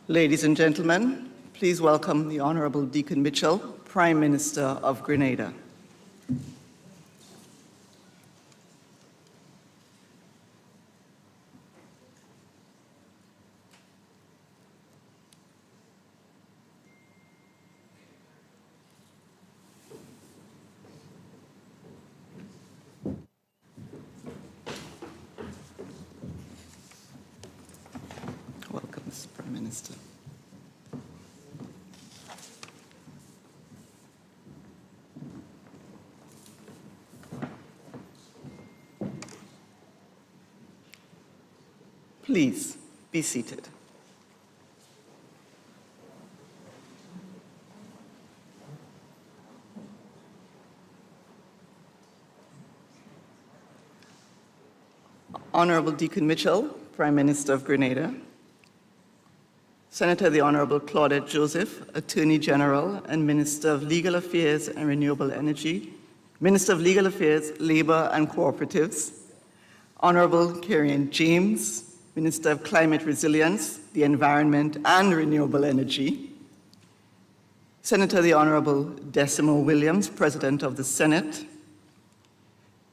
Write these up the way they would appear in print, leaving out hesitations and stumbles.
Ladies and gentlemen, please welcome the Honorable Deacon Mitchell, Prime Minister of Grenada. Welcome, Mr. Prime Minister. Please be seated. Honorable Deacon Mitchell, Prime Minister of Grenada. Senator the Honorable Claudette Joseph, Attorney General and Minister of Legal Affairs and Renewable Energy, Minister of Legal Affairs, Labour and Cooperatives. Honorable Carriacou James, Minister of Climate Resilience, the Environment and Renewable Energy. Senator the Honorable Decimo Williams, President of the Senate.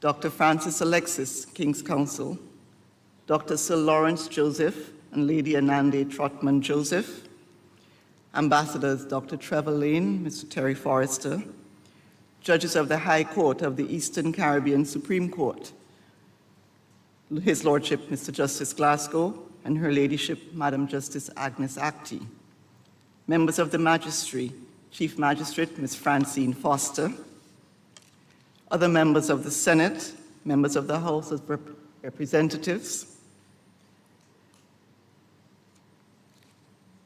Dr. Francis Alexis, King's Counsel. Dr. Sir Lawrence Joseph and Lady Anande Trotman Joseph. Ambassadors Dr. Trevor Lane, Mr. Terry Forrester. Judges of the High Court of the Eastern Caribbean Supreme Court. His Lordship, Mr. Justice Glasgow, and Her Ladyship, Madam Justice Agnes Actie. Members of the Magistracy, Chief Magistrate, Ms. Francine Foster. Other members of the Senate, members of the House of Representatives.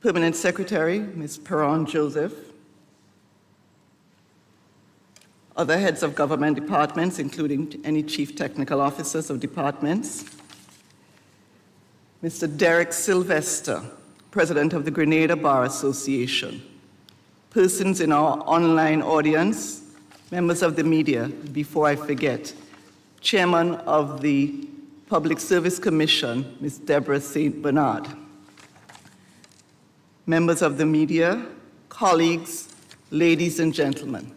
Permanent Secretary, Ms. Perron Joseph. Other heads of government departments, including any chief technical officers of departments. Mr. Derek Sylvester, President of the Grenada Bar Association. Persons in our online audience, members of the media, before I forget, Chairman of the Public Service Commission, Ms. Deborah St. Bernard. Members of the media, colleagues, ladies and gentlemen.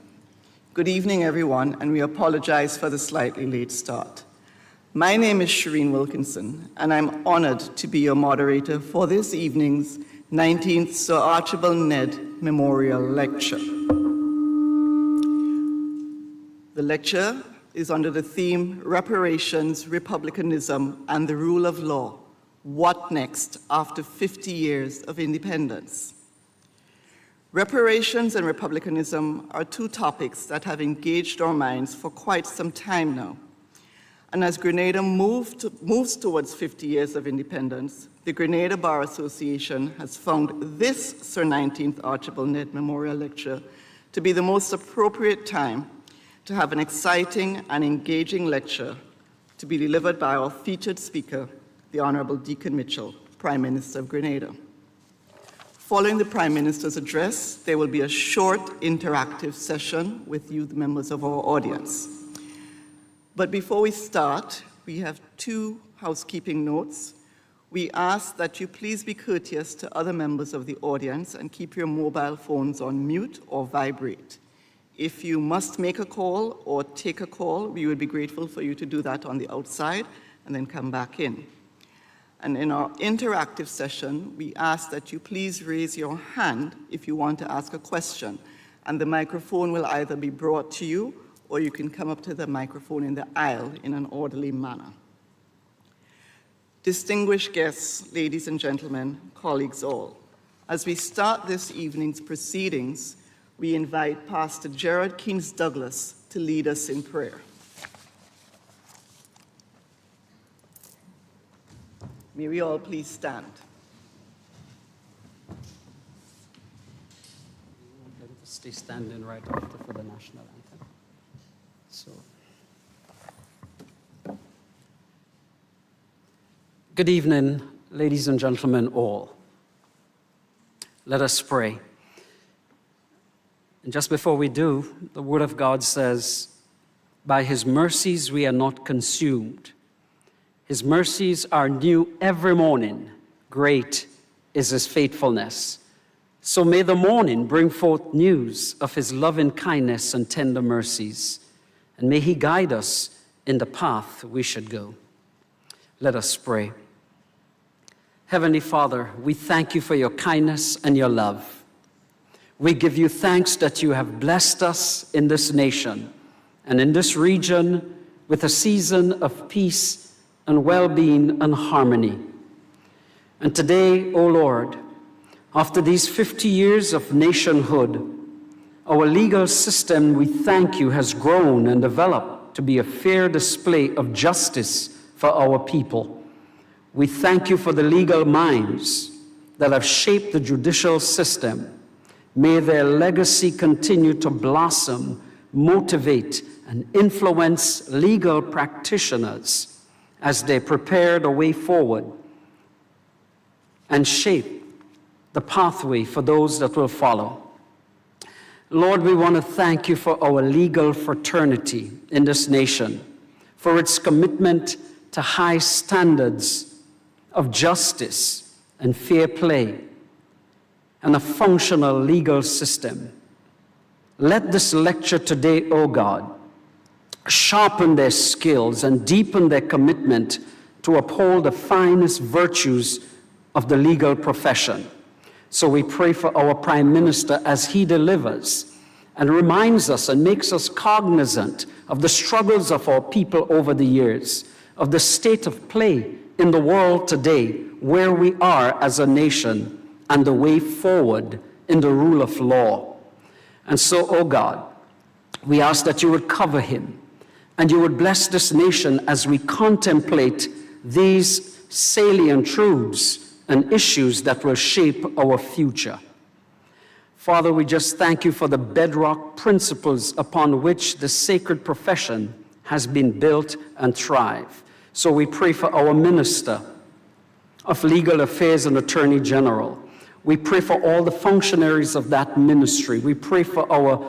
Good evening, everyone, and we apologize for the slightly late start. My name is Shireen Wilkinson, and I'm honored to be your moderator for this evening's 19th Sir Archibald Nedd Memorial Lecture. The lecture is under the theme, Reparations, Republicanism, and the Rule of Law. What next after 50 years of independence? Reparations and republicanism are two topics that have engaged our minds for quite some time now. And as Grenada moves towards 50 years of independence, the Grenada Bar Association has found this Sir 19th Archibald Nedd Memorial Lecture to be the most appropriate time to have an exciting and engaging lecture to be delivered by our featured speaker, the Honorable Deacon Mitchell, Prime Minister of Grenada. Following the Prime Minister's address, there will be a short interactive session with you, the members of our audience. But before we start, we have two housekeeping notes. We ask that you please be courteous to other members of the audience and keep your mobile phones on mute or vibrate. If you must make a call or take a call, we would be grateful for you to do that on the outside and then come back in. And in our interactive session, we ask that you please raise your hand if you want to ask a question, and the microphone will either be brought to you or you can come up to the microphone in the aisle in an orderly manner. Distinguished guests, ladies and gentlemen, colleagues all, as we start this evening's proceedings, we invite Pastor Gerard Keynes Douglas to lead us in prayer. May we all please stand. Stay standing right after for the national anthem. So, good evening, ladies and gentlemen all. Let us pray. And just before we do, the Word of God says, by His mercies we are not consumed. His mercies are new every morning. Great is his faithfulness. So may the morning bring forth news of his loving kindness and tender mercies, and may he guide us in the path we should go. Let us pray. Heavenly Father, we thank you for your kindness and your love. We give you thanks that you have blessed us in this nation and in this region with a season of peace and well-being and harmony. And today, O Lord, after these 50 years of nationhood, our legal system, we thank you, has grown and developed to be a fair display of justice for our people. We thank you for the legal minds that have shaped the judicial system. May their legacy continue to blossom, motivate, and influence legal practitioners as they prepare the way forward and shape the pathway for those that will follow. Lord, we want to thank you for our legal fraternity in this nation, for its commitment to high standards of justice and fair play and a functional legal system. Let this lecture today, O God, sharpen their skills and deepen their commitment to uphold the finest virtues of the legal profession. So we pray for our Prime Minister as he delivers and reminds us and makes us cognizant of the struggles of our people over the years, of the state of play in the world today, where we are as a nation, and the way forward in the rule of law. And so, oh God, we ask that you would cover him and you would bless this nation as we contemplate these salient truths and issues that will shape our future. Father, we just thank you for the bedrock principles upon which the sacred profession has been built and thrive. So we pray for our Minister of Legal Affairs and Attorney General. We pray for all the functionaries of that ministry. We pray for our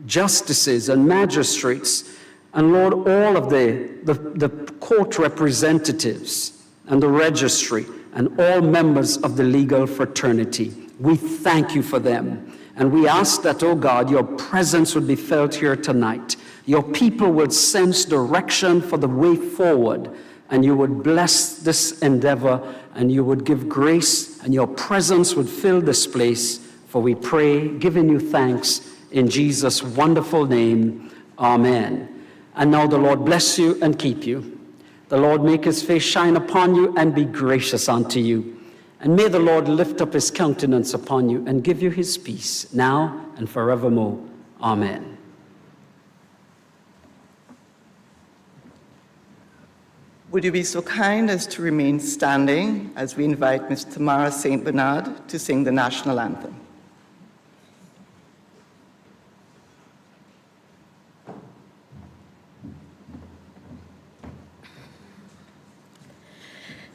justices and magistrates, and Lord, all of the court representatives and the registry, and all members of the legal fraternity. We thank you for them. And we ask that, oh God, your presence would be felt here tonight. Your people would sense direction for the way forward, and you would bless this endeavor, and you would give grace, and your presence would fill this place. For we pray, giving you thanks in Jesus' wonderful name. Amen. And now the Lord bless you and keep you. The Lord make his face shine upon you and be gracious unto you. And may the Lord lift up his countenance upon you and give you his peace, now and forevermore. Amen. Would you be so kind as to remain standing as we invite Ms. Tamara St. Bernard to sing the national anthem?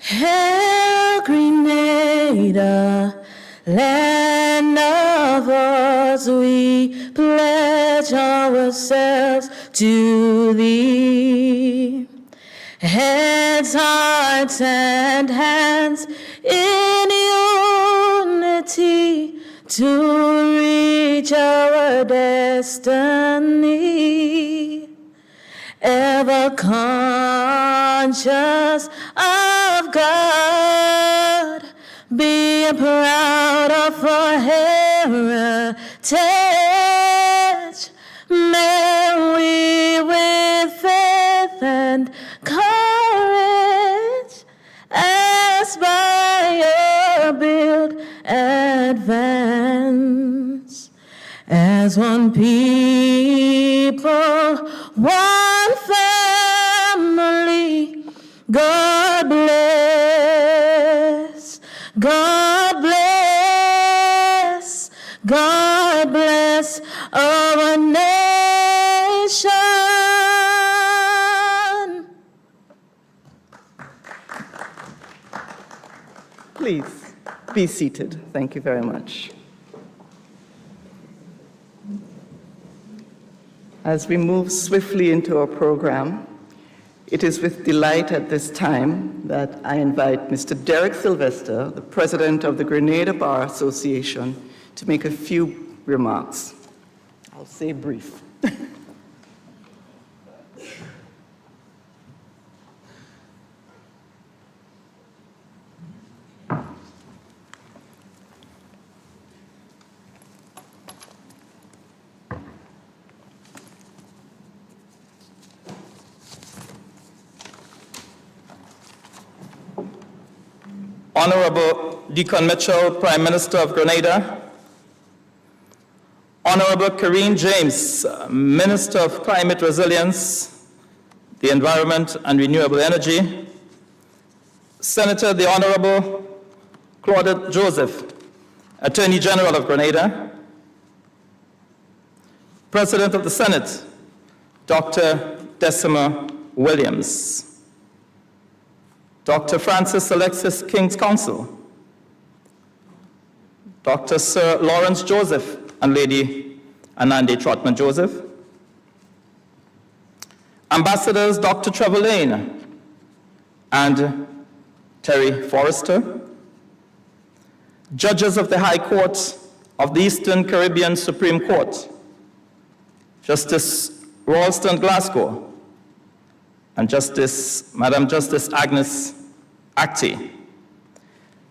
Hail, Grenada, land of ours, we pledge ourselves to thee. Heads, hearts, and hands in unity to reach our destiny. Ever conscious of God, being proud of our heritage, may we with faith and courage aspire, build, advance as one people, one family. God bless, God bless, God bless our nation. Please be seated. Thank you very much. As we move swiftly into our program, It is with delight at this time that I invite Mr. Derek Sylvester, the President of the Grenada Bar Association, to make a few remarks. I'll say brief. Honorable Deacon Mitchell, Prime Minister of Grenada, Honorable Karine James, Minister of Climate Resilience, the Environment and Renewable Energy, Senator the Honorable Claudette Joseph, Attorney General of Grenada, President of the Senate, Dr. Decima Williams, Dr. Francis Alexis King's Counsel, Dr. Sir Lawrence Joseph and Lady Anande Trotman Joseph, Ambassadors Dr. Trevor Lane and Terry Forrester, Judges of the High Court of the Eastern Caribbean Supreme Court, Justice Ralston Glasgow, and Madam Justice Agnes Acti,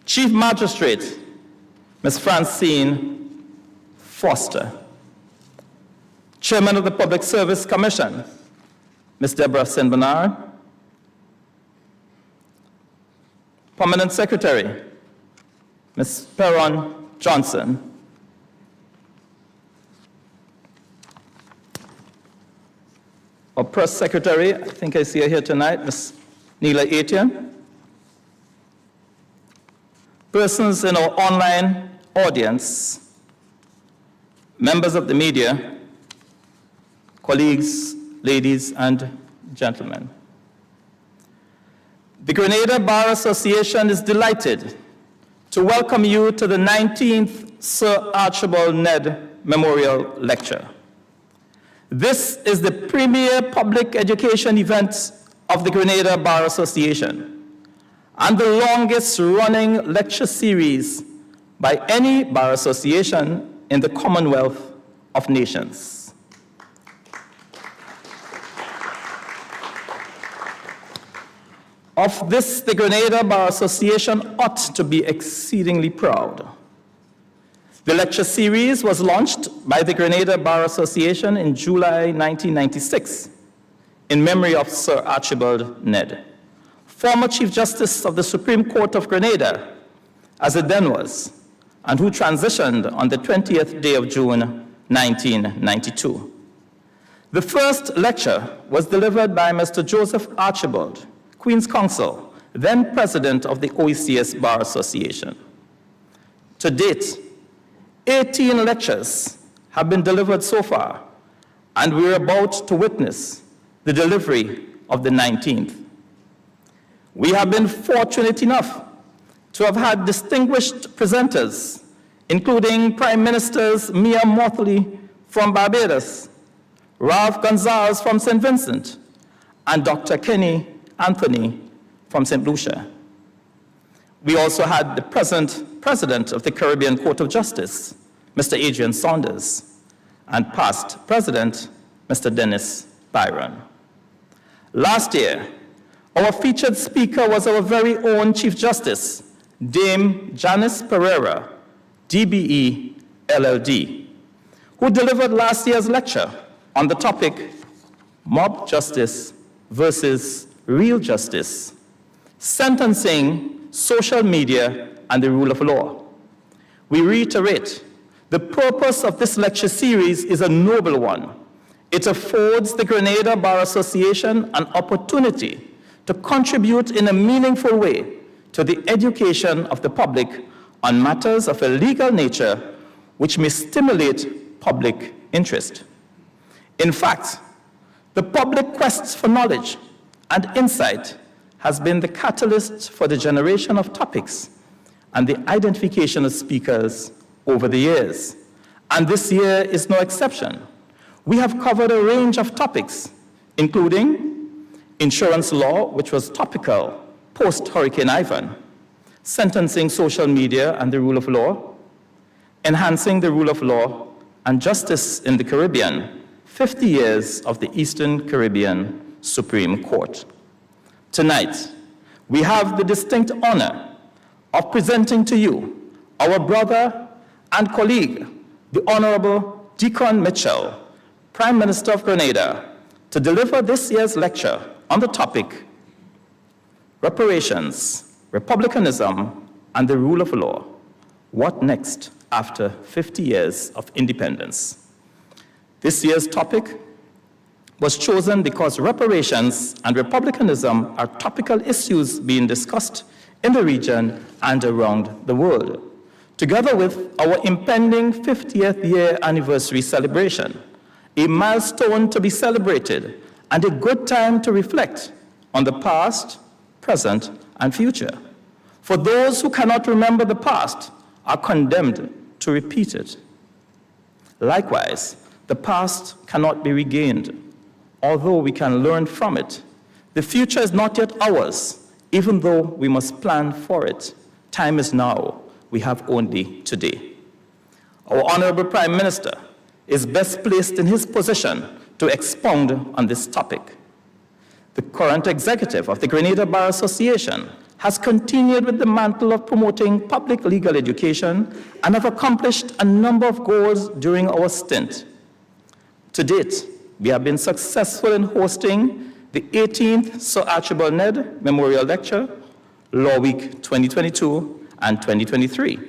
Chief Magistrate, Ms. Francine Foster, Chairman of the Public Service Commission, Ms. Deborah Saint-Bernard, Permanent Secretary, Ms. Perron Johnson, our Press Secretary, I think I see her here tonight, Ms. Neela Etienne, persons in our online audience, members of the media, colleagues, ladies and gentlemen. The Grenada Bar Association is delighted to welcome you to the 19th Sir Archibald Nedd Memorial Lecture. This is the premier public education event of the Grenada Bar Association and the longest running lecture series by any bar association in the Commonwealth of Nations. Of this, the Grenada Bar Association ought to be exceedingly proud. The lecture series was launched by the Grenada Bar Association in July 1996 in memory of Sir Archibald Nedd, former Chief Justice of the Supreme Court of Grenada, as it then was, and who transitioned on the 20th day of June 1992. The first lecture was delivered by Mr. Joseph Archibald, Queen's Counsel, then President of the OECS Bar Association. To date, 18 lectures have been delivered so far, and we're about to witness the delivery of the 19th. We have been fortunate enough to have had distinguished presenters, including Prime Ministers Mia Mottley from Barbados, Ralph Gonzalez from St. Vincent, and Dr. Kenny Anthony from St. Lucia. We also had the present President of the Caribbean Court of Justice, Mr. Adrian Saunders, and past President, Mr. Dennis Byron. Last year, our featured speaker was our very own Chief Justice, Dame Janice Pereira, DBE, LLD, who delivered last year's lecture on the topic, Mob Justice versus Real Justice, Sentencing, Social Media, and the Rule of Law. We reiterate, the purpose of this lecture series is a noble one. It affords the Grenada Bar Association an opportunity to contribute in a meaningful way to the education of the public on matters of a legal nature which may stimulate public interest. In fact, the public quest for knowledge and insight has been the catalyst for the generation of topics and the identification of speakers over the years. And this year is no exception. We have covered a range of topics, including insurance law, which was topical post-Hurricane Ivan, sentencing, social media, and the rule of law, enhancing the rule of law and justice in the Caribbean, 50 years of the Eastern Caribbean Supreme Court. Tonight, we have the distinct honor of presenting to you our brother and colleague, the Honorable Deacon Mitchell, Prime Minister of Grenada, to deliver this year's lecture on the topic, Reparations, Republicanism, and the Rule of Law. What next after 50 years of independence? This year's topic was chosen because reparations and republicanism are topical issues being discussed in the region and around the world, together with our impending 50th year anniversary celebration, a milestone to be celebrated and a good time to reflect on the past, present, and future. For those who cannot remember the past are condemned to repeat it. Likewise, the past cannot be regained, although we can learn from it. The future is not yet ours, even though we must plan for it. Time is now. We have only today. Our Honorable Prime Minister is best placed in his position to expound on this topic. The current executive of the Grenada Bar Association has continued with the mantle of promoting public legal education and have accomplished a number of goals during our stint. To date, we have been successful in hosting the 18th Sir Archibald Nedd Memorial Lecture, Law Week 2022 and 2023,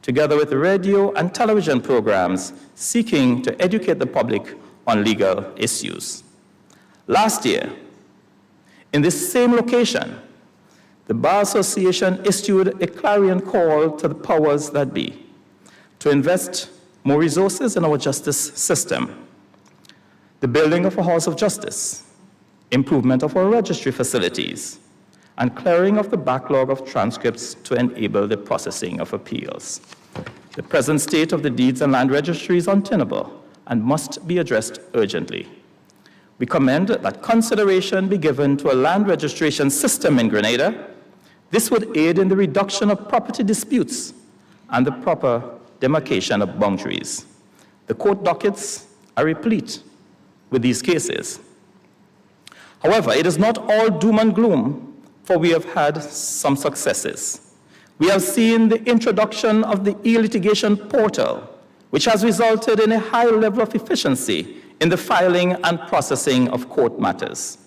together with radio and television programs seeking to educate the public on legal issues. Last year, in this same location, the Bar Association issued a clarion call to the powers that be to invest more resources in our justice system, the building of a House of Justice, improvement of our registry facilities, and clearing of the backlog of transcripts to enable the processing of appeals. The present state of the deeds and land registry is untenable and must be addressed urgently. We commend that consideration be given to a land registration system in Grenada. This would aid in the reduction of property disputes and the proper demarcation of boundaries. The court dockets are replete with these cases. However, it is not all doom and gloom, for we have had some successes. We have seen the introduction of the e-litigation portal, which has resulted in a high level of efficiency in the filing and processing of court matters.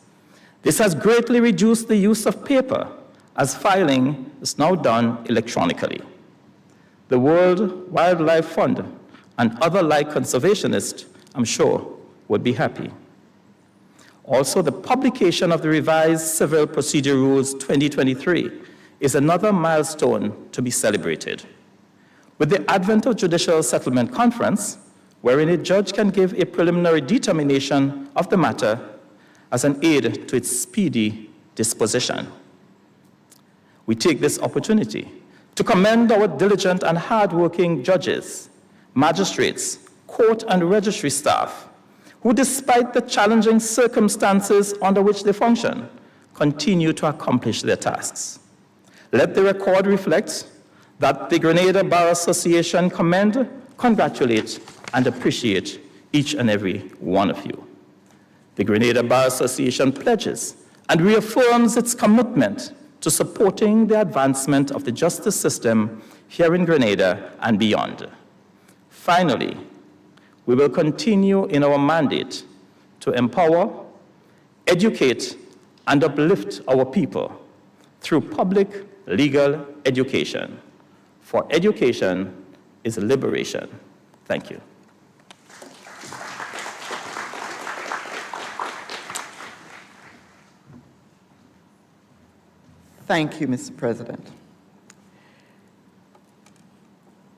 This has greatly reduced the use of paper, as filing is now done electronically. The World Wildlife Fund and other like conservationists, I'm sure, would be happy. Also, the publication of the revised Civil Procedure Rules 2023 is another milestone to be celebrated. With the advent of Judicial Settlement Conference, wherein a judge can give a preliminary determination of the matter as an aid to its speedy disposition. We take this opportunity to commend our diligent and hardworking judges, magistrates, court and registry staff, who, despite the challenging circumstances under which they function, continue to accomplish their tasks. Let the record reflect that the Grenada Bar Association commend, congratulate, and appreciate each and every one of you. The Grenada Bar Association pledges and reaffirms its commitment to supporting the advancement of the justice system here in Grenada and beyond. Finally, we will continue in our mandate to empower, educate, and uplift our people through public legal education. For education is liberation. Thank you. Thank you, Mr. President.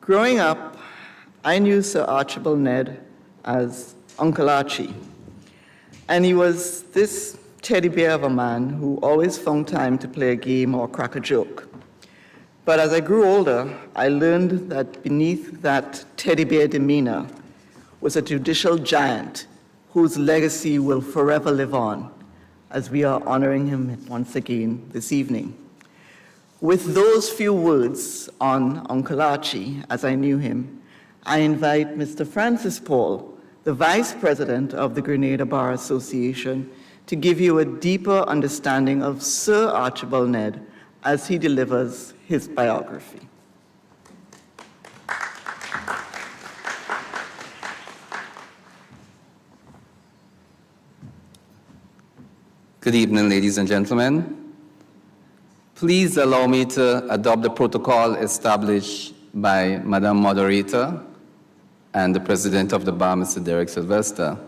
Growing up, I knew Sir Archibald Nedd as Uncle Archie, and he was this teddy bear of a man who always found time to play a game or crack a joke. But as I grew older, I learned that beneath that teddy bear demeanor was a judicial giant whose legacy will forever live on, as we are honoring him once again this evening. With those few words on Uncle Archie, as I knew him, I invite Mr. Francis Paul, the Vice President of the Grenada Bar Association, to give you a deeper understanding of Sir Archibald Nedd as he delivers his biography. Good evening, ladies and gentlemen. Please allow me to adopt the protocol established by Madam Moderator and the President of the Bar, Mr. Derek Sylvester.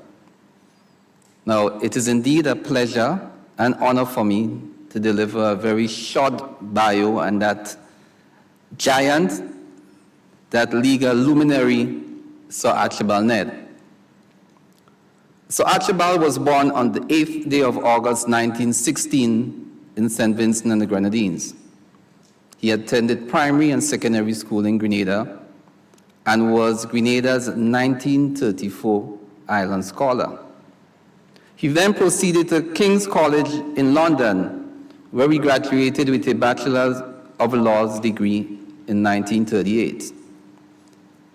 Now, it is indeed a pleasure and honor for me to deliver a very short bio on that giant, that legal luminary, Sir Archibald Nedd. Sir Archibald was born on the 8th day of August 1916 in St. Vincent and the Grenadines. He attended primary and secondary school in Grenada and was Grenada's 1934 Island Scholar. He then proceeded to King's College in London, where he graduated with a Bachelor of Laws degree in 1938.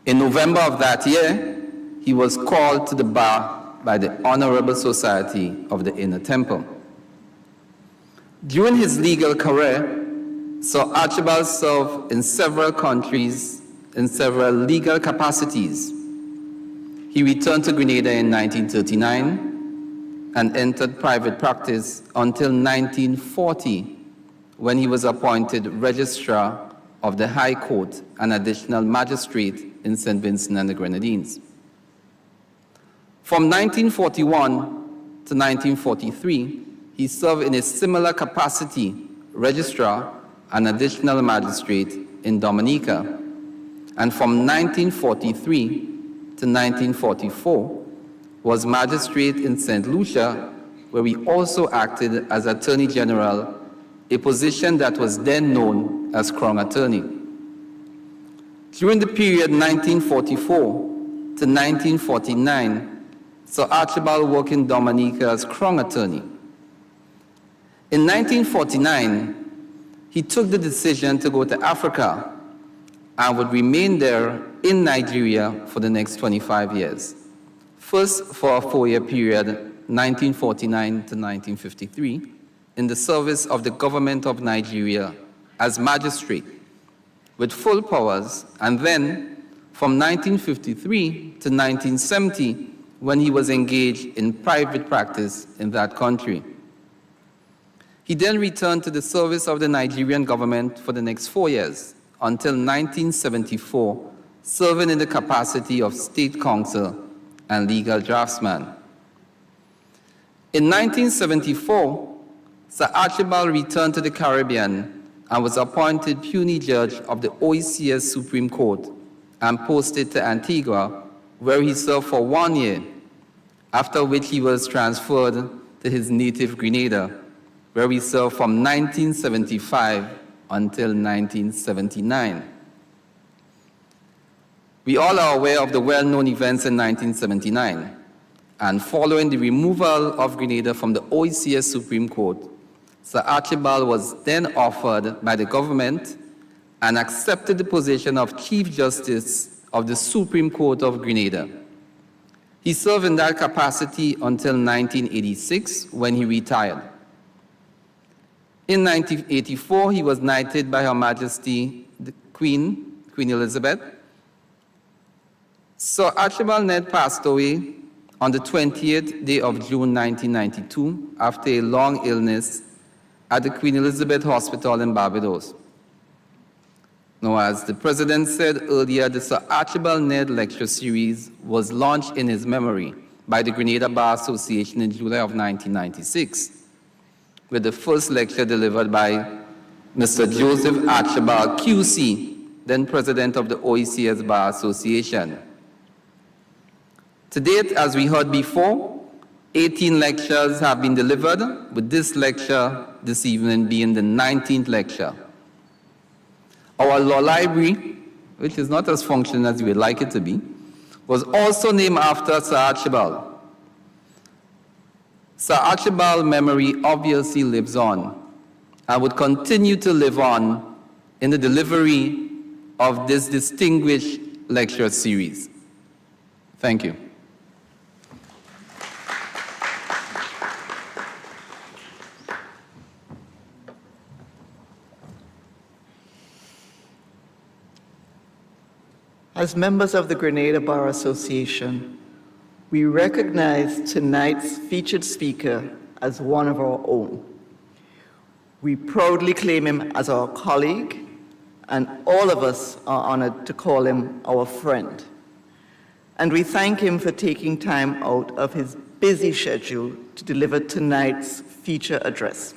In November of that year, he was called to the bar by the Honorable Society of the Inner Temple. During his legal career, Sir Archibald served in several countries in several legal capacities. He returned to Grenada in 1939 and entered private practice until 1940, when he was appointed Registrar of the High Court and Additional Magistrate in St. Vincent and the Grenadines. From 1941 to 1943, he served in a similar capacity, Registrar and Additional Magistrate in Dominica. And from 1943 to 1944, was Magistrate in St. Lucia, where he also acted as Attorney General, a position that was then known as Crown Attorney. During the period 1944 to 1949, Sir Archibald worked in Dominica as Crown Attorney. In 1949, he took the decision to go to Africa and would remain there in Nigeria for the next 25 years. First for a 4-year period, 1949 to 1953, in the service of the government of Nigeria as magistrate with full powers, and then from 1953 to 1970, when he was engaged in private practice in that country. He then returned to the service of the Nigerian government for the next 4 years, until 1974, serving in the capacity of State Counsel and legal draftsman. In 1974, Sir Archibald returned to the Caribbean and was appointed puisne judge of the OECS Supreme Court and posted to Antigua, where he served for 1 year, after which he was transferred to his native Grenada, where he served from 1975 until 1979. We all are aware of the well-known events in 1979, and following the removal of Grenada from the OECS Supreme Court, Sir Archibald was then offered by the government and accepted the position of Chief Justice of the Supreme Court of Grenada. He served in that capacity until 1986, when he retired. In 1984, he was knighted by Her Majesty the Queen Elizabeth. Sir Archibald Nedd passed away on the 20th day of June 1992 after a long illness at the Queen Elizabeth Hospital in Barbados. Now, as the President said earlier, the Sir Archibald Nedd Lecture Series was launched in his memory by the Grenada Bar Association in July of 1996, with the first lecture delivered by Mr. Joseph Archibald, QC, then President of the OECS Bar Association. To date, as we heard before, 18 lectures have been delivered, with this lecture this evening being the 19th lecture. Our law library, which is not as functional as we would like it to be, was also named after Sir Archibald. Sir Archibald's memory obviously lives on and would continue to live on in the delivery of this distinguished lecture series. Thank you. As members of the Grenada Bar Association, we recognize tonight's featured speaker as one of our own. We proudly claim him as our colleague, and all of us are honored to call him our friend. And we thank him for taking time out of his busy schedule to deliver tonight's feature address.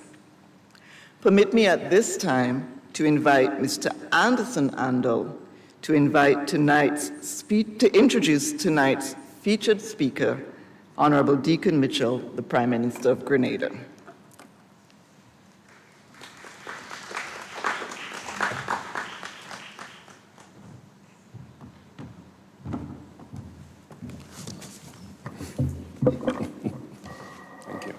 Permit me at this time to invite Mr. Anderson Andel to introduce tonight's featured speaker, Honorable Deacon Mitchell, the Prime Minister of Grenada. Thank you.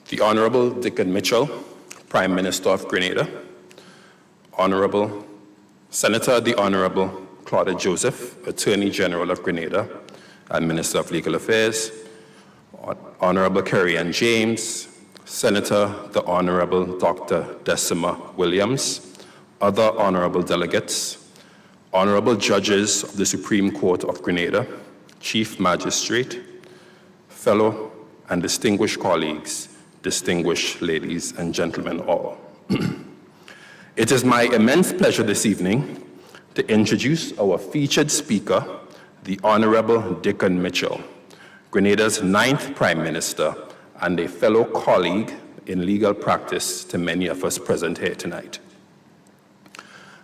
The Honorable Deacon Mitchell, Prime Minister of Grenada, Honorable Senator the Honorable Claudia Joseph, Attorney General of Grenada and Minister of Legal Affairs, Honorable Carriacou James, Senator the Honorable Dr. Decima Williams, other honorable delegates, honorable judges of the Supreme Court of Grenada, Chief Magistrate, fellow and distinguished colleagues, distinguished ladies and gentlemen all. It is my immense pleasure this evening to introduce our featured speaker, the Honorable Deacon Mitchell, Grenada's 9th Prime Minister and a fellow colleague in legal practice to many of us present here tonight.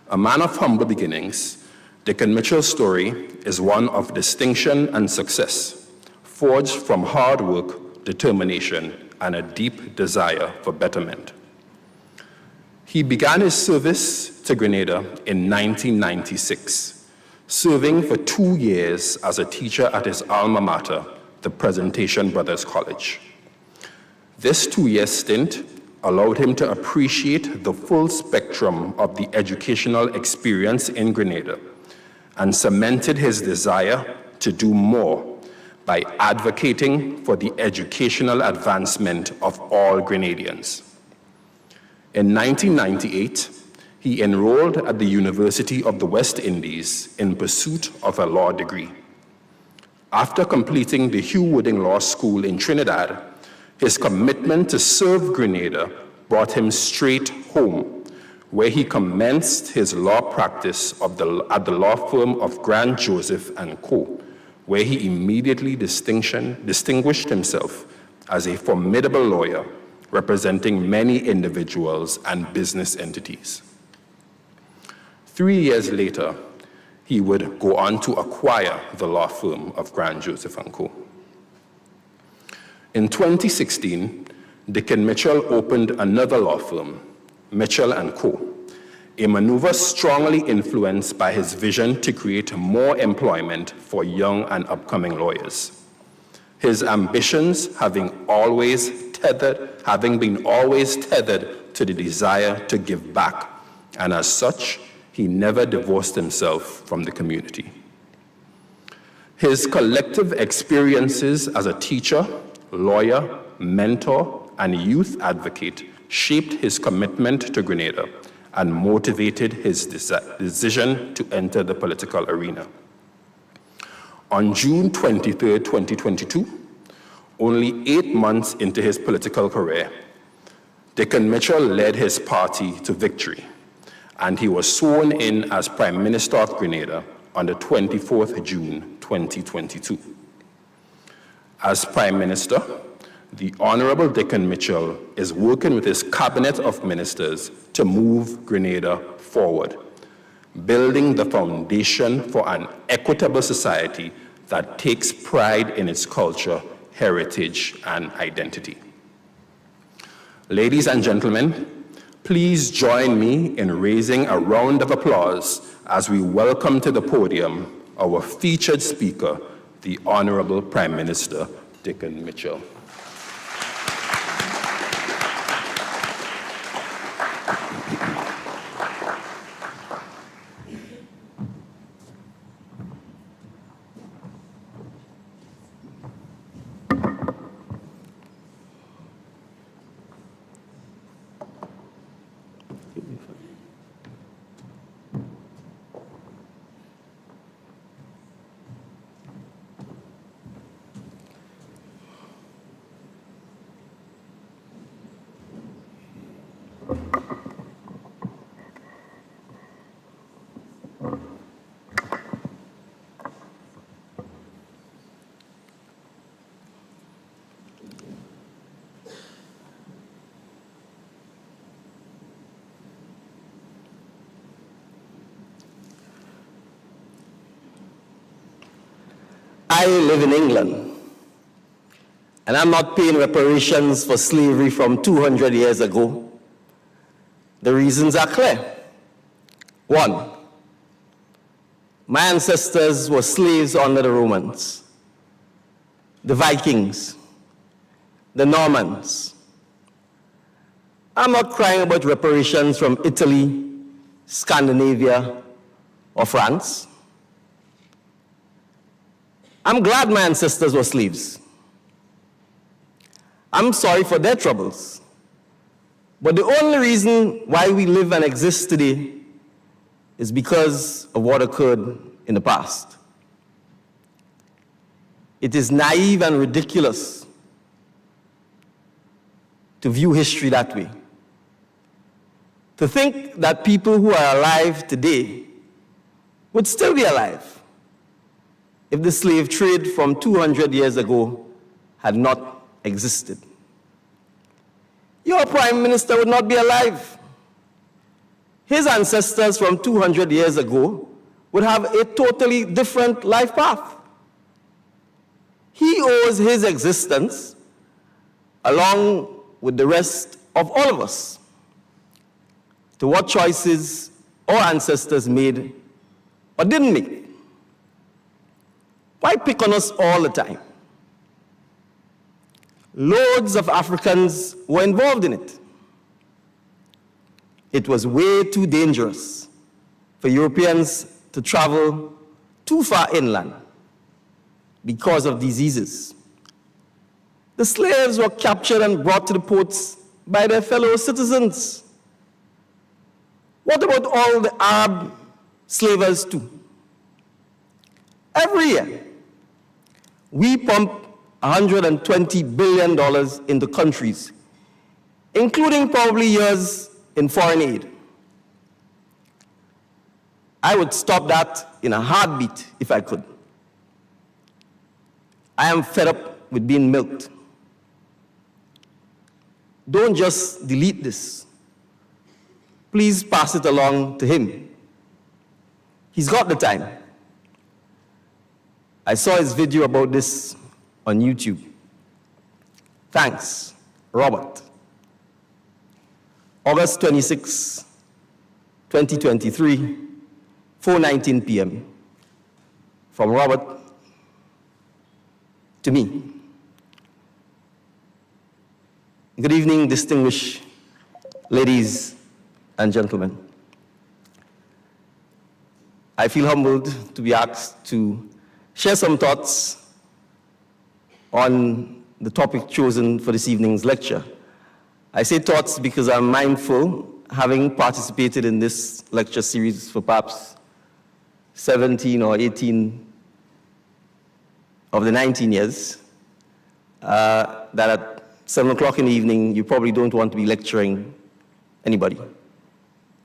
A man of humble beginnings, Deacon Mitchell's story is one of distinction and success, forged from hard work, determination, and a deep desire for betterment. He began his service to Grenada in 1996, serving for 2 years as a teacher at his alma mater, the Presentation Brothers College. This 2-year stint allowed him to appreciate the full spectrum of the educational experience in Grenada and cemented his desire to do more by advocating for the educational advancement of all Grenadians. In 1998, he enrolled at the University of the West Indies in pursuit of a law degree. After completing the Hugh Wooding Law School in Trinidad, his commitment to serve Grenada brought him straight home, where he commenced his law practice at the law firm of Grant Joseph & Co., where he immediately distinguished himself as a formidable lawyer representing many individuals and business entities. 3 years later, he would go on to acquire the law firm of Grant Joseph & Co. In 2016, Deacon Mitchell opened another law firm, Mitchell & Co., a maneuver strongly influenced by his vision to create more employment for young and upcoming lawyers. His ambitions having been always tethered to the desire to give back, and as such, he never divorced himself from the community. His collective experiences as a teacher, lawyer, mentor, and youth advocate shaped his commitment to Grenada and motivated his decision to enter the political arena. On June 23, 2022, only 8 months into his political career, Deacon Mitchell led his party to victory, and he was sworn in as Prime Minister of Grenada on the 24th June 2022. As Prime Minister, the Honorable Deacon Mitchell is working with his cabinet of ministers to move Grenada forward, building the foundation for an equitable society that takes pride in its culture, heritage, and identity. Ladies and gentlemen, Please join me in raising a round of applause as we welcome to the podium our featured speaker, the Honorable Prime Minister, Dickon Mitchell. I live in England, and I'm not paying reparations for slavery from 200 years ago. The reasons are clear. One, my ancestors were slaves under the Romans, the Vikings, the Normans. I'm not crying about reparations from Italy, Scandinavia, or France. I'm glad my ancestors were slaves. I'm sorry for their troubles. But the only reason why we live and exist today is because of what occurred in the past. It is naive and ridiculous to view history that way. To think that people who are alive today would still be alive if the slave trade from 200 years ago had not existed. Your prime minister would not be alive. His ancestors from 200 years ago would have a totally different life path. He owes his existence, along with the rest of all of us, to what choices our ancestors made or didn't make. Why pick on us all the time? Loads of Africans were involved in it. It was way too dangerous for Europeans to travel too far inland because of diseases. The slaves were captured and brought to the ports by their fellow citizens. What about all the Arab slavers too? Every year, we pump $120 billion into countries, including probably years in foreign aid. I would stop that in a heartbeat if I could. I am fed up with being milked. Don't just delete this. Please pass it along to him. He's got the time. I saw his video about this on YouTube. Thanks, Robert. August 26, 2023, 4:19 p.m. From Robert to me. Good evening, distinguished ladies and gentlemen. I feel humbled to be asked to share some thoughts on the topic chosen for this evening's lecture. I say thoughts because I'm mindful, having participated in this lecture series for perhaps 17 or 18 of the 19 years, that at 7 o'clock in the evening, you probably don't want to be lecturing anybody.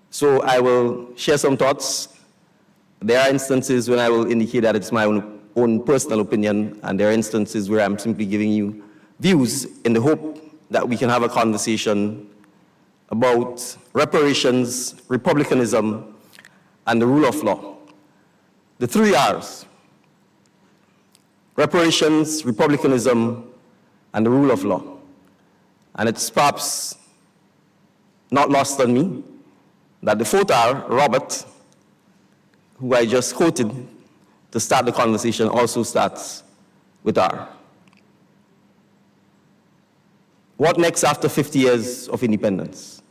So I will share some thoughts. There are instances when I will indicate that it's my own personal opinion, and there are instances where I'm simply giving you views in the hope that we can have a conversation about reparations, republicanism, and the rule of law. The 3 R's: reparations, republicanism, and the rule of law. And it's perhaps not lost on me that the fourth R, Robert, who I just quoted to start the conversation, also starts with R. What next after 50 years of independence?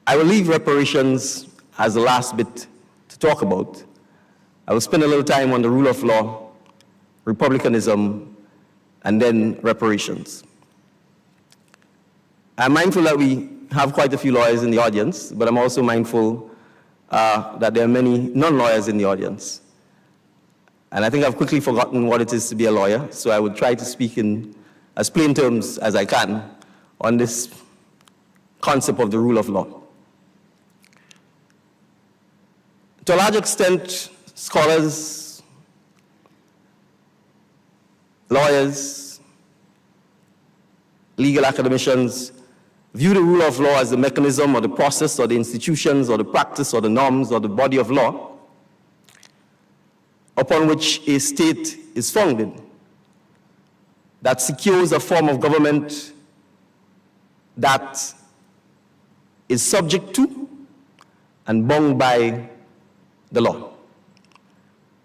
I will leave reparations as the last bit to talk about. I will spend a little time on the rule of law, republicanism, and then reparations. I'm mindful that we have quite a few lawyers in the audience, but I'm also mindful that there are many non-lawyers in the audience. And I think I've quickly forgotten what it is to be a lawyer, so I would try to speak in as plain terms as I can on this concept of the rule of law. To a large extent, scholars, lawyers, legal academicians view the rule of law as the mechanism or the process or the institutions or the practice or the norms or the body of law upon which a state is founded that secures a form of government that is subject to and bound by the law.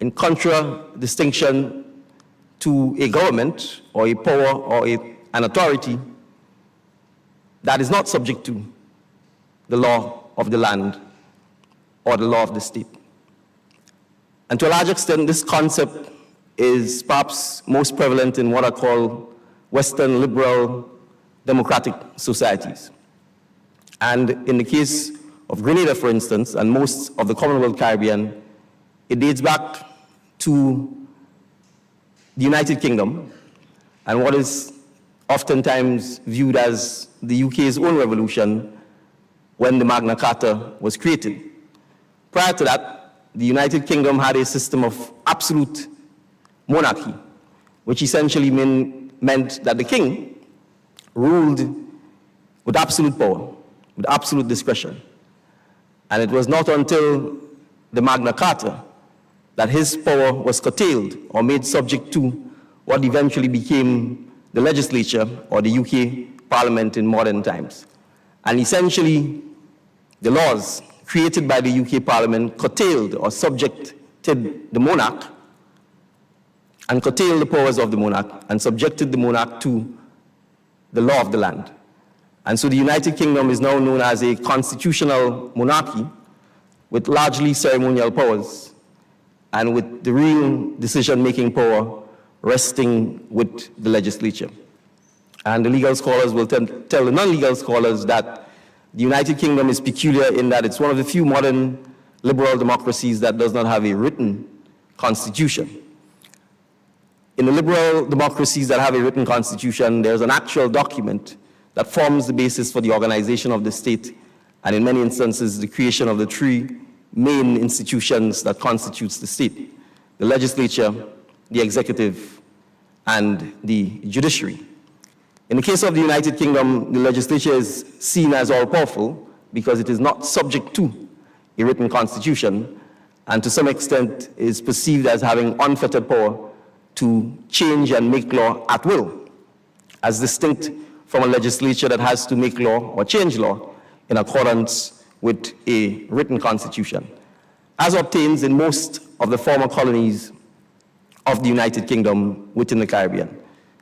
In contradistinction to a government or a power or an authority that is not subject to the law of the land or the law of the state. And to a large extent, this concept is perhaps most prevalent in what are called Western liberal democratic societies. And in the case of Grenada, for instance, and most of the Commonwealth Caribbean, it dates back to the United Kingdom and what is oftentimes viewed as the UK's own revolution when the Magna Carta was created. Prior to that, the United Kingdom had a system of absolute monarchy, which essentially meant that the king ruled with absolute power, with absolute discretion. And it was not until the Magna Carta that his power was curtailed or made subject to what eventually became the legislature or the UK Parliament in modern times. And essentially, the laws created by the UK Parliament curtailed or subjected the monarch and curtailed the powers of the monarch and subjected the monarch to the law of the land. And so the United Kingdom is now known as a constitutional monarchy with largely ceremonial powers and with the real decision-making power resting with the legislature. And the legal scholars will tell the non-legal scholars that the United Kingdom is peculiar in that it's one of the few modern liberal democracies that does not have a written constitution. In the liberal democracies that have a written constitution, there's an actual document that forms the basis for the organization of the state, and in many instances, the creation of the three main institutions that constitutes the state: the legislature, the executive, and the judiciary. In the case of the United Kingdom, the legislature is seen as all-powerful because it is not subject to a written constitution, and to some extent is perceived as having unfettered power to change and make law at will, as distinct from a legislature that has to make law or change law in accordance with a written constitution, as obtains in most of the former colonies of the United Kingdom within the Caribbean.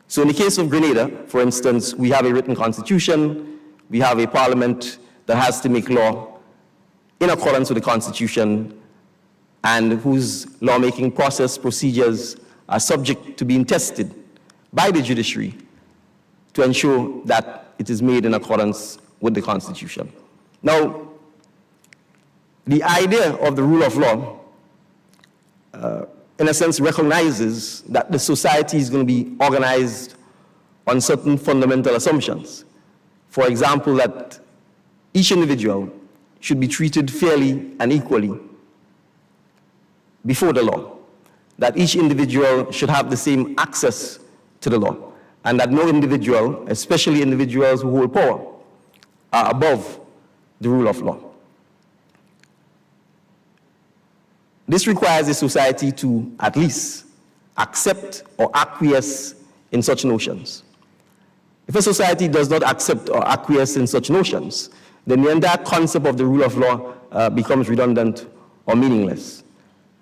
So in the case of Grenada, for instance, we have a written constitution, we have a parliament that has to make law in accordance with the constitution and whose lawmaking process procedures are subject to being tested by the judiciary to ensure that it is made in accordance with the Constitution. Now, the idea of the rule of law, in a sense, recognizes that the society is going to be organized on certain fundamental assumptions. For example, that each individual should be treated fairly and equally before the law, that each individual should have the same access to the law, and that no individual, especially individuals who hold power, are above the rule of law. This requires a society to at least accept or acquiesce in such notions. If a society does not accept or acquiesce in such notions, then the entire concept of the rule of law becomes redundant or meaningless.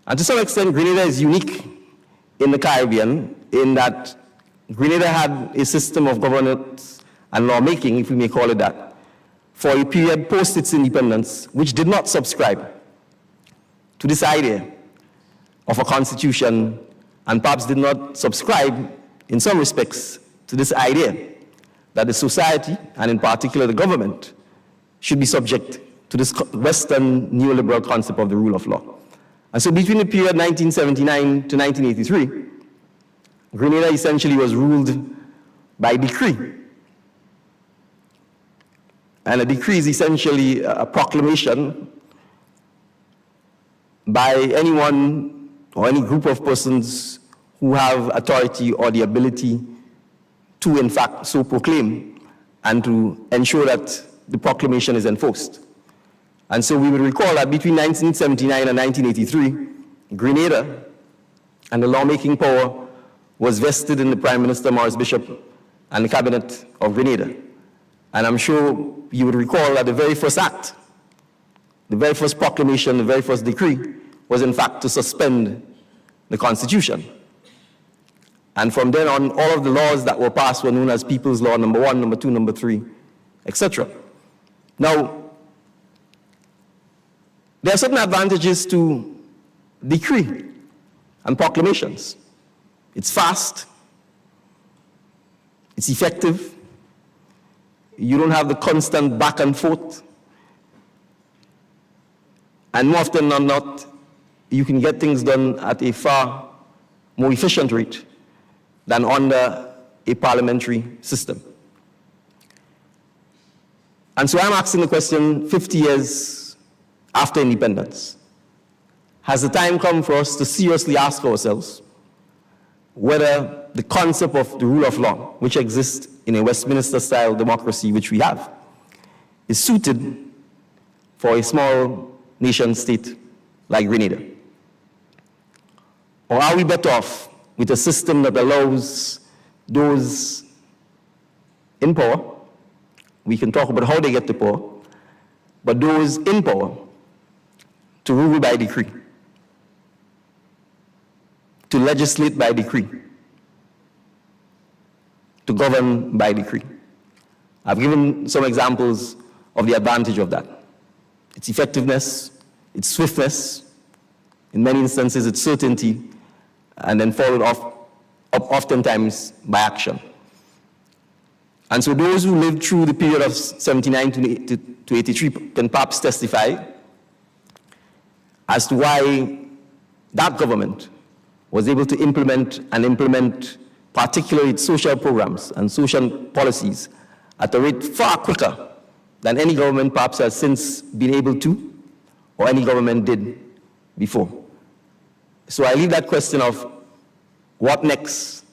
And to some extent, Grenada is unique in the Caribbean in that Grenada had a system of governance and lawmaking, if we may call it that, for a period post its independence, which did not subscribe to this idea of a constitution, and perhaps did not subscribe, in some respects, to this idea that the society, and in particular the government, should be subject to this Western neoliberal concept of the rule of law. And so between the period 1979 to 1983, Grenada essentially was ruled by decree. And a decree is essentially a proclamation by anyone or any group of persons who have authority or the ability to, in fact, so proclaim and to ensure that the proclamation is enforced. And so we would recall that between 1979 and 1983, Grenada and the lawmaking power was vested in the Prime Minister Maurice Bishop and the Cabinet of Grenada. And I'm sure you would recall that the very first act, the very first proclamation, the very first decree was in fact to suspend the Constitution. And from then on, all of the laws that were passed were known as People's Law number 1, number 2, number 3, etc. Now, there are certain advantages to decree and proclamations. It's fast, it's effective, you don't have the constant back and forth, and more often than not, you can get things done at a far more efficient rate than under a parliamentary system. And so I'm asking the question, 50 years after independence, has the time come for us to seriously ask ourselves whether the concept of the rule of law, which exists in a Westminster-style democracy, which we have, is suited for a small nation-state like Grenada? Or are we better off with a system that allows those in power, we can talk about how they get to power, but those in power to rule by decree, to legislate by decree, to govern by decree? I've given some examples of the advantage of that. Its effectiveness, its swiftness, in many instances its certainty, and then followed up oftentimes by action. And so those who lived through the period of 79 to 83 can perhaps testify as to why that government was able to implement particularly its social programs and social policies at a rate far quicker than any government perhaps has since been able to, or any government did before. So I leave that question of what next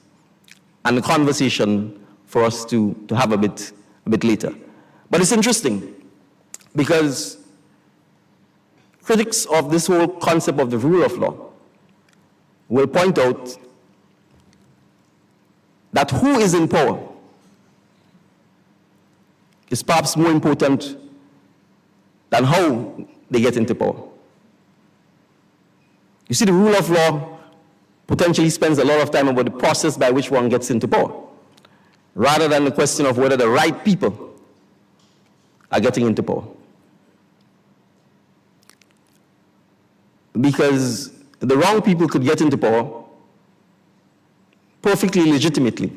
and the conversation for us to have a bit later. But it's interesting because critics of this whole concept of the rule of law will point out that who is in power is perhaps more important than how they get into power. You see, the rule of law potentially spends a lot of time about the process by which one gets into power, rather than the question of whether the right people are getting into power. Because the wrong people could get into power perfectly legitimately.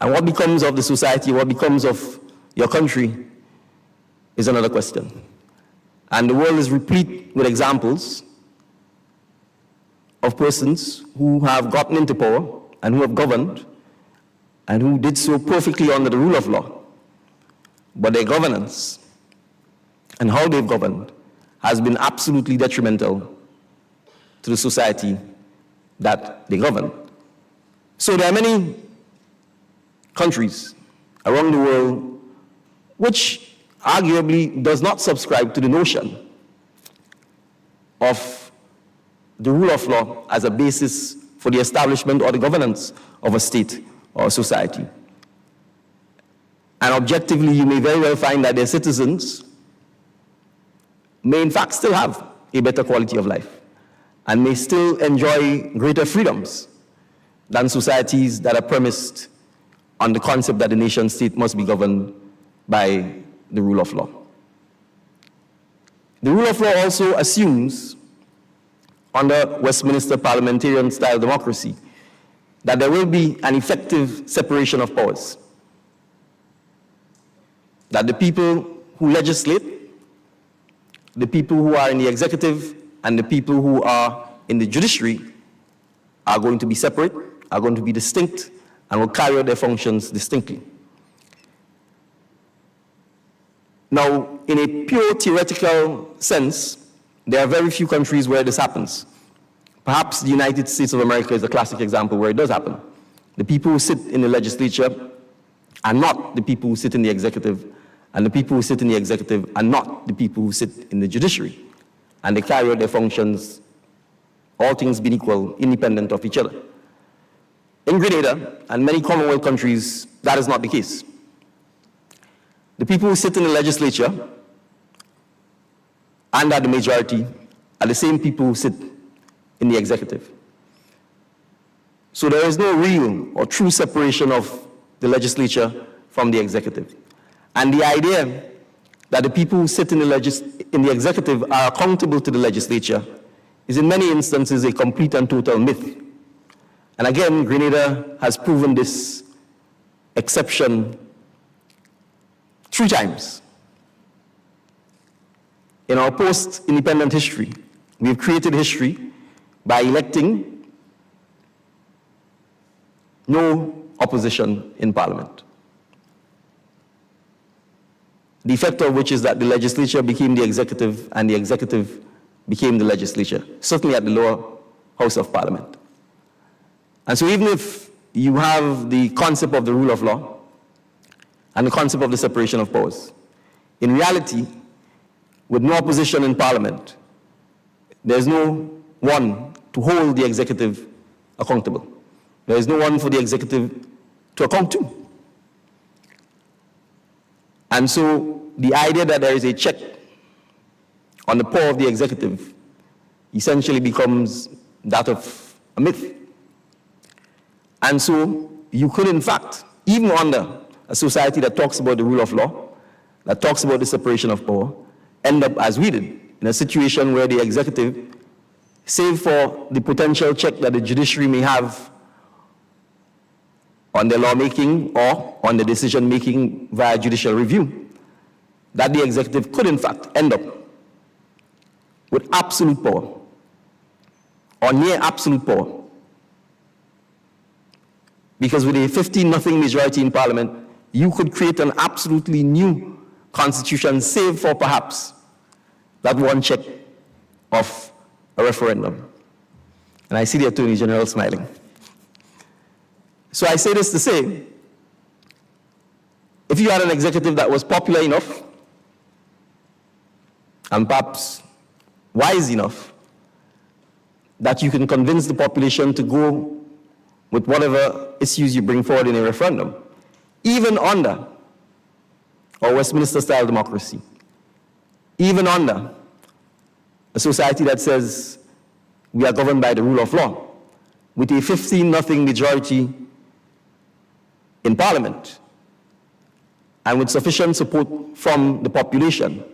And what becomes of the society, what becomes of your country, is another question. And the world is replete with examples of persons who have gotten into power and who have governed and who did so perfectly under the rule of law. But their governance and how they've governed has been absolutely detrimental to the society that they govern. So there are many countries around the world which arguably does not subscribe to the notion of the rule of law as a basis for the establishment or the governance of a state or a society. And objectively, you may very well find that their citizens may in fact still have a better quality of life and may still enjoy greater freedoms than societies that are premised on the concept that the nation state must be governed by the rule of law. The rule of law also assumes, under Westminster parliamentarian-style democracy, that there will be an effective separation of powers, that the people who legislate, the people who are in the executive, and the people who are in the judiciary are going to be separate, are going to be distinct, and will carry out their functions distinctly. Now, in a pure theoretical sense, there are very few countries where this happens. Perhaps the United States of America is a classic example where it does happen. The people who sit in the legislature are not the people who sit in the executive, and the people who sit in the executive are not the people who sit in the judiciary. And they carry out their functions, all things being equal, independent of each other. In Grenada and many Commonwealth countries, that is not the case. The people who sit in the legislature and are the majority are the same people who sit in the executive. So there is no real or true separation of the legislature from the executive. And the idea that the people who sit in the executive are accountable to the legislature is in many instances a complete and total myth. And again, Grenada has proven this exception 3 times. In our post-independent history, we have created history by electing no opposition in Parliament. The effect of which is that the legislature became the executive and the executive became the legislature, certainly at the lower house of Parliament. And so even if you have the concept of the rule of law and the concept of the separation of powers, in reality, with no opposition in Parliament, there's no one to hold the executive accountable. There is no one for the executive to account to. And so the idea that there is a check on the power of the executive essentially becomes that of a myth. And so you could, in fact, even under a society that talks about the rule of law, that talks about the separation of power, end up, as we did, in a situation where the executive, save for the potential check that the judiciary may have on their lawmaking or on the decision-making via judicial review, that the executive could, in fact, end up with absolute power or near absolute power. Because with a 15-0 majority in Parliament, you could create an absolutely new constitution, save for perhaps that one check of a referendum. And I see the Attorney General smiling. So I say this to say, if you had an executive that was popular enough and perhaps wise enough that you can convince the population to go with whatever issues you bring forward in a referendum, even under our Westminster-style democracy, even under a society that says we are governed by the rule of law, with a 15-0 majority in Parliament, and with sufficient support from the population,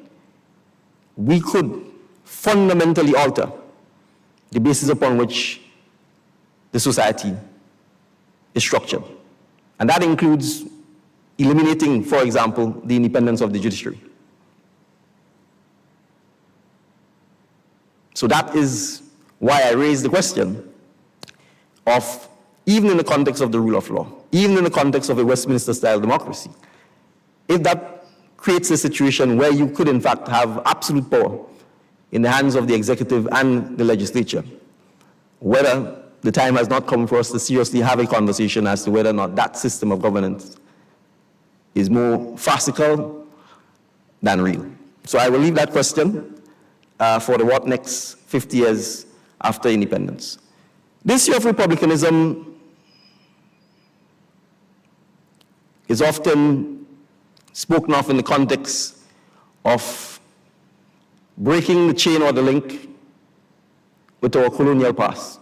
we could fundamentally alter the basis upon which the society is structured. And that includes eliminating, for example, the independence of the judiciary. So that is why I raised the question of, even in the context of the rule of law, even in the context of a Westminster-style democracy, if that creates a situation where you could, in fact, have absolute power in the hands of the executive and the legislature, whether the time has not come for us to seriously have a conversation as to whether or not that system of governance is more farcical than real. So I will leave that question for the what next 50 years after independence. This issue of republicanism is often spoken of in the context of breaking the chain or the link with our colonial past.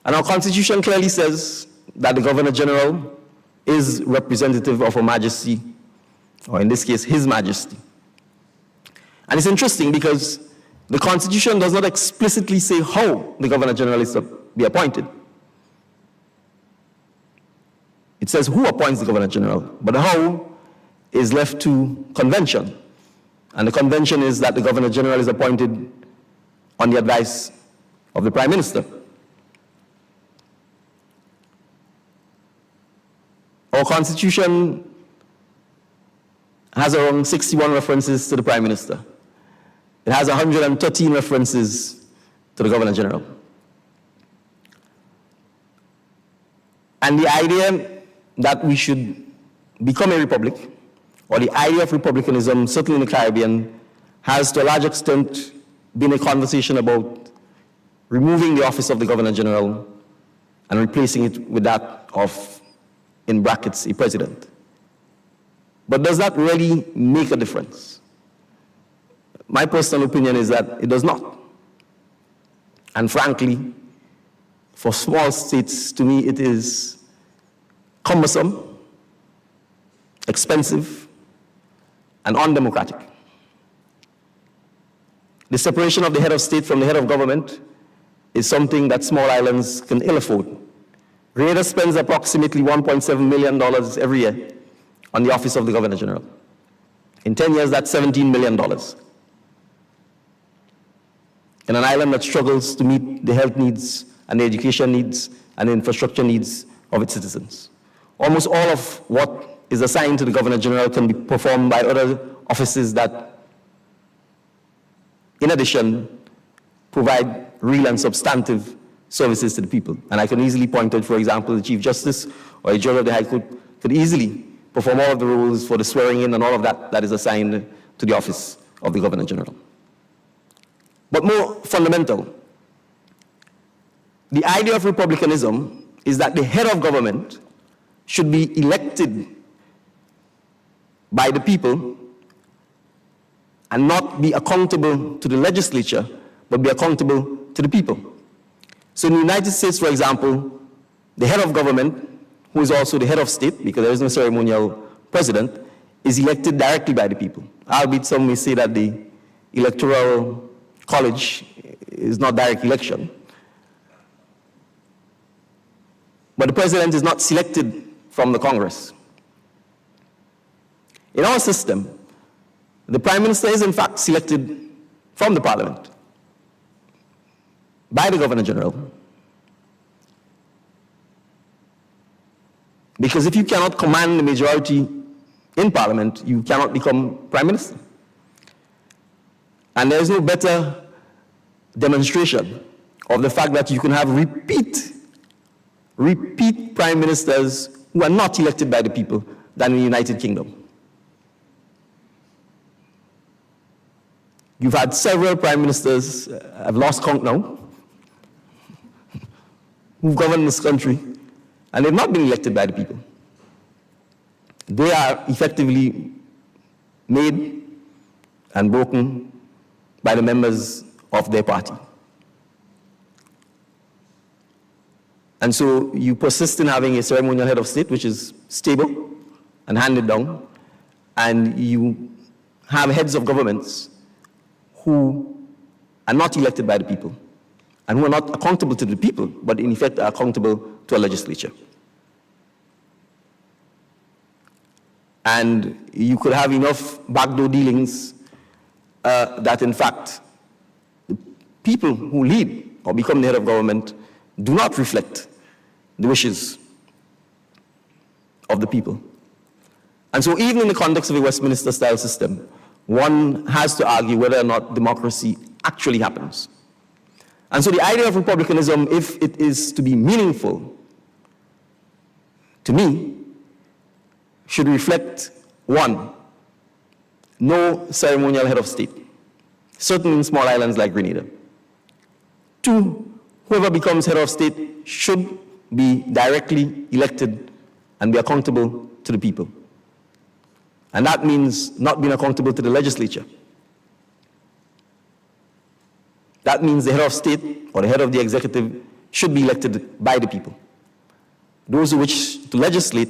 And our Constitution clearly says that the Governor General is representative of Her Majesty, or in this case, His Majesty. And it's interesting because the Constitution does not explicitly say how the Governor General is to be appointed. It says who appoints the Governor General, but the how is left to convention. And the convention is that the Governor General is appointed on the advice of the Prime Minister. Our Constitution has around 61 references to the Prime Minister. It has 113 references to the Governor General. And the idea that we should become a republic, or the idea of republicanism, certainly in the Caribbean, has to a large extent been a conversation about removing the office of the Governor General and replacing it with that of, in brackets, a president. But does that really make a difference? My personal opinion is that it does not. And frankly, for small states, to me, it is cumbersome, expensive, and undemocratic. The separation of the head of state from the head of government is something that small islands can ill afford. Grenada spends approximately $1.7 million every year on the office of the Governor General. In 10 years, that's $17 million. In an island that struggles to meet the health needs and the education needs and the infrastructure needs of its citizens. Almost all of what is assigned to the Governor General can be performed by other offices that, in addition, provide real and substantive services to the people. And I can easily point out, for example, the Chief Justice or a judge of the High Court could easily perform all of the roles for the swearing in and all of that that is assigned to the office of the Governor General. But more fundamental, the idea of republicanism is that the head of government should be elected by the people and not be accountable to the legislature, but be accountable to the people. So in the United States, for example, the head of government, who is also the head of state, because there is no ceremonial president, is elected directly by the people. Albeit some may say that the electoral college is not direct election. But the president is not selected from the Congress. In our system, the Prime Minister is in fact selected from the Parliament by the Governor General. Because if you cannot command the majority in Parliament, you cannot become Prime Minister. And there is no better demonstration of the fact that you can have repeat Prime Ministers who are not elected by the people than in the United Kingdom. You've had several Prime Ministers, I've lost count now, who've governed this country, and they've not been elected by the people. They are effectively made and broken by the members of their party. And so you persist in having a ceremonial head of state, which is stable and handed down, and you have heads of governments who are not elected by the people and who are not accountable to the people, but in effect are accountable to a legislature. And you could have enough backdoor dealings that in fact the people who lead or become the head of government do not reflect the wishes of the people. And so even in the context of a Westminster-style system, one has to argue whether or not democracy actually happens. And so the idea of republicanism, if it is to be meaningful, to me, should reflect, one, no ceremonial head of state, certainly in small islands like Grenada. Two, whoever becomes head of state should be directly elected and be accountable to the people. And that means not being accountable to the legislature. That means the head of state or the head of the executive should be elected by the people. Those who wish to legislate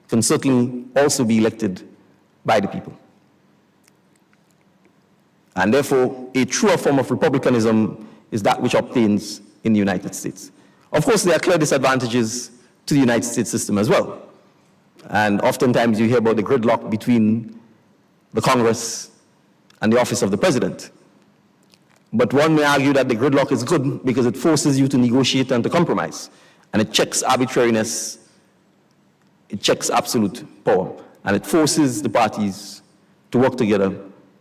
can certainly also be elected by the people. And therefore, a truer form of republicanism is that which obtains in the United States. Of course, there are clear disadvantages to the United States system as well. And oftentimes you hear about the gridlock between the Congress and the office of the president. But one may argue that the gridlock is good because it forces you to negotiate and to compromise. And it checks arbitrariness, it checks absolute power, and it forces the parties to work together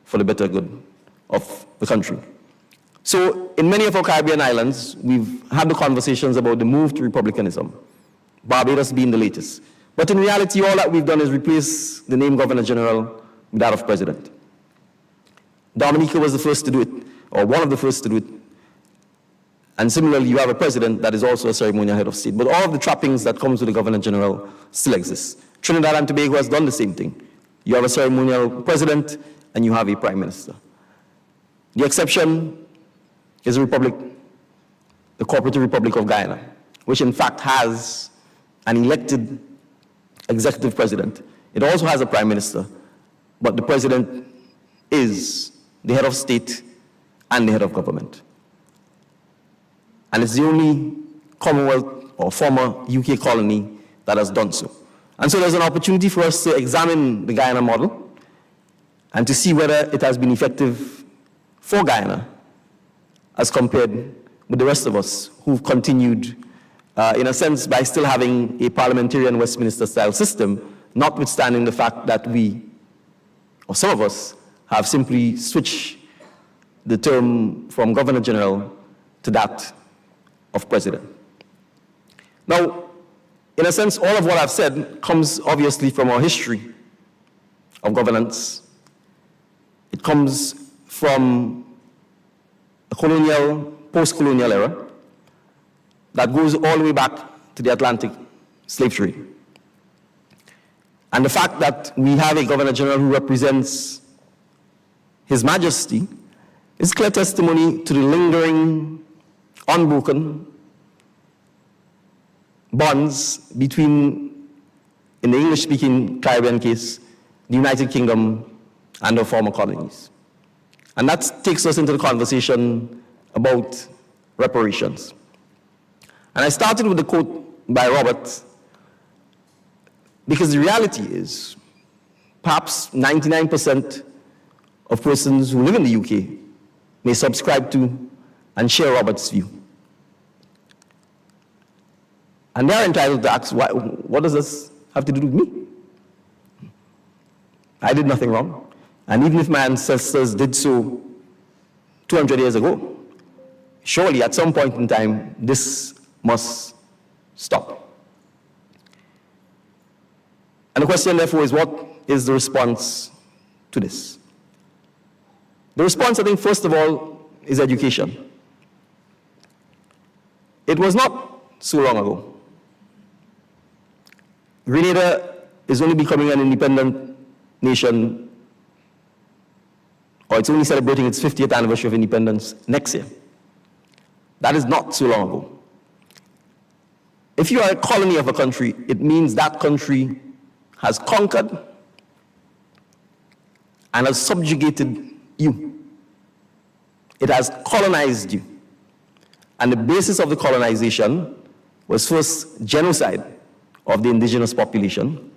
for the better good of the country. So in many of our Caribbean islands, we've had the conversations about the move to republicanism, Barbados being the latest. But in reality, all that we've done is replace the name Governor General with that of President. Dominica was the first to do it, or one of the first to do it. And similarly, you have a president that is also a ceremonial head of state. But all of the trappings that comes with the Governor General still exist. Trinidad and Tobago has done the same thing. You have a ceremonial president and you have a prime minister. The exception is the Cooperative Republic of Guyana, which in fact has an elected executive president. It also has a prime minister, but the president is the head of state and the head of government. And it's the only Commonwealth or former UK colony that has done so. And so there's an opportunity for us to examine the Guyana model and to see whether it has been effective for Guyana as compared with the rest of us who've continued, in a sense, by still having a parliamentarian Westminster-style system, notwithstanding the fact that we, or some of us, have simply switched the term from Governor General to that of President. Now, in a sense, all of what I've said comes obviously from our history of governance. It comes from a colonial, post-colonial era that goes all the way back to the Atlantic slave trade. And the fact that we have a Governor General who represents His Majesty is clear testimony to the lingering, unbroken bonds between, in the English-speaking Caribbean case, the United Kingdom and our former colonies. And that takes us into the conversation about reparations. And I started with a quote by Robert, because the reality is, perhaps 99% of persons who live in the UK may subscribe to and share Robert's view. And they're entitled to ask, what does this have to do with me? I did nothing wrong. And even if my ancestors did so 200 years ago, surely at some point in time, this must stop. And the question, therefore, is what is the response to this? The response, I think, first of all, is education. It was not so long ago. Grenada is only becoming an independent nation, or it's only celebrating its 50th anniversary of independence next year. That is not so long ago. If you are a colony of a country, it means that country has conquered and has subjugated you. It has colonized you. And the basis of the colonization was first genocide of the indigenous population,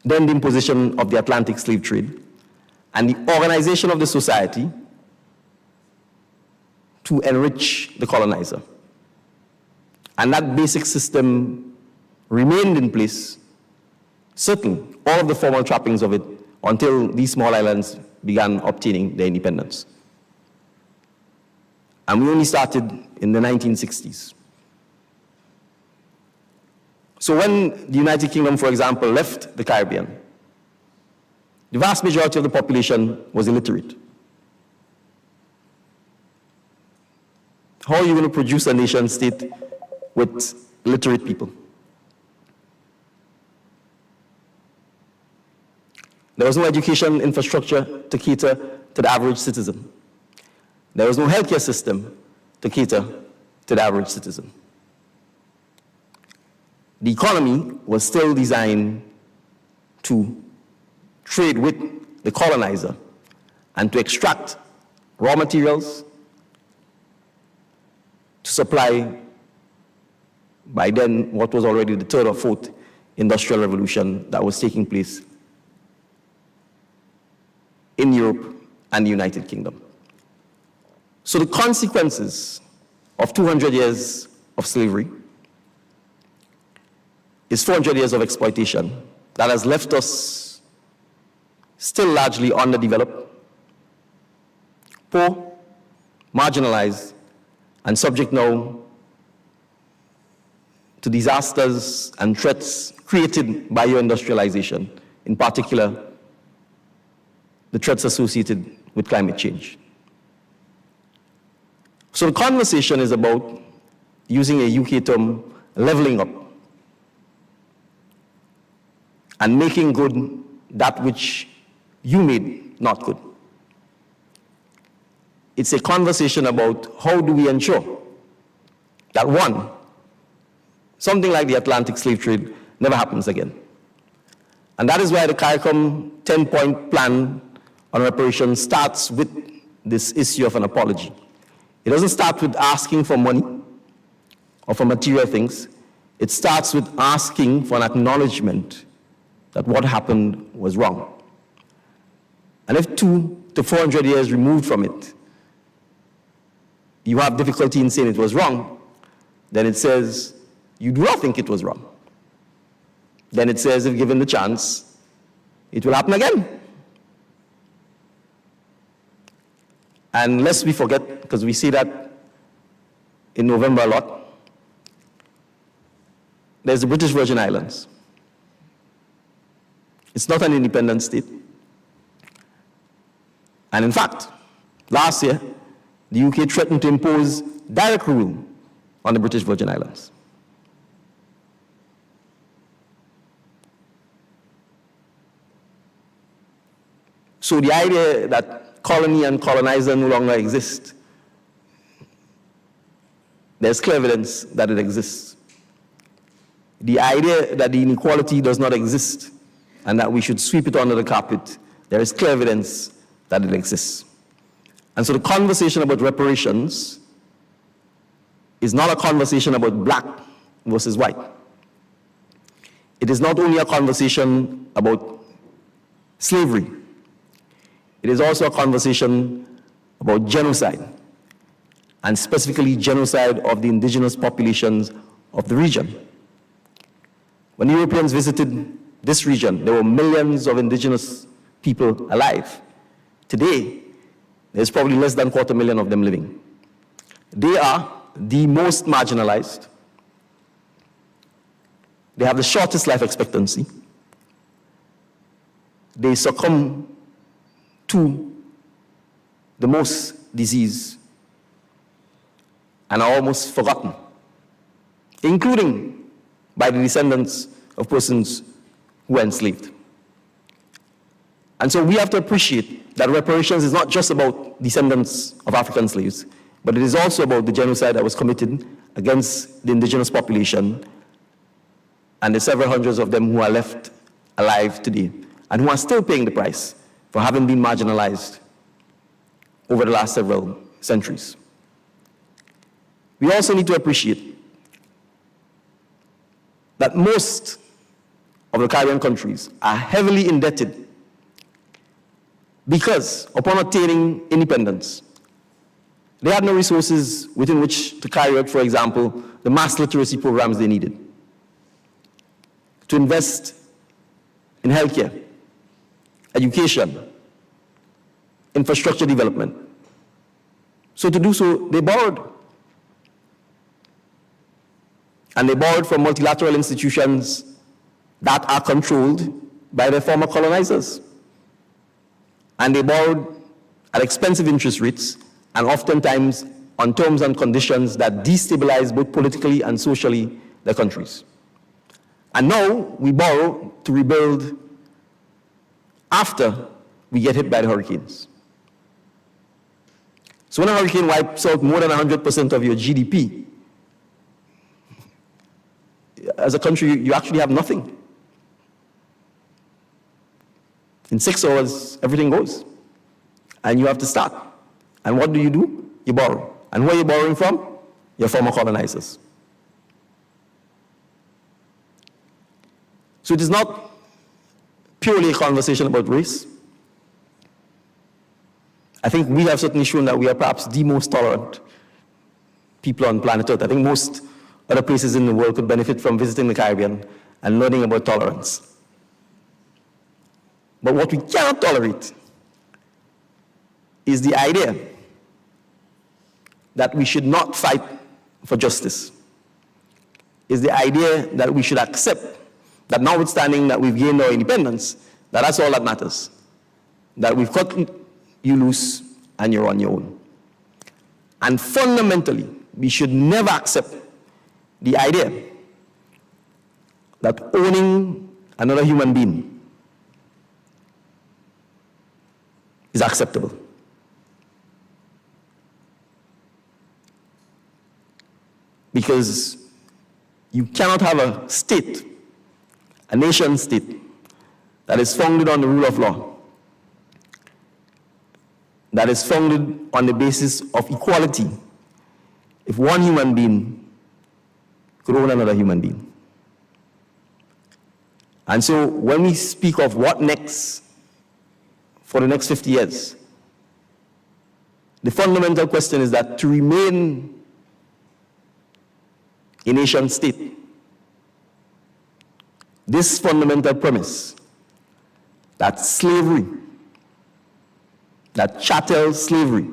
then the imposition of the Atlantic slave trade, and the organization of the society to enrich the colonizer. And that basic system remained in place, certainly all of the formal trappings of it, until these small islands began obtaining their independence. And we only started in the 1960s. So when the United Kingdom, for example, left the Caribbean, the vast majority of the population was illiterate. How are you going to produce a nation state with literate people? There was no education infrastructure to cater to the average citizen. There was no healthcare system to cater to the average citizen. The economy was still designed to trade with the colonizer and to extract raw materials to supply by then what was already the third or fourth industrial revolution that was taking place in Europe and the United Kingdom. So the consequences of 200 years of slavery is 400 years of exploitation that has left us still largely underdeveloped, poor, marginalized, and subject now to disasters and threats created by your industrialization, in particular, the threats associated with climate change. So the conversation is about, using a UK term, leveling up and making good that which you made not good. It's a conversation about how do we ensure that, one, something like the Atlantic slave trade never happens again. And that is why the CARICOM 10-point plan on reparations starts with this issue of an apology. It doesn't start with asking for money or for material things. It starts with asking for an acknowledgement that what happened was wrong. And if 200 to 400 years removed from it, you have difficulty in saying it was wrong, then it says you do not think it was wrong. Then it says, if given the chance, it will happen again. And lest we forget, because we see that in November a lot, there's the British Virgin Islands. It's not an independent state. And in fact, last year, the UK threatened to impose direct rule on the British Virgin Islands. So the idea that colony and colonizer no longer exist, there's clear evidence that it exists. The idea that the inequality does not exist and that we should sweep it under the carpet, there is clear evidence that it exists. And so the conversation about reparations is not a conversation about black versus white. It is not only a conversation about slavery. It is also a conversation about genocide, and specifically genocide of the indigenous populations of the region. When Europeans visited this region, there were millions of indigenous people alive. Today, there's probably less than 250,000 of them living. They are the most marginalized. They have the shortest life expectancy. They succumb to the most disease and are almost forgotten, including by the descendants of persons who were enslaved. And so we have to appreciate that reparations is not just about descendants of African slaves, but it is also about the genocide that was committed against the indigenous population and the several hundreds of them who are left alive today and who are still paying the price for having been marginalized over the last several centuries. We also need to appreciate that most of the Caribbean countries are heavily indebted because upon attaining independence, they had no resources within which to carry out, for example, the mass literacy programs they needed, to invest in healthcare, education, infrastructure development. So to do so, they borrowed. And they borrowed from multilateral institutions that are controlled by their former colonizers. And they borrowed at expensive interest rates and oftentimes on terms and conditions that destabilize both politically and socially their countries. And now we borrow to rebuild after we get hit by the hurricanes. So when a hurricane wipes out more than 100% of your GDP, as a country, you actually have nothing. In 6 hours, everything goes. And you have to start. And what do? You borrow. And where are you borrowing from? Your former colonizers. So it is not purely a conversation about race. I think we have certainly shown that we are perhaps the most tolerant people on planet Earth. I think most other places in the world could benefit from visiting the Caribbean and learning about tolerance. But what we cannot tolerate is the idea that we should not fight for justice, is the idea that we should accept that notwithstanding that we've gained our independence, that's all that matters, that we've cut you loose and you're on your own. And fundamentally, we should never accept the idea that owning another human being is acceptable. Because you cannot have a state, a nation state, that is founded on the rule of law, that is founded on the basis of equality, if one human being could own another human being. And so when we speak of what next for the next 50 years, the fundamental question is that to remain a nation state, this fundamental premise that slavery, that chattel slavery,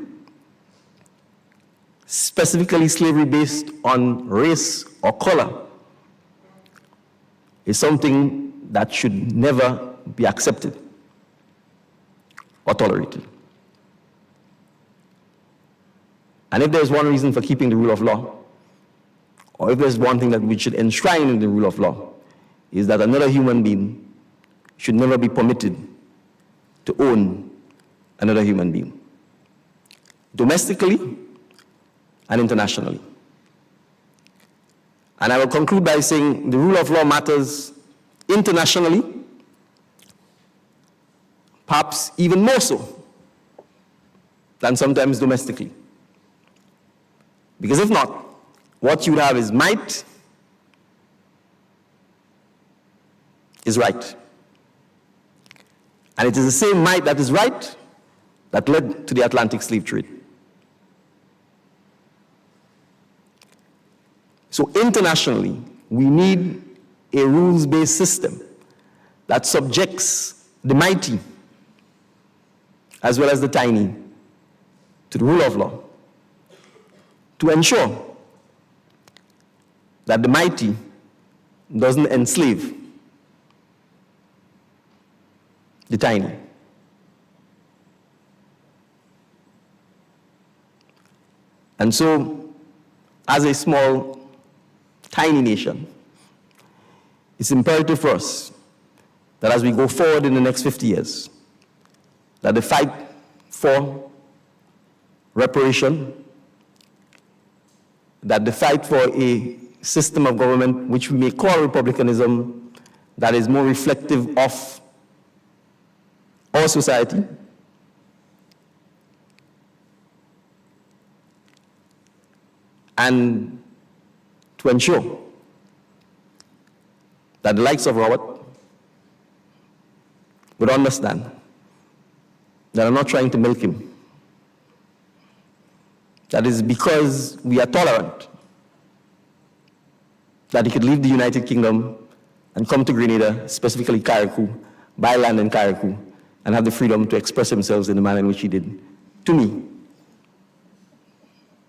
specifically slavery based on race or color, is something that should never be accepted or tolerated. And if there's one reason for keeping the rule of law, or if there's one thing that we should enshrine in the rule of law, is that another human being should never be permitted to own another human being, domestically and internationally. And I will conclude by saying the rule of law matters internationally, perhaps even more so than sometimes domestically. Because if not, what you would have is might is right. And it is the same might that is right that led to the Atlantic slave trade. So internationally, we need a rules-based system that subjects the mighty as well as the tiny to the rule of law, to ensure that the mighty doesn't enslave the tiny. And so, as a small, tiny nation, it's imperative for us that as we go forward in the next 50 years, that the fight for reparation, that the fight for a system of government which we may call republicanism, that is more reflective of our society, and to ensure that the likes of Robert would understand that I'm not trying to milk him. That is because we are tolerant, that he could leave the United Kingdom and come to Grenada, specifically Carriacou, buy land in Carriacou, and have the freedom to express himself in the manner in which he did to me.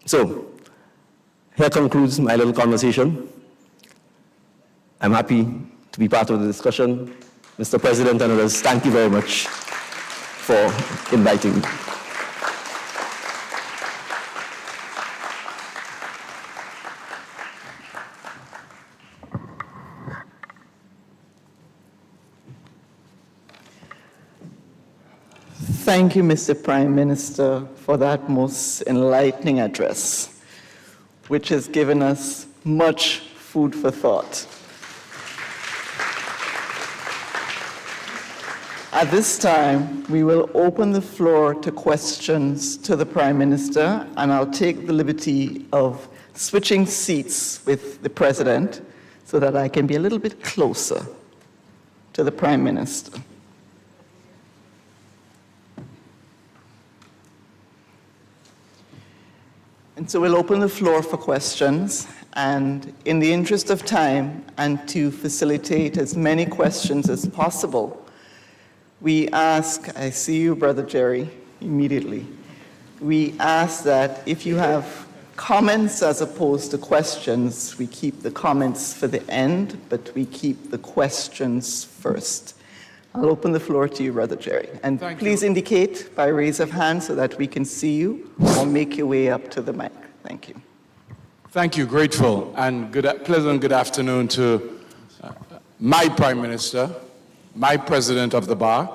So, here concludes my little conversation. I'm happy to be part of the discussion. Mr. President and others, thank you very much for inviting me. Thank you, Mr. Prime Minister, for that most enlightening address, which has given us much food for thought. At this time, we will open the floor to questions to the Prime Minister, and I'll take the liberty of switching seats with the President so that I can be a little bit closer to the Prime Minister. And so we'll open the floor for questions, and in the interest of time and to facilitate as many questions as possible, we ask, I see you, Brother Jerry, immediately. We ask that if you have comments as opposed to questions, we keep the comments for the end, but we keep the questions first. I'll open the floor to you, Brother Jerry. And please indicate by raise of hand so that we can see you, or make your way up to the mic. Thank you. Thank you, grateful, and pleasant good afternoon to my Prime Minister, my President of the Bar,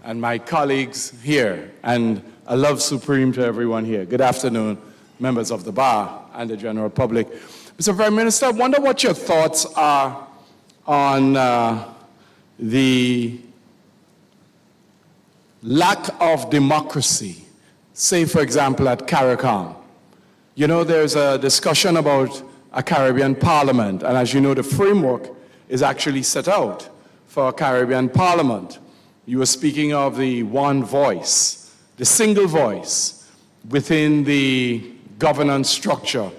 and my colleagues here, and a love supreme to everyone here. Good afternoon, members of the Bar and the general public. Mr. Prime Minister, I wonder what your thoughts are on the lack of democracy, say, for example, at CARICOM. You know, there's a discussion about a Caribbean parliament, and as you know, the framework is actually set out for a Caribbean parliament. You were speaking of the one voice, the single voice within the governance structure,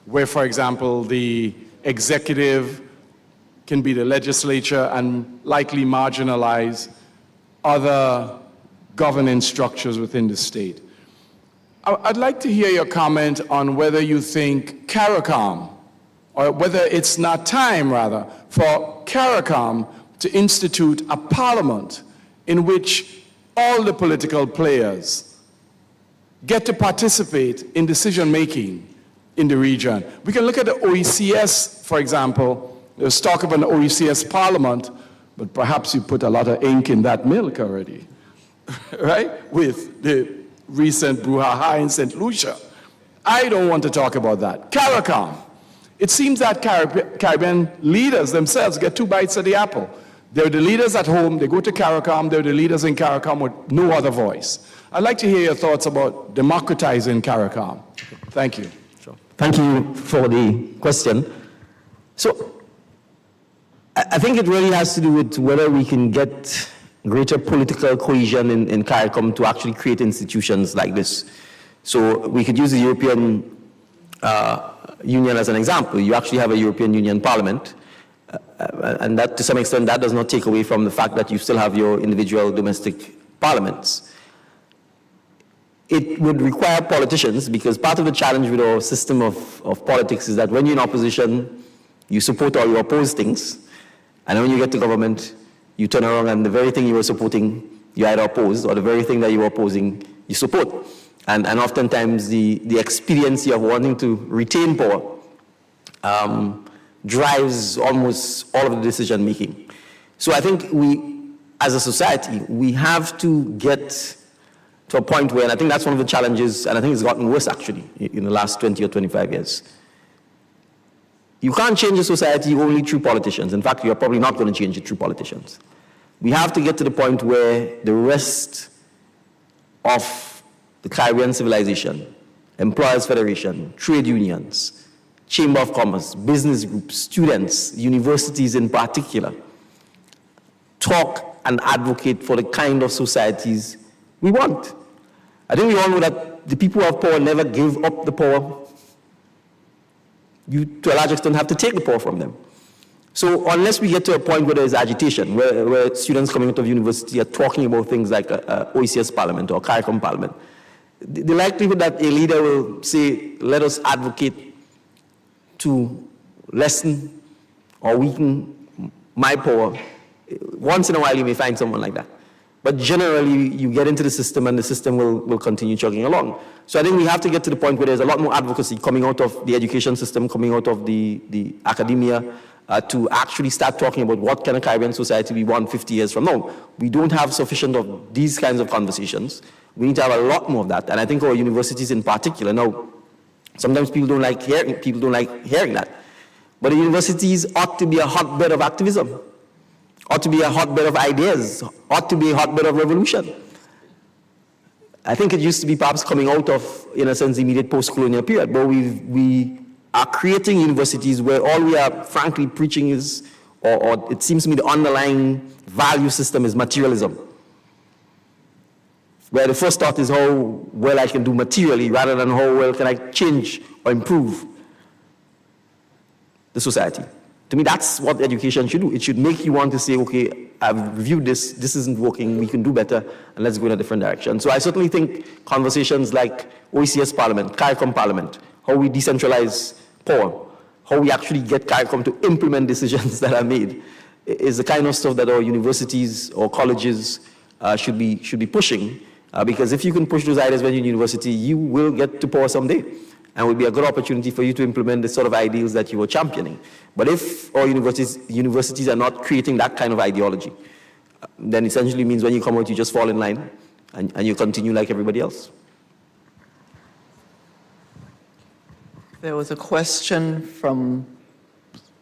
where, for example, the executive can be the legislature and likely marginalize other governing structures within the state. I'd like to hear your comment on whether you think CARICOM, or whether it's not time, rather, for CARICOM to institute a parliament in which all the political players get to participate in decision-making in the region. We can look at the OECS, for example. There's talk of an OECS parliament, but perhaps you put a lot of ink in that milk already, right? With the recent brouhaha in St. Lucia. I don't want to talk about that. CARICOM. It seems that Caribbean leaders themselves get two bites of the apple. They're the leaders at home, they go to CARICOM, they're the leaders in CARICOM with no other voice. I'd like to hear your thoughts about democratizing CARICOM. Thank you. Sure. Thank you for the question. So, I think it really has to do with whether we can get greater political cohesion in CARICOM to actually create institutions like this. So we could use the European Union as an example. You actually have a European Union Parliament, and that, to some extent, that does not take away from the fact that you still have your individual domestic parliaments. It would require politicians, because part of the challenge with our system of politics is that when you're in opposition, you support or you oppose things, and when you get to government, you turn around and the very thing you were supporting, you either oppose, or the very thing that you were opposing, you support. And oftentimes the expediency of wanting to retain power drives almost all of the decision making. So I think we, as a society, we have to get to a point where, and I think that's one of the challenges, and I think it's gotten worse actually in the last 20 or 25 years. You can't change a society only through politicians. In fact, you're probably not going to change it through politicians. We have to get to the point where the rest of the Caribbean civilization, Employers Federation, trade unions, Chamber of Commerce, business groups, students, universities in particular, talk and advocate for the kind of societies we want. I think we all know that the people who have power never give up the power. You, to a large extent, have to take the power from them. So unless we get to a point where there is agitation, where students coming out of university are talking about things like a OECS parliament or CARICOM parliament, the likelihood that a leader will say, let us advocate to lessen or weaken my power, once in a while you may find someone like that. But generally, you get into the system and the system will continue chugging along. So I think we have to get to the point where there's a lot more advocacy coming out of the education system, coming out of the academia, to actually start talking about what kind of Caribbean society we want 50 years from now. We don't have sufficient of these kinds of conversations. We need to have a lot more of that. And I think our universities in particular, now, sometimes people don't like hearing that. But the universities ought to be a hotbed of activism, ought to be a hotbed of ideas, ought to be a hotbed of revolution. I think it used to be perhaps coming out of, in a sense, the immediate post-colonial period, but we are creating universities where all we are frankly preaching is, or it seems to me the underlying value system is materialism, where the first thought is how well I can do materially rather than how well can I change or improve the society. To me, that's what education should do. It should make you want to say, okay, I've reviewed this, this isn't working, we can do better, and let's go in a different direction. So I certainly think conversations like OECS Parliament, CARICOM Parliament, how we decentralize power, how we actually get CARICOM to implement decisions that are made, is the kind of stuff that our universities or colleges should be pushing. Because if you can push those ideas when you're in university, you will get to power someday. And it will be a good opportunity for you to implement the sort of ideals that you were championing. But if our universities are not creating that kind of ideology, then essentially means when you come out, you just fall in line and you continue like everybody else. There was a question from,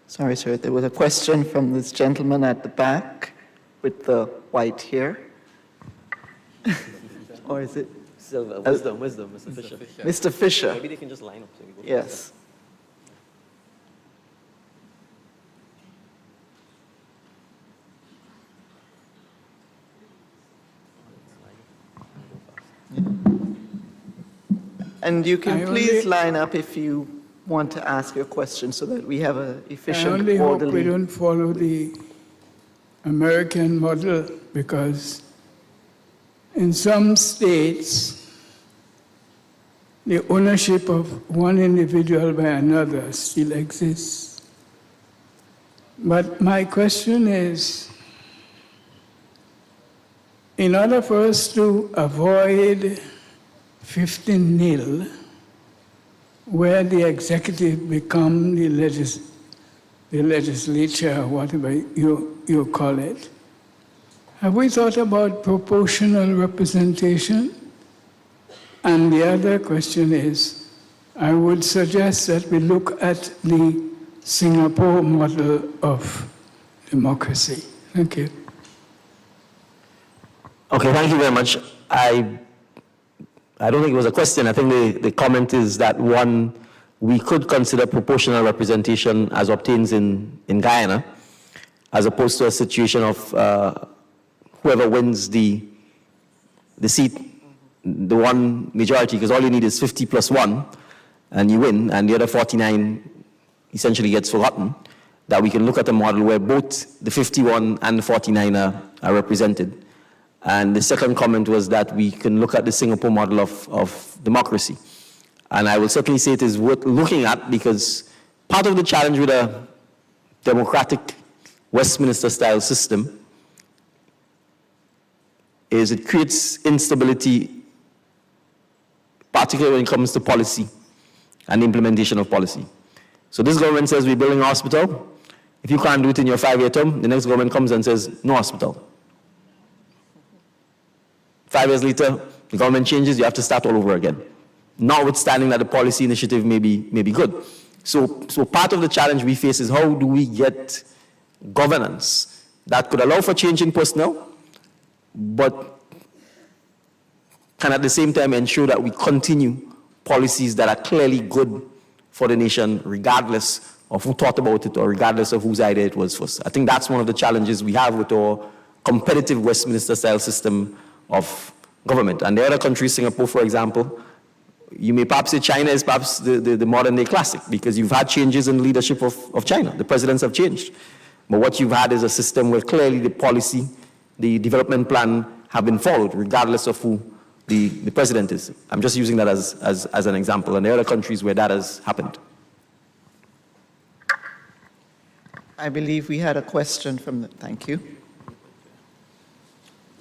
sorry, sir, there was a question from this gentleman at the back with the white hair. Or is it? Wisdom, Mr. Fisher. Mr. Fisher. Maybe they can just line up. So we go. Yes. And you can please line up if you want to ask your question so that we have an efficient, I only hope we orderly. don't follow the American model, because in some states, the ownership of one individual by another still exists. But my question is, in order for us to avoid 15-0, where the executive become the legislature, or whatever you call it, have we thought about proportional representation? And the other question is, I would suggest that we look at the Singapore model of democracy. Thank you. Okay, thank you very much. I don't think it was a question. I think the comment is that, one, we could consider proportional representation as obtains in Guyana, as opposed to a situation of whoever wins the seat, the one majority, because all you need is 50 plus 1, and you win, and the other 49 essentially gets forgotten, that we can look at a model where both the 51 and the 49 are represented. And the second comment was that we can look at the Singapore model of democracy. And I will certainly say it is worth looking at, because part of the challenge with a democratic Westminster-style system is it creates instability, particularly when it comes to policy and the implementation of policy. So this government says we're building a hospital. If you can't do it in your 5-year term, the next government comes and says no hospital. 5 years later, the government changes, you have to start all over again, notwithstanding that the policy initiative may be good. So part of the challenge we face is how do we get governance that could allow for change in personnel, but can at the same time ensure that we continue policies that are clearly good for the nation, regardless of who thought about it or regardless of whose idea it was first. I think that's one of the challenges we have with our competitive Westminster-style system of government. And the other countries, Singapore, for example, you may perhaps say China is perhaps the modern-day classic, because you've had changes in leadership of China. The presidents have changed. But what you've had is a system where clearly the policy, the development plan have been followed, regardless of who the president is. I'm just using that as an example. And there are other countries where that has happened. I believe we had a question from the, thank you.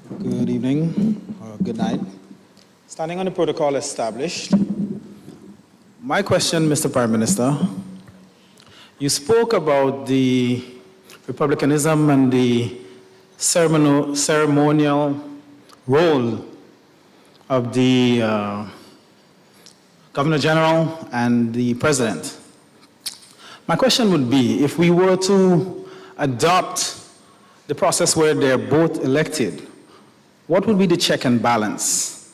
Good evening, or good night. Standing on the protocol established, my question, Mr. Prime Minister, you spoke about the republicanism and the ceremonial role of the Governor General and the President. My question would be, if we were to adopt the process where they're both elected, what would be the check and balance?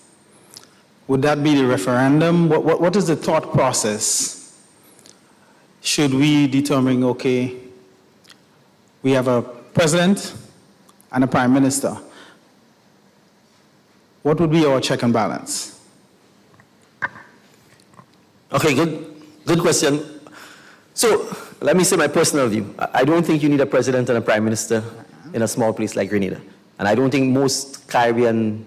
Would that be the referendum? What is the thought process? Should we determine, okay, we have a president and a prime minister. What would be our check and balance? Okay, good question. So let me say my personal view. I don't think you need a president and a prime minister in a small place like Grenada. And I don't think most Caribbean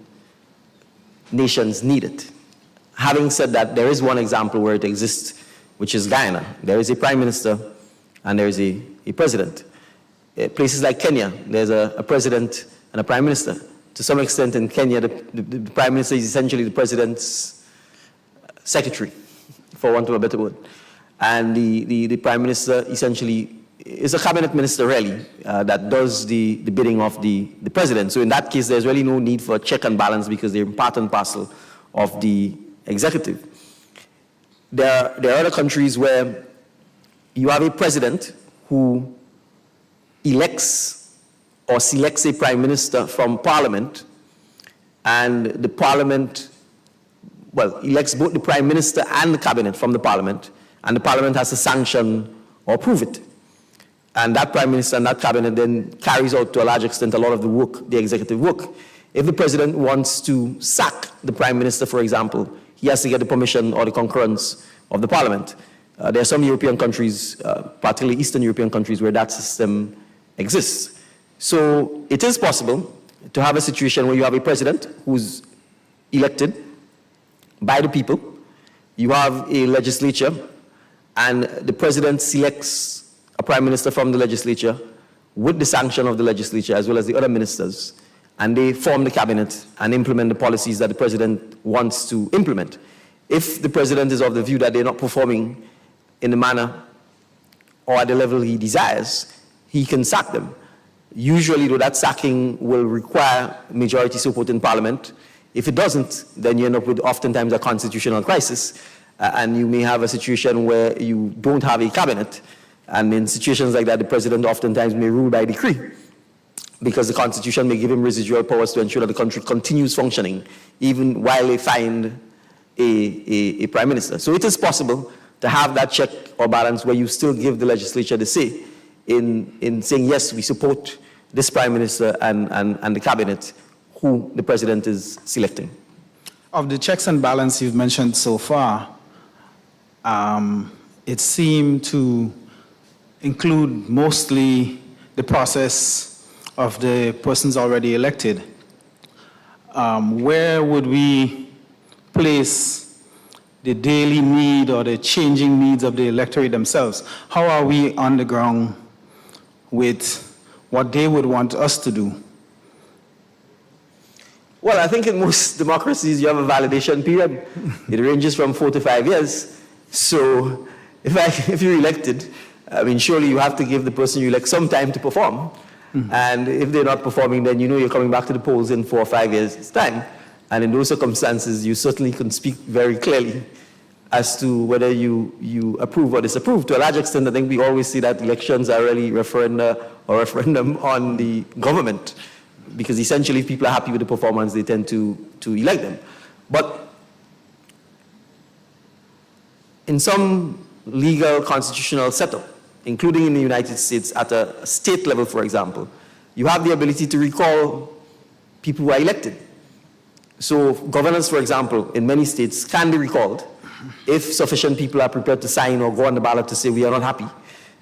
nations need it. Having said that, there is one example where it exists, which is Guyana. There is a prime minister and there is a president. Places like Kenya, there's a president and a prime minister. To some extent in Kenya, the prime minister is essentially the president's secretary, for want of a better word. And the prime minister essentially is a cabinet minister, really, that does the bidding of the president. So in that case, there's really no need for a check and balance because they're part and parcel of the executive. There are other countries where you have a president who elects or selects a prime minister from parliament, and the parliament, well, elects both the prime minister and the cabinet from the parliament, and the parliament has to sanction or approve it. And that prime minister and that cabinet then carries out to a large extent a lot of the work, the executive work. If the president wants to sack the prime minister, for example, he has to get the permission or the concurrence of the parliament. There are some European countries, particularly Eastern European countries, where that system exists. So it is possible to have a situation where you have a president who's elected by the people, you have a legislature, and the president selects a prime minister from the legislature with the sanction of the legislature as well as the other ministers, and they form the cabinet and implement the policies that the president wants to implement. If the president is of the view that they're not performing in the manner or at the level he desires, he can sack them. Usually, though, that sacking will require majority support in parliament. If it doesn't, then you end up with oftentimes a constitutional crisis, and you may have a situation where you don't have a cabinet. And in situations like that, the president oftentimes may rule by decree, because the Constitution may give him residual powers to ensure that the country continues functioning, even while they find a prime minister. So it is possible to have that check or balance where you still give the legislature the say in saying, yes, we support this prime minister and the cabinet who the president is selecting. Of the checks and balance you've mentioned so far, it seemed to include mostly the process of the persons already elected. Where would we place the daily need or the changing needs of the electorate themselves? How are we on the ground with what they would want us to do? Well, I think in most democracies you have a validation period. It ranges from 4 to 5 years. So if you're elected, I mean, surely you have to give the person you elect some time to perform. Mm-hmm. And if they're not performing, then you know you're coming back to the polls in 4 or 5 years' time. And in those circumstances, you certainly can speak very clearly as to whether you approve or disapprove. To a large extent, I think we always see that elections are really referendum on the government, because essentially if people are happy with the performance, they tend to elect them. But in some legal constitutional setup, including in the United States at a state level, for example, you have the ability to recall people who are elected. So governors, for example, in many states can be recalled if sufficient people are prepared to sign or go on the ballot to say we are not happy.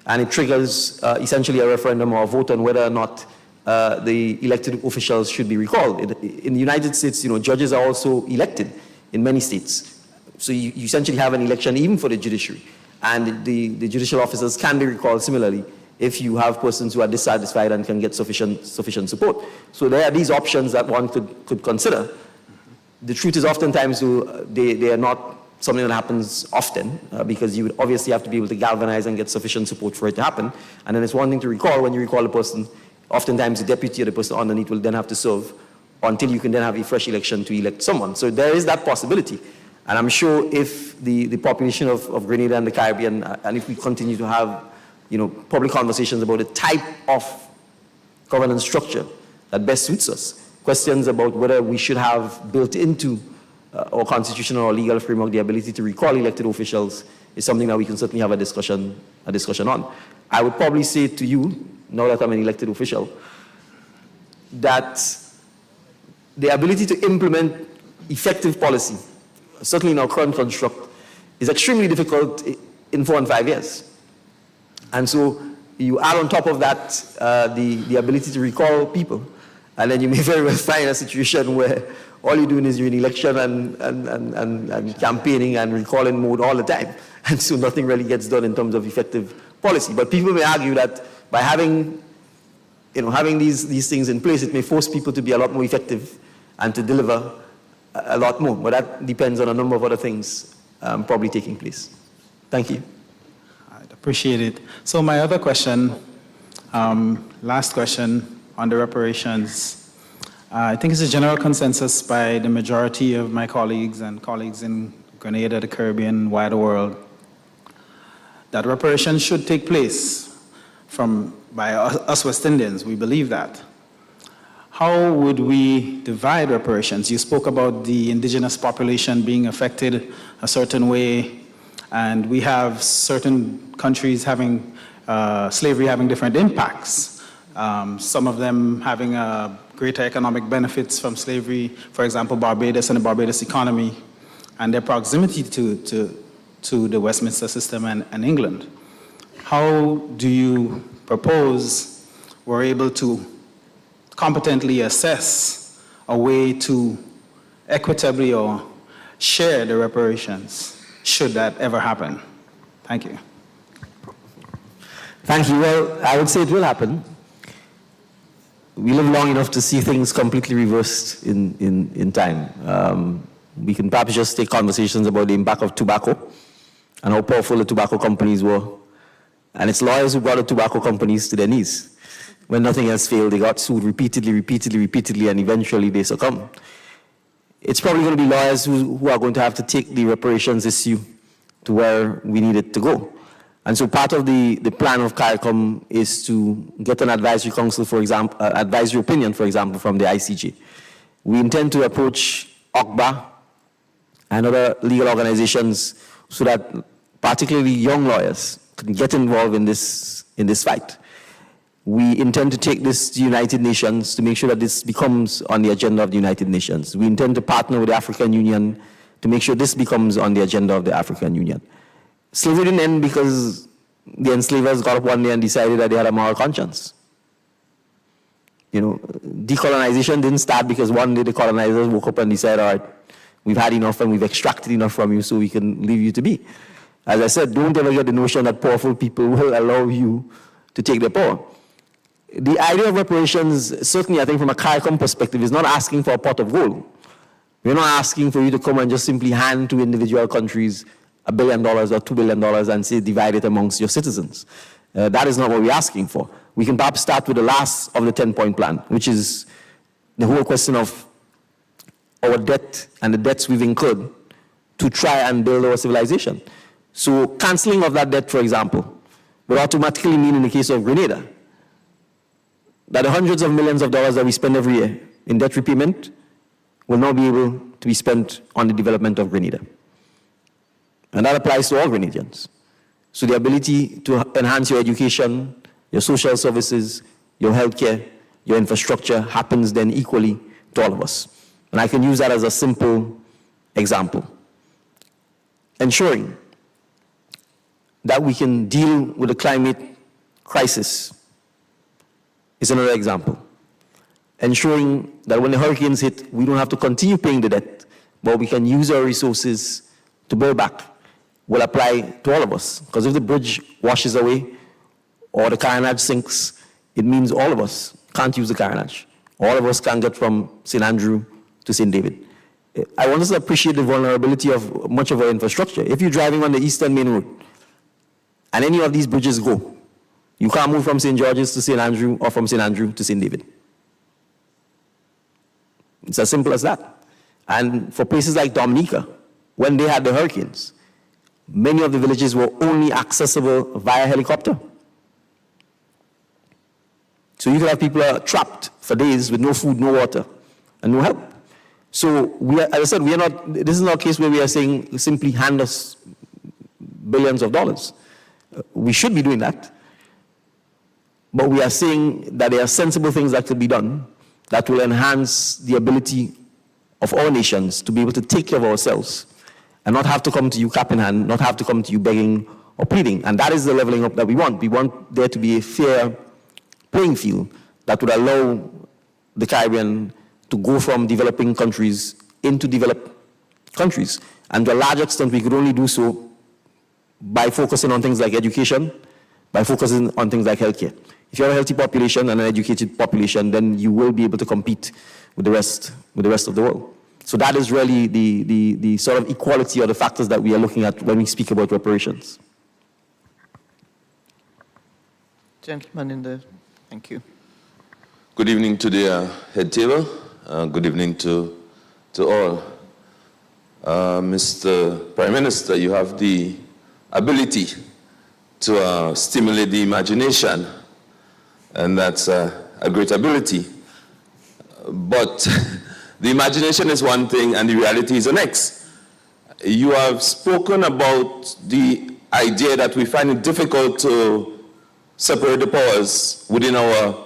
And it triggers essentially a referendum or a vote on whether or not the elected officials should be recalled. In the United States, judges are also elected in many states. So you essentially have an election even for the judiciary. And the judicial officers can be recalled similarly if you have persons who are dissatisfied and can get sufficient support. So there are these options that one could consider. The truth is oftentimes they are not something that happens often because you would obviously have to be able to galvanize and get sufficient support for it to happen. And then it's one thing to recall. When you recall a person, oftentimes the deputy or the person underneath will then have to serve until you can then have a fresh election to elect someone. So there is that possibility. And I'm sure if the population of Grenada and the Caribbean, and if we continue to have public conversations about the type of governance structure that best suits us, questions about whether we should have built into our constitutional or legal framework the ability to recall elected officials is something that we can certainly have a discussion on. I would probably say to you, now that I'm an elected official, that the ability to implement effective policy, certainly in our current construct, is extremely difficult in 4 and 5 years. And so you add on top of that the ability to recall people, and then you may very well find a situation where all you're doing is you're in election and campaigning and recalling mode all the time. And so nothing really gets done in terms of effective policy. But people may argue that by having these things in place, it may force people to be a lot more effective and to deliver a lot more. But that depends on a number of other things probably taking place. Thank you. I'd appreciate it. So my other question, last question on the reparations. I think it's a general consensus by the majority of my colleagues and colleagues in Grenada, the Caribbean, wider world, that reparations should take place by us West Indians. We believe that. How would we divide reparations? You spoke about the indigenous population being affected a certain way, and we have certain countries having slavery having different impacts. Some of them having greater economic benefits from slavery, for example, Barbados and the Barbados economy, and their proximity to the Westminster system and England. How do you propose we're able to competently assess a way to equitably or share the reparations, should that ever happen? Thank you. Thank you. Well, I would say it will happen. We live long enough to see things completely reversed in time. We can perhaps just take conversations about the impact of tobacco and how powerful the tobacco companies were. And it's lawyers who brought the tobacco companies to their knees. When nothing else failed, they got sued repeatedly, and eventually they succumbed. It's probably going to be lawyers who are going to have to take the reparations issue to where we need it to go. And so part of the plan of CARICOM is to get an advisory council, for example, advisory opinion, for example, from the ICJ. We intend to approach OCBA and other legal organizations so that particularly young lawyers can get involved in this fight. We intend to take this to the United Nations to make sure that this becomes on the agenda of the United Nations. We intend to partner with the African Union to make sure this becomes on the agenda of the African Union. Slavery didn't end because the enslavers got up one day and decided that they had a moral conscience. Decolonization didn't start because one day the colonizers woke up and decided, all right, we've had enough and we've extracted enough from you so we can leave you to be. As I said, don't ever get the notion that powerful people will allow you to take their power. The idea of reparations, certainly I think from a CARICOM perspective, is not asking for a pot of gold. We're not asking for you to come and just simply hand to individual countries $1 billion or $2 billion and say divide it amongst your citizens. That is not what we're asking for. We can perhaps start with the last of the 10-point plan, which is the whole question of our debt and the debts we've incurred to try and build our civilization. So cancelling of that debt, for example, would automatically mean in the case of Grenada that the hundreds of millions of dollars that we spend every year in debt repayment will now be able to be spent on the development of Grenada. And that applies to all Grenadians. So the ability to enhance your education, your social services, your healthcare, your infrastructure happens then equally to all of us. And I can use that as a simple example. Ensuring that we can deal with the climate crisis is another example. Ensuring that when the hurricanes hit, we don't have to continue paying the debt, but we can use our resources to build back will apply to all of us. Because if the bridge washes away, or the carriage sinks, it means all of us can't use the carriage. All of us can't get from St. Andrew to St. David. I want us to appreciate the vulnerability of much of our infrastructure. If you're driving on the Eastern Main Road, and any of these bridges go, you can't move from St. George's to St. Andrew or from St. Andrew to St. David. It's as simple as that. And for places like Dominica, when they had the hurricanes, many of the villages were only accessible via helicopter. So you could have people trapped for days with no food, no water, and no help. So, as I said, this is not a case where we are saying simply hand us billions of dollars. We should be doing that. But we are saying that there are sensible things that could be done that will enhance the ability of our nations to be able to take care of ourselves and not have to come to you cap in hand, not have to come to you begging or pleading. And that is the leveling up that we want. We want there to be a fair playing field that would allow the Caribbean to go from developing countries into developed countries. And to a large extent, we could only do so by focusing on things like education, by focusing on things like healthcare. If you have a healthy population and an educated population, then you will be able to compete with the rest of the world. So that is really the sort of equality or the factors that we are looking at when we speak about reparations. Gentleman in the, thank you. Good evening to the head table. Good evening to all. Mr. Prime Minister, you have the ability to stimulate the imagination, and that's a great ability. But the imagination is one thing and the reality is the next. You have spoken about the idea that we find it difficult to separate the powers within our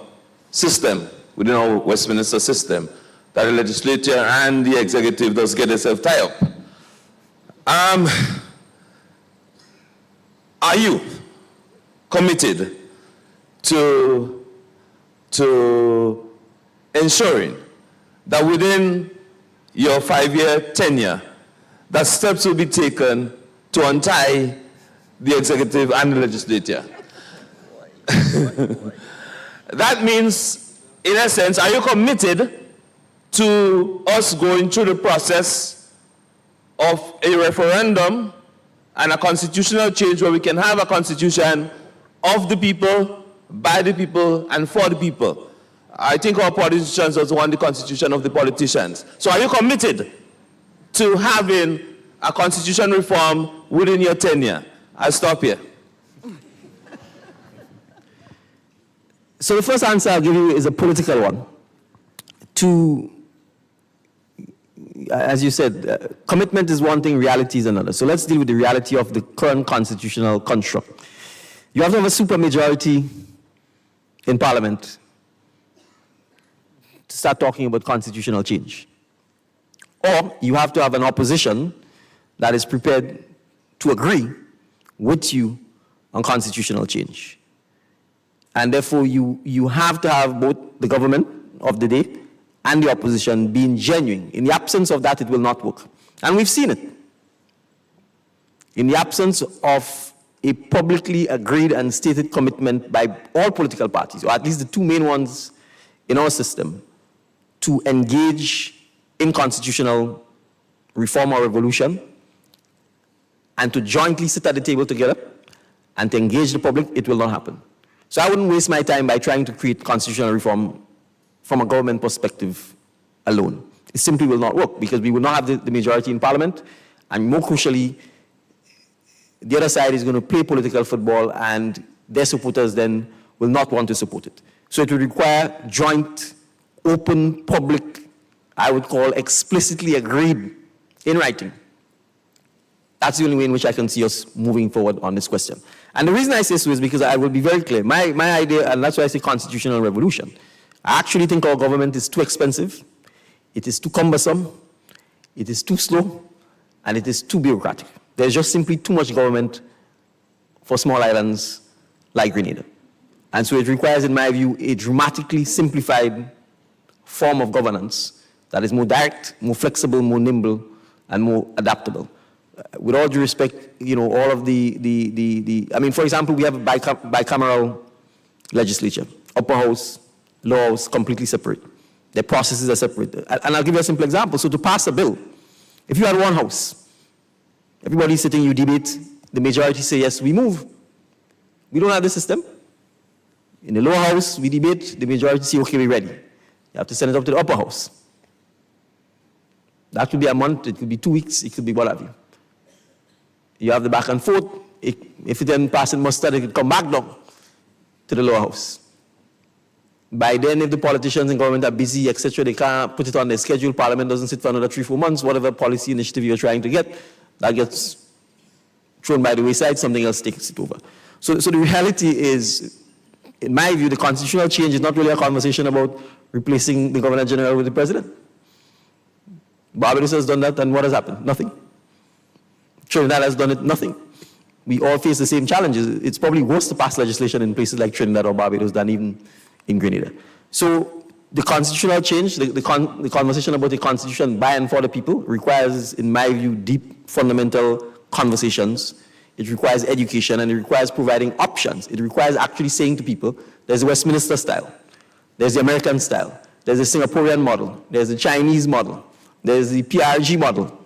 system, within our Westminster system, that the legislature and the executive does get itself tied up. Are you committed to ensuring that within your 5-year tenure, that steps will be taken to untie the executive and the legislature? That means, in essence, are you committed to us going through the process of a referendum and a constitutional change where we can have a constitution of the people, by the people, and for the people? I think our politicians also want the constitution of the politicians. So are you committed to having a constitution reform within your tenure? I'll stop here. So the first answer I'll give you is a political one. As you said, commitment is one thing, reality is another. So let's deal with the reality of the current constitutional construct. You have to have a supermajority in Parliament to start talking about constitutional change. Or you have to have an opposition that is prepared to agree with you on constitutional change. And therefore, you have to have both the government of the day and the opposition being genuine. In the absence of that, it will not work. And we've seen it. In the absence of a publicly agreed and stated commitment by all political parties, or at least the two main ones in our system, to engage in constitutional reform or revolution, and to jointly sit at the table together and to engage the public, it will not happen. So I wouldn't waste my time by trying to create constitutional reform from a government perspective alone. It simply will not work because we will not have the majority in Parliament, and more crucially, the other side is going to play political football and their supporters then will not want to support it. So it will require joint, open, public, I would call explicitly agreed in writing. That's the only way in which I can see us moving forward on this question. And the reason I say so is because I will be very clear. My idea, and that's why I say constitutional revolution, I actually think our government is too expensive, it is too cumbersome, it is too slow, and it is too bureaucratic. There's just simply too much government for small islands like Grenada. And so it requires, in my view, a dramatically simplified form of governance that is more direct, more flexible, more nimble, and more adaptable. With all due respect, all of I mean, for example, we have a bicameral legislature. Upper house, lower house, completely separate. Their processes are separate. And I'll give you a simple example. So to pass a bill, if you had one house, everybody's sitting, you debate, the majority say yes, we move. We don't have this system. In the lower house, we debate, the majority say, okay, we're ready. You have to send it up to the upper house. That could be a month, it could be 2 weeks, it could be what have you. You have the back and forth. If it then passes muster, it could come back down to the lower house. By then, if the politicians in government are busy, etc., they can't put it on their schedule. Parliament doesn't sit for another 3-4 months. Whatever policy initiative you're trying to get, that gets thrown by the wayside, something else takes it over. So the reality is, in my view, the constitutional change is not really a conversation about replacing the Governor General with the President. Barbados has done that, and what has happened? Nothing. Trinidad has done it, nothing. We all face the same challenges. It's probably worse to pass legislation in places like Trinidad or Barbados than even in Grenada. So the constitutional change, the conversation about the constitution by and for the people requires, in my view, deep fundamental conversations. It requires education, and it requires providing options. It requires actually saying to people, there's the Westminster style, there's the American style, there's the Singaporean model, there's the Chinese model, there's the PRG model.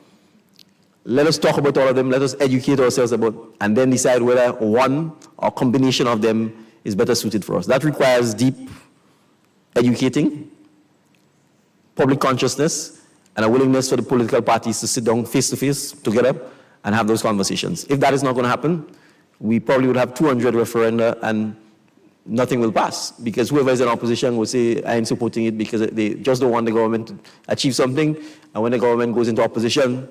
Let us talk about all of them, let us educate ourselves about, and then decide whether one or combination of them is better suited for us. That requires deep educating, public consciousness, and a willingness for the political parties to sit down face to face together and have those conversations. If that is not going to happen, we probably would have 200 referenda and nothing will pass, because whoever is in opposition will say, I am supporting it because they just don't want the government to achieve something, and when the government goes into opposition,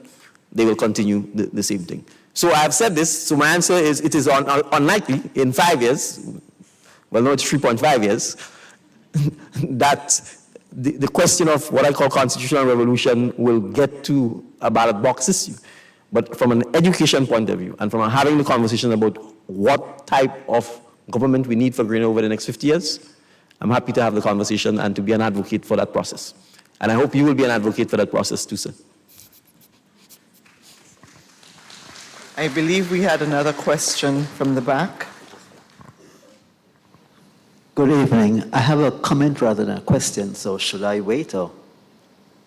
they will continue the same thing. So I have said this, so my answer is it is unlikely in 5 years, well, no, it's 3.5 years, that the question of what I call constitutional revolution will get to a ballot box issue. But from an education point of view, and from having the conversation about what type of government we need for Grenada over the next 50 years, I'm happy to have the conversation and to be an advocate for that process. And I hope you will be an advocate for that process too, sir. I believe we had another question from the back. Good evening. I have a comment rather than a question, so should I wait or?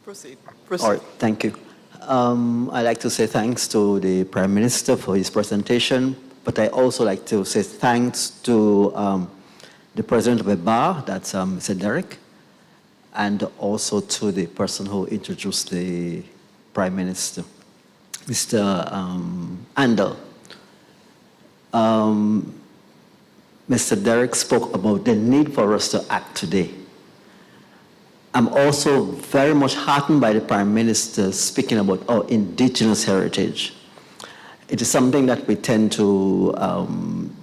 Proceed. All right, thank you. I'd like to say thanks to the Prime Minister for his presentation, but I also like to say thanks to the President of the Bar, that's Mr. Derek, and also to the person who introduced the Prime Minister, Mr. Andel. Mr. Derek spoke about the need for us to act today. I'm also very much heartened by the Prime Minister speaking about our indigenous heritage. It is something that we tend to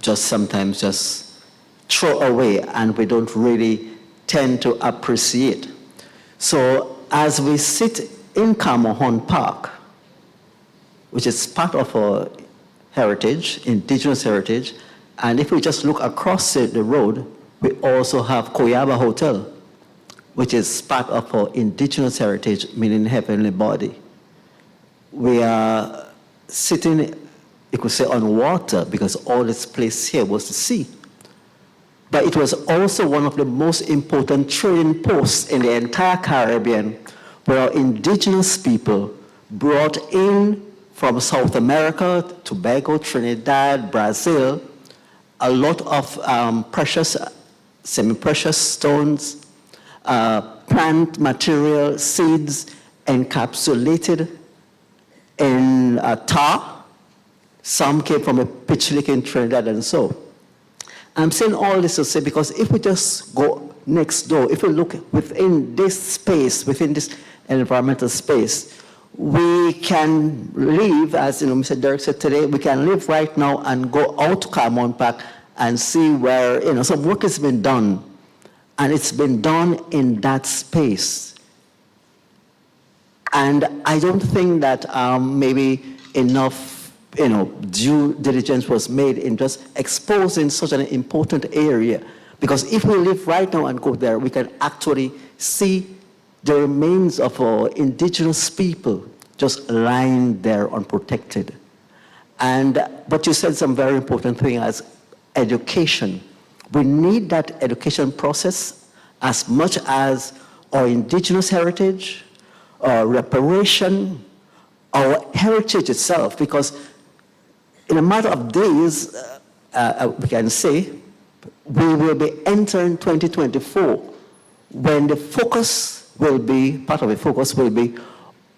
sometimes throw away, and we don't really tend to appreciate. So as we sit in Camohon Park, which is part of our heritage, indigenous heritage, and if we just look across the road, we also have Koyaba Hotel, which is part of our indigenous heritage, meaning heavenly body. We are sitting, you could say, on water, because all this place here was the sea. But it was also one of the most important trading posts in the entire Caribbean, where our indigenous people brought in from South America, Tobago, Trinidad, Brazil, a lot of precious, semi-precious stones, plant material, seeds encapsulated in tar. Some came from a pitch lake in Trinidad and so. I'm saying all this to say, because if we just go next door, if we look within this space, within this environmental space, we can live, as Mr. Derek said today, we can live right now and go out to Camohon Park and see where some work has been done. And it's been done in that space. And I don't think that maybe enough due diligence was made in just exposing such an important area. Because if we live right now and go there, we can actually see the remains of our indigenous people just lying there unprotected. But you said some very important thing as education. We need that education process as much as our indigenous heritage, our reparation, our heritage itself, because in a matter of days, we can say, we will be entering 2024 when the focus will be, part of the focus will be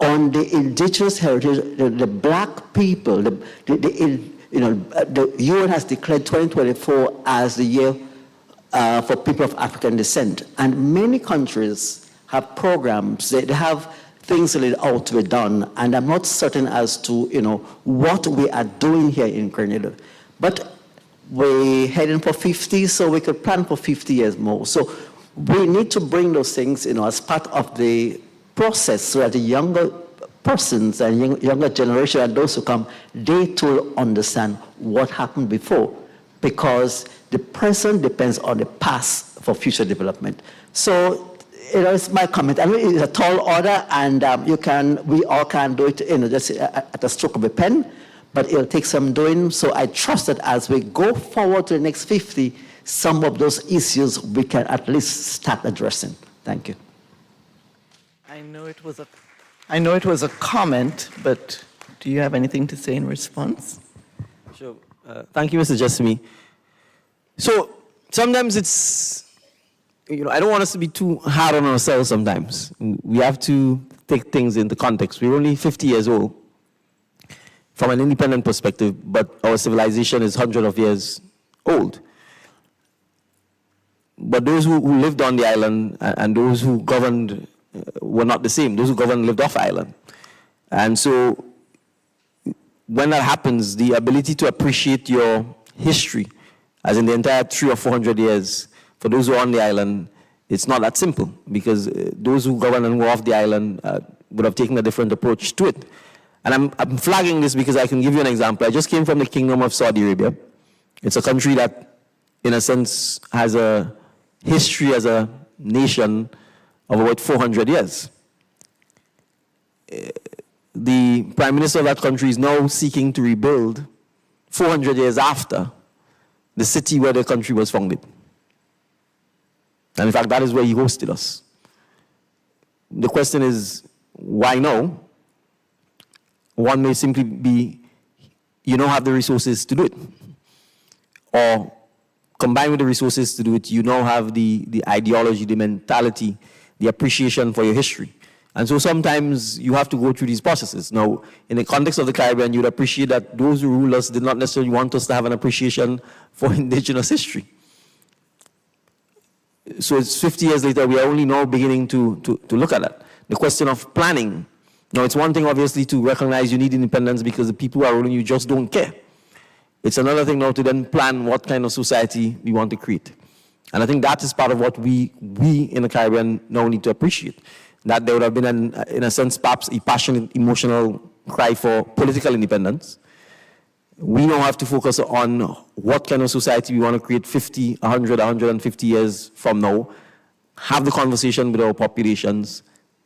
on the indigenous heritage, the black people. The UN has declared 2024 as the year for people of African descent. And many countries have programs, they have things laid out to be done, and I'm not certain as to what we are doing here in Grenada. But we're heading for 50, so we could plan for 50 years more. So we need to bring those things as part of the process so that the younger persons and younger generation and those who come, they too understand what happened before, because the present depends on the past for future development. So it's my comment. I mean, it's a tall order, and we all can do it just at a stroke of a pen, but it'll take some doing. So I trust that as we go forward to the next 50, some of those issues we can at least start addressing. Thank you. I know it was a comment, but do you have anything to say in response? Sure. Thank you, Mr. Jessamy. So sometimes it's, I don't want us to be too hard on ourselves sometimes. We have to take things into context. We're only 50 years old from an independent perspective, but our civilization is hundreds of years old. But those who lived on the island and those who governed were not the same. Those who governed lived off island. And so when that happens, the ability to appreciate your history, as in the entire 300 or 400 years, for those who are on the island, it's not that simple, because those who govern and were off the island would have taken a different approach to it. And I'm flagging this because I can give you an example. I just came from the Kingdom of Saudi Arabia. It's a country that, in a sense, has a history as a nation of about 400 years. The Prime Minister of that country is now seeking to rebuild 400 years after the city where the country was founded. And in fact, that is where he hosted us. The question is, why now? One may simply be, you don't have the resources to do it. Or combined with the resources to do it, you now have the ideology, the mentality, the appreciation for your history. And so sometimes you have to go through these processes. Now, in the context of the Caribbean, you'd appreciate that those who rule us did not necessarily want us to have an appreciation for indigenous history. So it's 50 years later, we are only now beginning to look at that. The question of planning. Now, it's one thing, obviously, to recognize you need independence because the people who are ruling you just don't care. It's another thing now to then plan what kind of society we want to create. And I think that is part of what we in the Caribbean now need to appreciate. That there would have been, in a sense, perhaps a passionate, emotional cry for political independence. We now have to focus on what kind of society we want to create 50, 100, 150 years from now, have the conversation with our populations,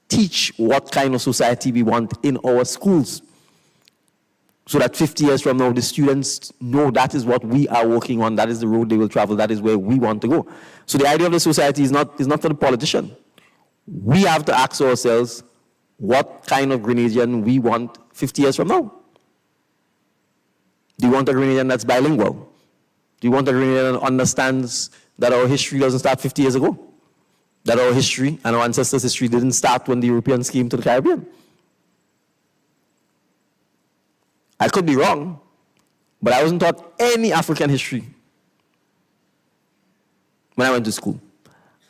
teach what kind of society we want in our schools, so that 50 years from now, the students know that is what we are working on, that is the road they will travel, that is where we want to go. So the idea of the society is not for the politician. We have to ask ourselves what kind of Grenadian we want 50 years from now. Do you want a Grenadian that's bilingual? Do you want a Grenadian that understands that our history doesn't start 50 years ago? That our history and our ancestors' history didn't start when the Europeans came to the Caribbean? I could be wrong, but I wasn't taught any African history when I went to school.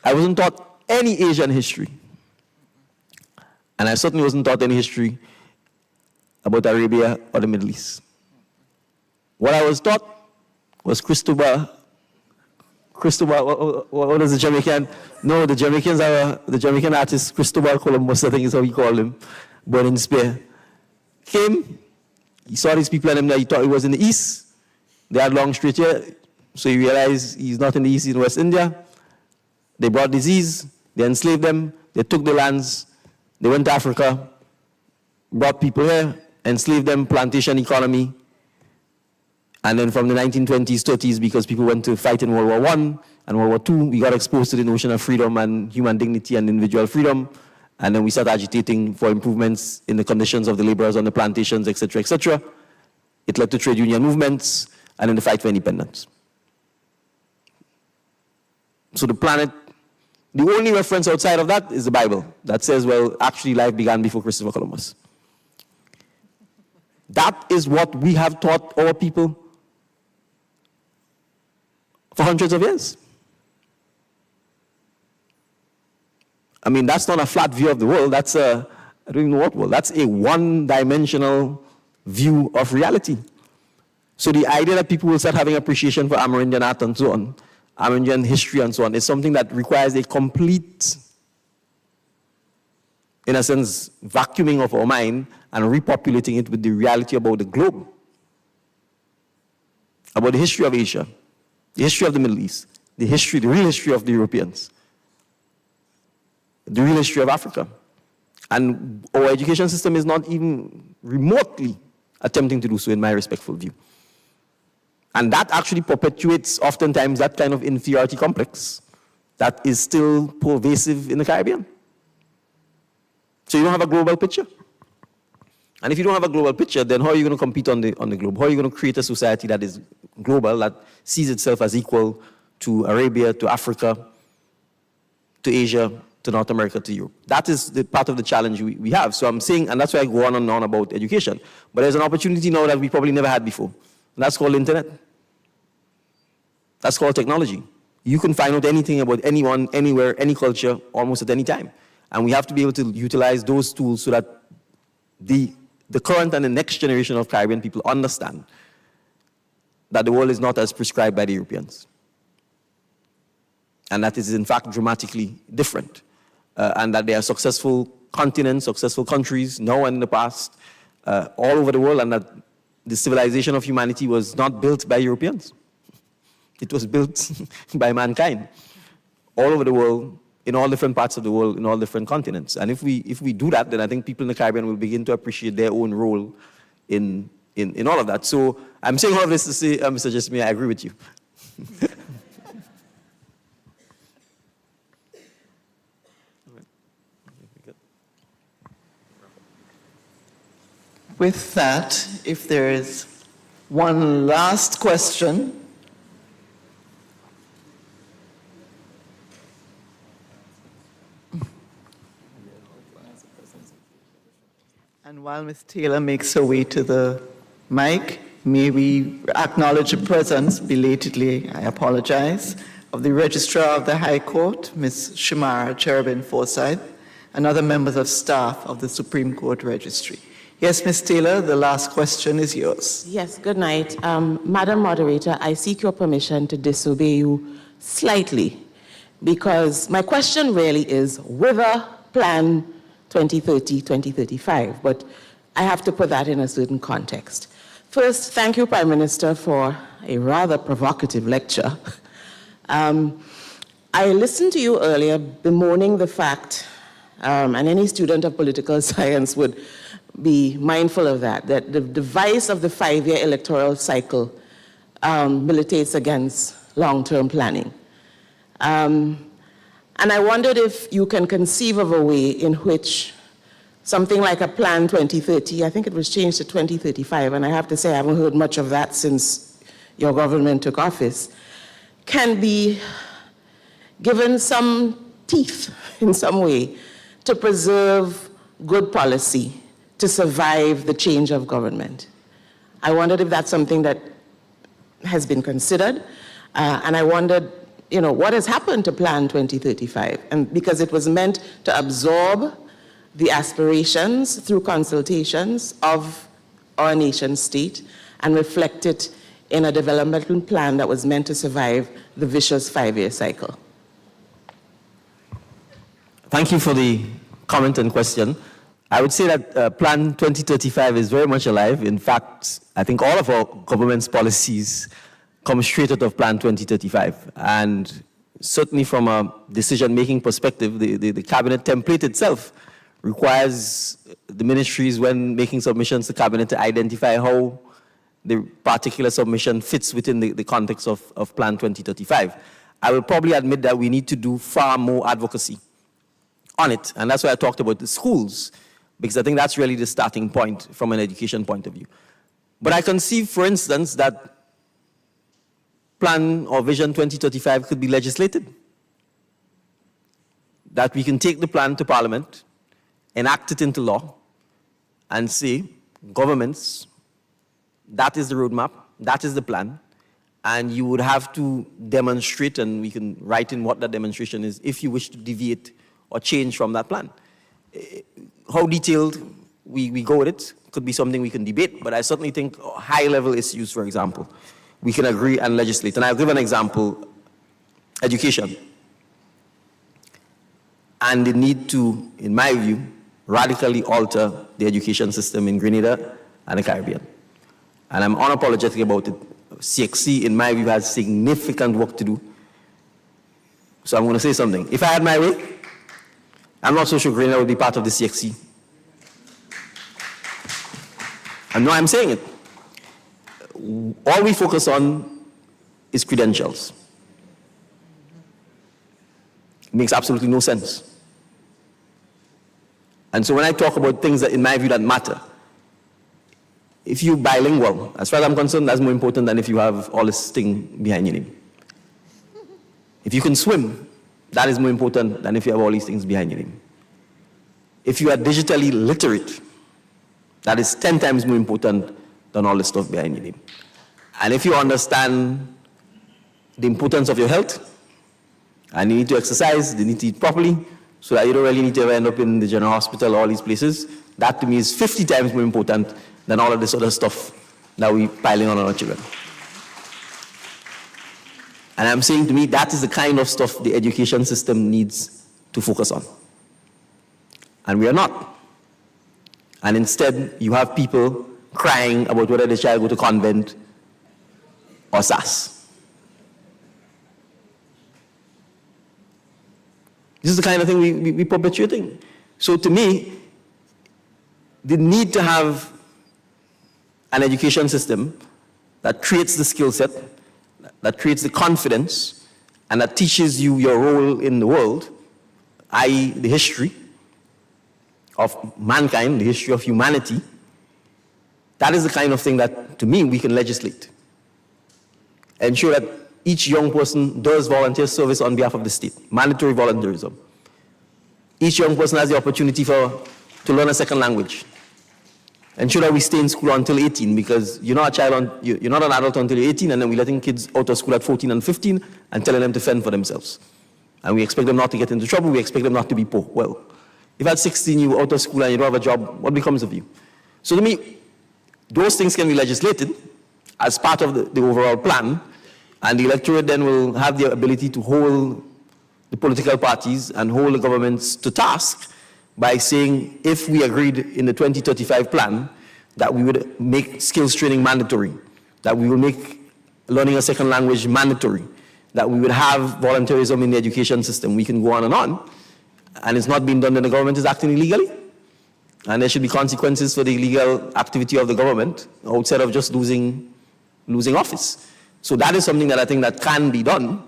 I wasn't taught any Asian history. And I certainly wasn't taught any history about Arabia or the Middle East. What I was taught was Cristobal, what is the Jamaican? No, the Jamaican artist Cristobal Columbus, I think is how we call him, born in Spain. Came, he saw these people and he thought he was in the East. They had long straight hair, so he realized he's not in the East, he's in West India. They brought disease, they enslaved them, they took the lands, they went to Africa, brought people here, enslaved them, plantation economy. And then from the 1920s, 30s, because people went to fight in World War I and World War II, we got exposed to the notion of freedom and human dignity and individual freedom. And then we started agitating for improvements in the conditions of the laborers on the plantations, et cetera, et cetera. It led to trade union movements and then the fight for independence. So the planet, the only reference outside of that is the Bible that says, well, actually life began before Christopher Columbus. That is what we have taught our people for hundreds of years. I mean, that's not a flat view of the world. That's a, I don't even know what world. That's a one-dimensional view of reality. So the idea that people will start having appreciation for Amerindian art and so on, Amerindian history and so on, is something that requires a complete, in a sense, vacuuming of our mind and repopulating it with the reality about the globe, about the history of Asia, the history of the Middle East, the real history of the Europeans, the real history of Africa. And our education system is not even remotely attempting to do so, in my respectful view. And that actually perpetuates oftentimes that kind of inferiority complex that is still pervasive in the Caribbean. So you don't have a global picture. And if you don't have a global picture, then how are you going to compete on the globe? How are you going to create a society that is global, that sees itself as equal to Arabia, to Africa, to Asia, to North America, to Europe? That is the part of the challenge we have. So I'm saying, and that's why I go on and on about education. But there's an opportunity now that we probably never had before. And that's called internet. That's called technology. You can find out anything about anyone, anywhere, any culture, almost at any time. And we have to be able to utilize those tools so that the current and the next generation of Caribbean people understand that the world is not as prescribed by the Europeans. And that is in fact dramatically different. And that there are successful continents, successful countries, now and in the past, all over the world, and that the civilization of humanity was not built by Europeans. It was built by mankind, all over the world, in all different parts of the world, in all different continents. And if we do that, then I think people in the Caribbean will begin to appreciate their own role in all of that. So I'm saying all of this to say, Mr. Jesme, I agree with you. With that, if there is one last question. And while Ms. Taylor makes her way to the mic, may we acknowledge the presence, belatedly, I apologize, of the Registrar of the High Court, Ms. Shamara Cherubin Forsyth, and other members of staff of the Supreme Court Registry. Yes, Ms. Taylor, the last question is yours. Yes, good night. Madam Moderator, I seek your permission to disobey you slightly, because my question really is whether Plan 2030-2035, but I have to put that in a certain context. First, thank you, Prime Minister, for a rather provocative lecture. I listened to you earlier bemoaning the fact, and any student of political science would be mindful of that the device of the 5-year electoral cycle militates against long-term planning. And I wondered if you can conceive of a way in which something like a Plan 2030, I think it was changed to 2035, and I have to say I haven't heard much of that since your government took office, can be given some teeth in some way to preserve good policy, to survive the change of government. I wondered if that's something that has been considered, and I wondered, what has happened to Plan 2035? And because it was meant to absorb the aspirations through consultations of our nation state and reflect it in a developmental plan that was meant to survive the vicious 5-year cycle. Thank you for the comment and question. I would say that Plan 2035 is very much alive. In fact, I think all of our government's policies come straight out of Plan 2035. And certainly from a decision-making perspective, the cabinet template itself requires the ministries, when making submissions to cabinet, to identify how the particular submission fits within the context of Plan 2035. I will probably admit that we need to do far more advocacy on it. And that's why I talked about the schools, because I think that's really the starting point from an education point of view. But I conceive, for instance, that Plan or Vision 2035 could be legislated. That we can take the plan to Parliament, enact it into law, and say, governments, that is the roadmap, that is the plan, and you would have to demonstrate, and we can write in what that demonstration is, if you wish to deviate or change from that plan. How detailed we go with it could be something we can debate, but I certainly think high-level issues, for example, we can agree and legislate. And I'll give an example, education. And the need to, in my view, radically alter the education system in Grenada and the Caribbean. And I'm unapologetic about it. CXC, in my view, has significant work to do. So I'm going to say something. If I had my way, I'm not so sure Grenada would be part of the CXC. And no, I'm saying it. All we focus on is credentials. It makes absolutely no sense. And so when I talk about things that, in my view, that matter, if you're bilingual, as far as I'm concerned, that's more important than if you have all this thing behind your name. If you can swim, that is more important than if you have all these things behind your name. If you are digitally literate, that is 10 times more important than all the stuff behind your name. And if you understand the importance of your health, and you need to exercise, you need to eat properly, so that you don't really need to ever end up in the general hospital or all these places, that to me is 50 times more important than all of this other stuff that we're piling on our children. And I'm saying, to me, that is the kind of stuff the education system needs to focus on. And we are not. And instead, you have people crying about whether the child go to convent or SAS. This is the kind of thing we're perpetuating. So to me, the need to have an education system that creates the skill set, that creates the confidence, and that teaches you your role in the world, i.e. the history of mankind, the history of humanity, that is the kind of thing that, to me, we can legislate. Ensure that each young person does volunteer service on behalf of the state, mandatory volunteerism. Each young person has the opportunity to learn a second language. Ensure that we stay in school until 18, because you're not you're not an adult until you're 18, and then we're letting kids out of school at 14 and 15 and telling them to fend for themselves. And we expect them not to get into trouble, we expect them not to be poor. Well, if at 16 you're out of school and you don't have a job, what becomes of you? So to me, those things can be legislated as part of the overall plan, and the electorate then will have the ability to hold the political parties and hold the governments to task by saying, if we agreed in the 2035 plan that we would make skills training mandatory, that we will make learning a second language mandatory, that we would have volunteerism in the education system, we can go on, and it's not being done, then the government is acting illegally. And there should be consequences for the illegal activity of the government outside of just losing office. So that is something that I think that can be done.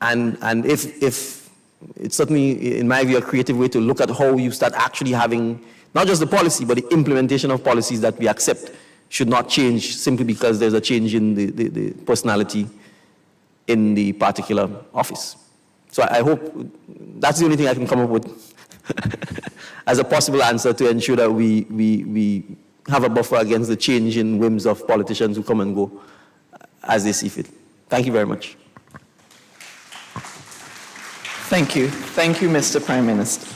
And if it's certainly, in my view, a creative way to look at how you start actually having not just the policy, but the implementation of policies that we accept should not change simply because there's a change in the personality in the particular office. So I hope that's the only thing I can come up with as a possible answer to ensure that we have a buffer against the change in whims of politicians who come and go as they see fit. Thank you very much. Thank you. Thank you, Mr. Prime Minister.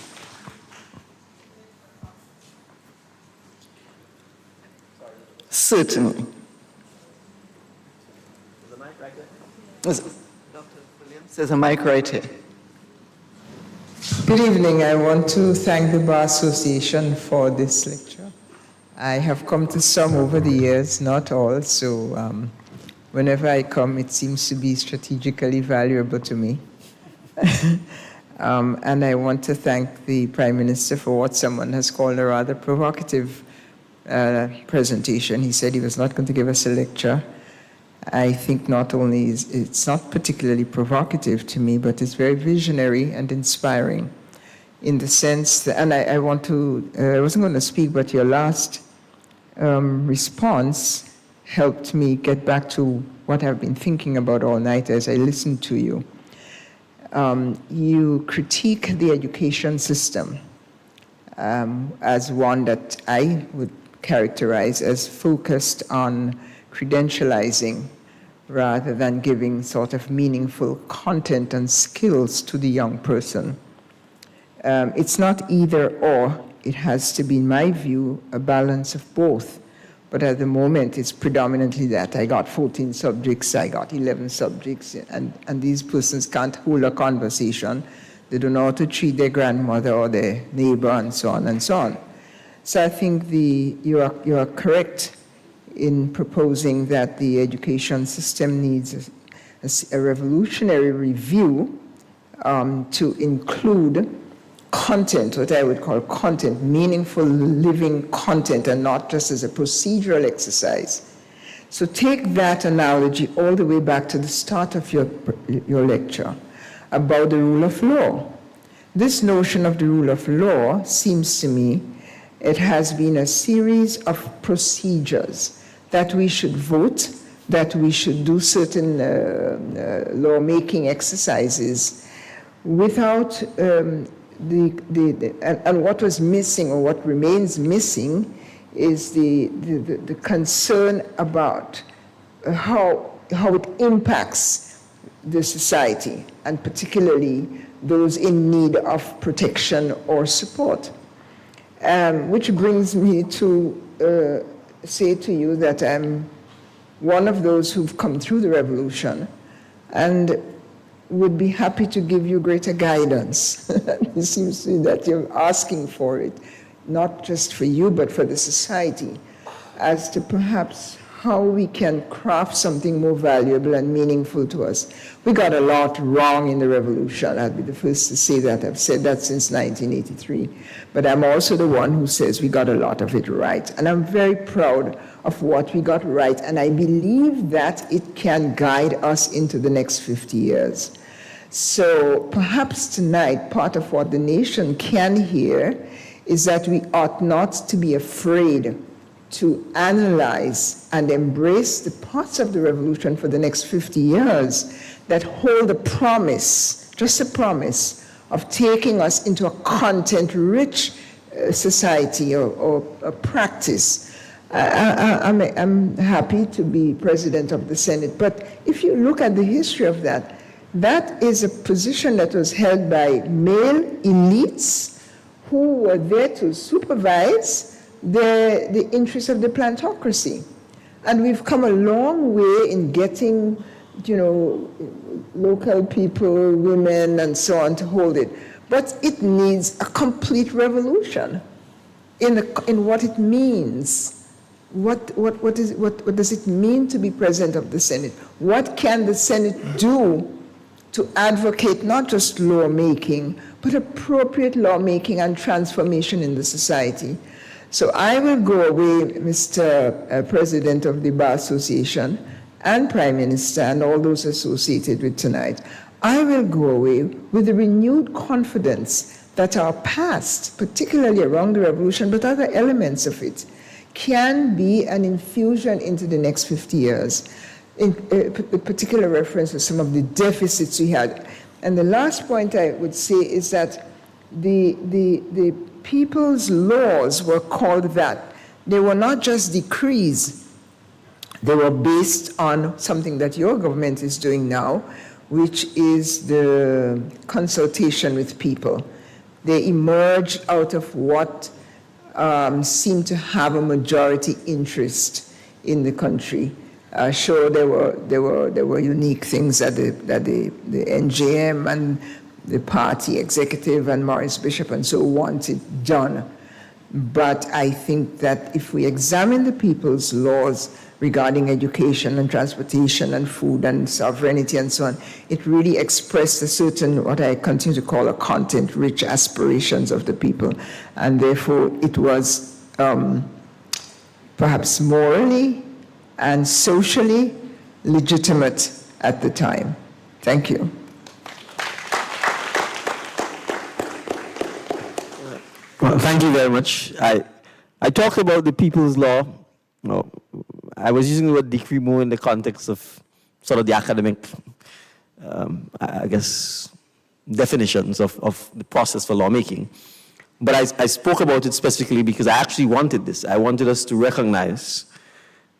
Certainly. Dr. Williams, there's a mic right here. Good evening. I want to thank the Bar Association for this lecture. I have come to some over the years, not all, so whenever I come, it seems to be strategically valuable to me. And I want to thank the Prime Minister for what someone has called a rather provocative presentation. He said he was not going to give us a lecture. I think not only it's not particularly provocative to me, but it's very visionary and inspiring in the sense that, and I wasn't going to speak, but your last response helped me get back to what I've been thinking about all night as I listened to you. You critique the education system as one that I would characterize as focused on credentializing rather than giving sort of meaningful content and skills to the young person. It's not either or. It has to be, in my view, a balance of both. But at the moment, it's predominantly that. I got 14 subjects, I got 11 subjects, and these persons can't hold a conversation. They don't know how to treat their grandmother or their neighbor, and so on and so on. So I think you are correct in proposing that the education system needs a revolutionary review to include content, what I would call content, meaningful living content, and not just as a procedural exercise. So take that analogy all the way back to the start of your lecture about the rule of law. This notion of the rule of law seems to me it has been a series of procedures that we should vote, that we should do certain lawmaking exercises without and what was missing, or what remains missing, is the concern about how it impacts the society, and particularly those in need of protection or support. Which brings me to say to you that I'm one of those who've come through the revolution and would be happy to give you greater guidance. It seems to me that you're asking for it, not just for you, but for the society, as to perhaps how we can craft something more valuable and meaningful to us. We got a lot wrong in the revolution. I'll be the first to say that. I've said that since 1983. But I'm also the one who says we got a lot of it right. And I'm very proud of what we got right. And I believe that it can guide us into the next 50 years. So perhaps tonight, part of what the nation can hear is that we ought not to be afraid to analyze and embrace the parts of the revolution for the next 50 years that hold a promise, just a promise, of taking us into a content-rich society or a practice. I'm happy to be president of the Senate, but if you look at the history of that, that is a position that was held by male elites who were there to supervise the interests of the plantocracy. And we've come a long way in getting, local people, women, and so on to hold it. But it needs a complete revolution in what it means. What does it mean to be president of the Senate? What can the Senate do to advocate not just lawmaking, but appropriate lawmaking and transformation in the society? So I will go away, Mr. President of the Bar Association and Prime Minister and all those associated with tonight. I will go away with a renewed confidence that our past, particularly around the revolution, but other elements of it, can be an infusion into the next 50 years. In particular reference to some of the deficits we had. And the last point I would say is that the people's laws were called that. They were not just decrees. They were based on something that your government is doing now, which is the consultation with people. They emerged out of what seemed to have a majority interest in the country. Sure, there were unique things that the NJM and the party executive and Maurice Bishop and so wanted done. But I think that if we examine the people's laws regarding education and transportation and food and sovereignty and so on, it really expressed a certain, what I continue to call a content-rich aspirations of the people. And therefore, it was perhaps morally and socially legitimate at the time. Thank you. Well, thank you very much. I talk about the People's Law. No, I was using the word decree more in the context of sort of the academic, I guess, definitions of the process for lawmaking. But I spoke about it specifically because I actually wanted this. I wanted us to recognize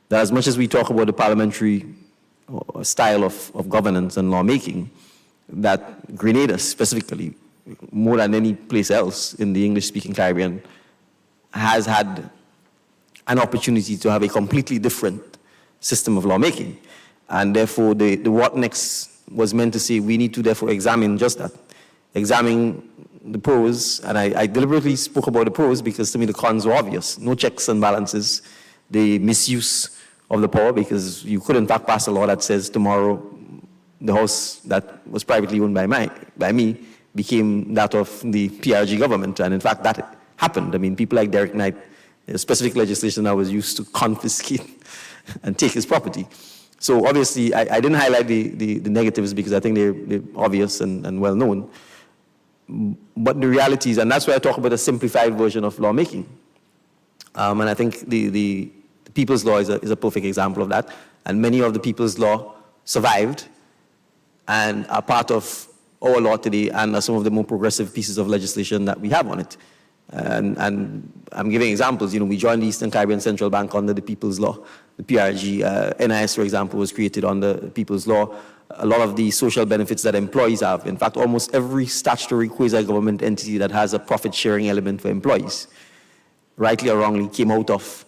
that as much as we talk about the parliamentary style of governance and lawmaking, that Grenada specifically, more than any place else in the English-speaking Caribbean, has had an opportunity to have a completely different system of lawmaking. And therefore, the what next was meant to say we need to therefore examine just that, examine the pros, and I deliberately spoke about the pros because to me the cons were obvious. No checks and balances, the misuse of the power, because you could in fact pass a law that says tomorrow the house that was privately owned by me became that of the PRG government, and in fact that happened. I mean, people like Derek Knight, specific legislation that was used to confiscate and take his property. So obviously I didn't highlight the negatives because I think they're obvious and well known. But the reality is, and that's why I talk about a simplified version of lawmaking. And I think the People's Law is a perfect example of that. And many of the People's Law survived and are part of our law today and are some of the more progressive pieces of legislation that we have on it. And I'm giving examples. You know, we joined the Eastern Caribbean Central Bank under the People's Law. The PRG, NIS, for example, was created under the People's Law. A lot of the social benefits that employees have. In fact, almost every statutory quasi-government entity that has a profit-sharing element for employees, rightly or wrongly, came out of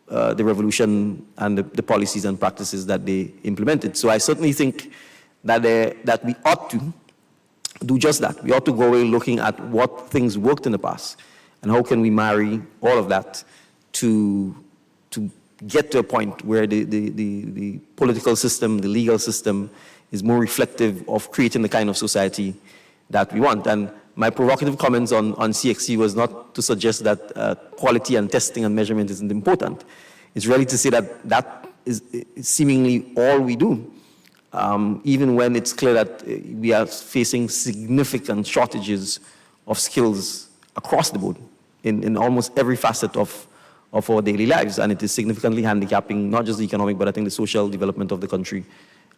the revolution and the policies and practices that they implemented. So I certainly think that we ought to do just that. We ought to go away looking at what things worked in the past and how can we marry all of that to get to a point where the political system, the legal system, is more reflective of creating the kind of society that we want. And my provocative comments on CXC was not to suggest that quality and testing and measurement isn't important. It's really to say that that is seemingly all we do, even when it's clear that we are facing significant shortages of skills across the board in almost every facet of our daily lives. And it is significantly handicapping not just the economic, but I think the social development of the country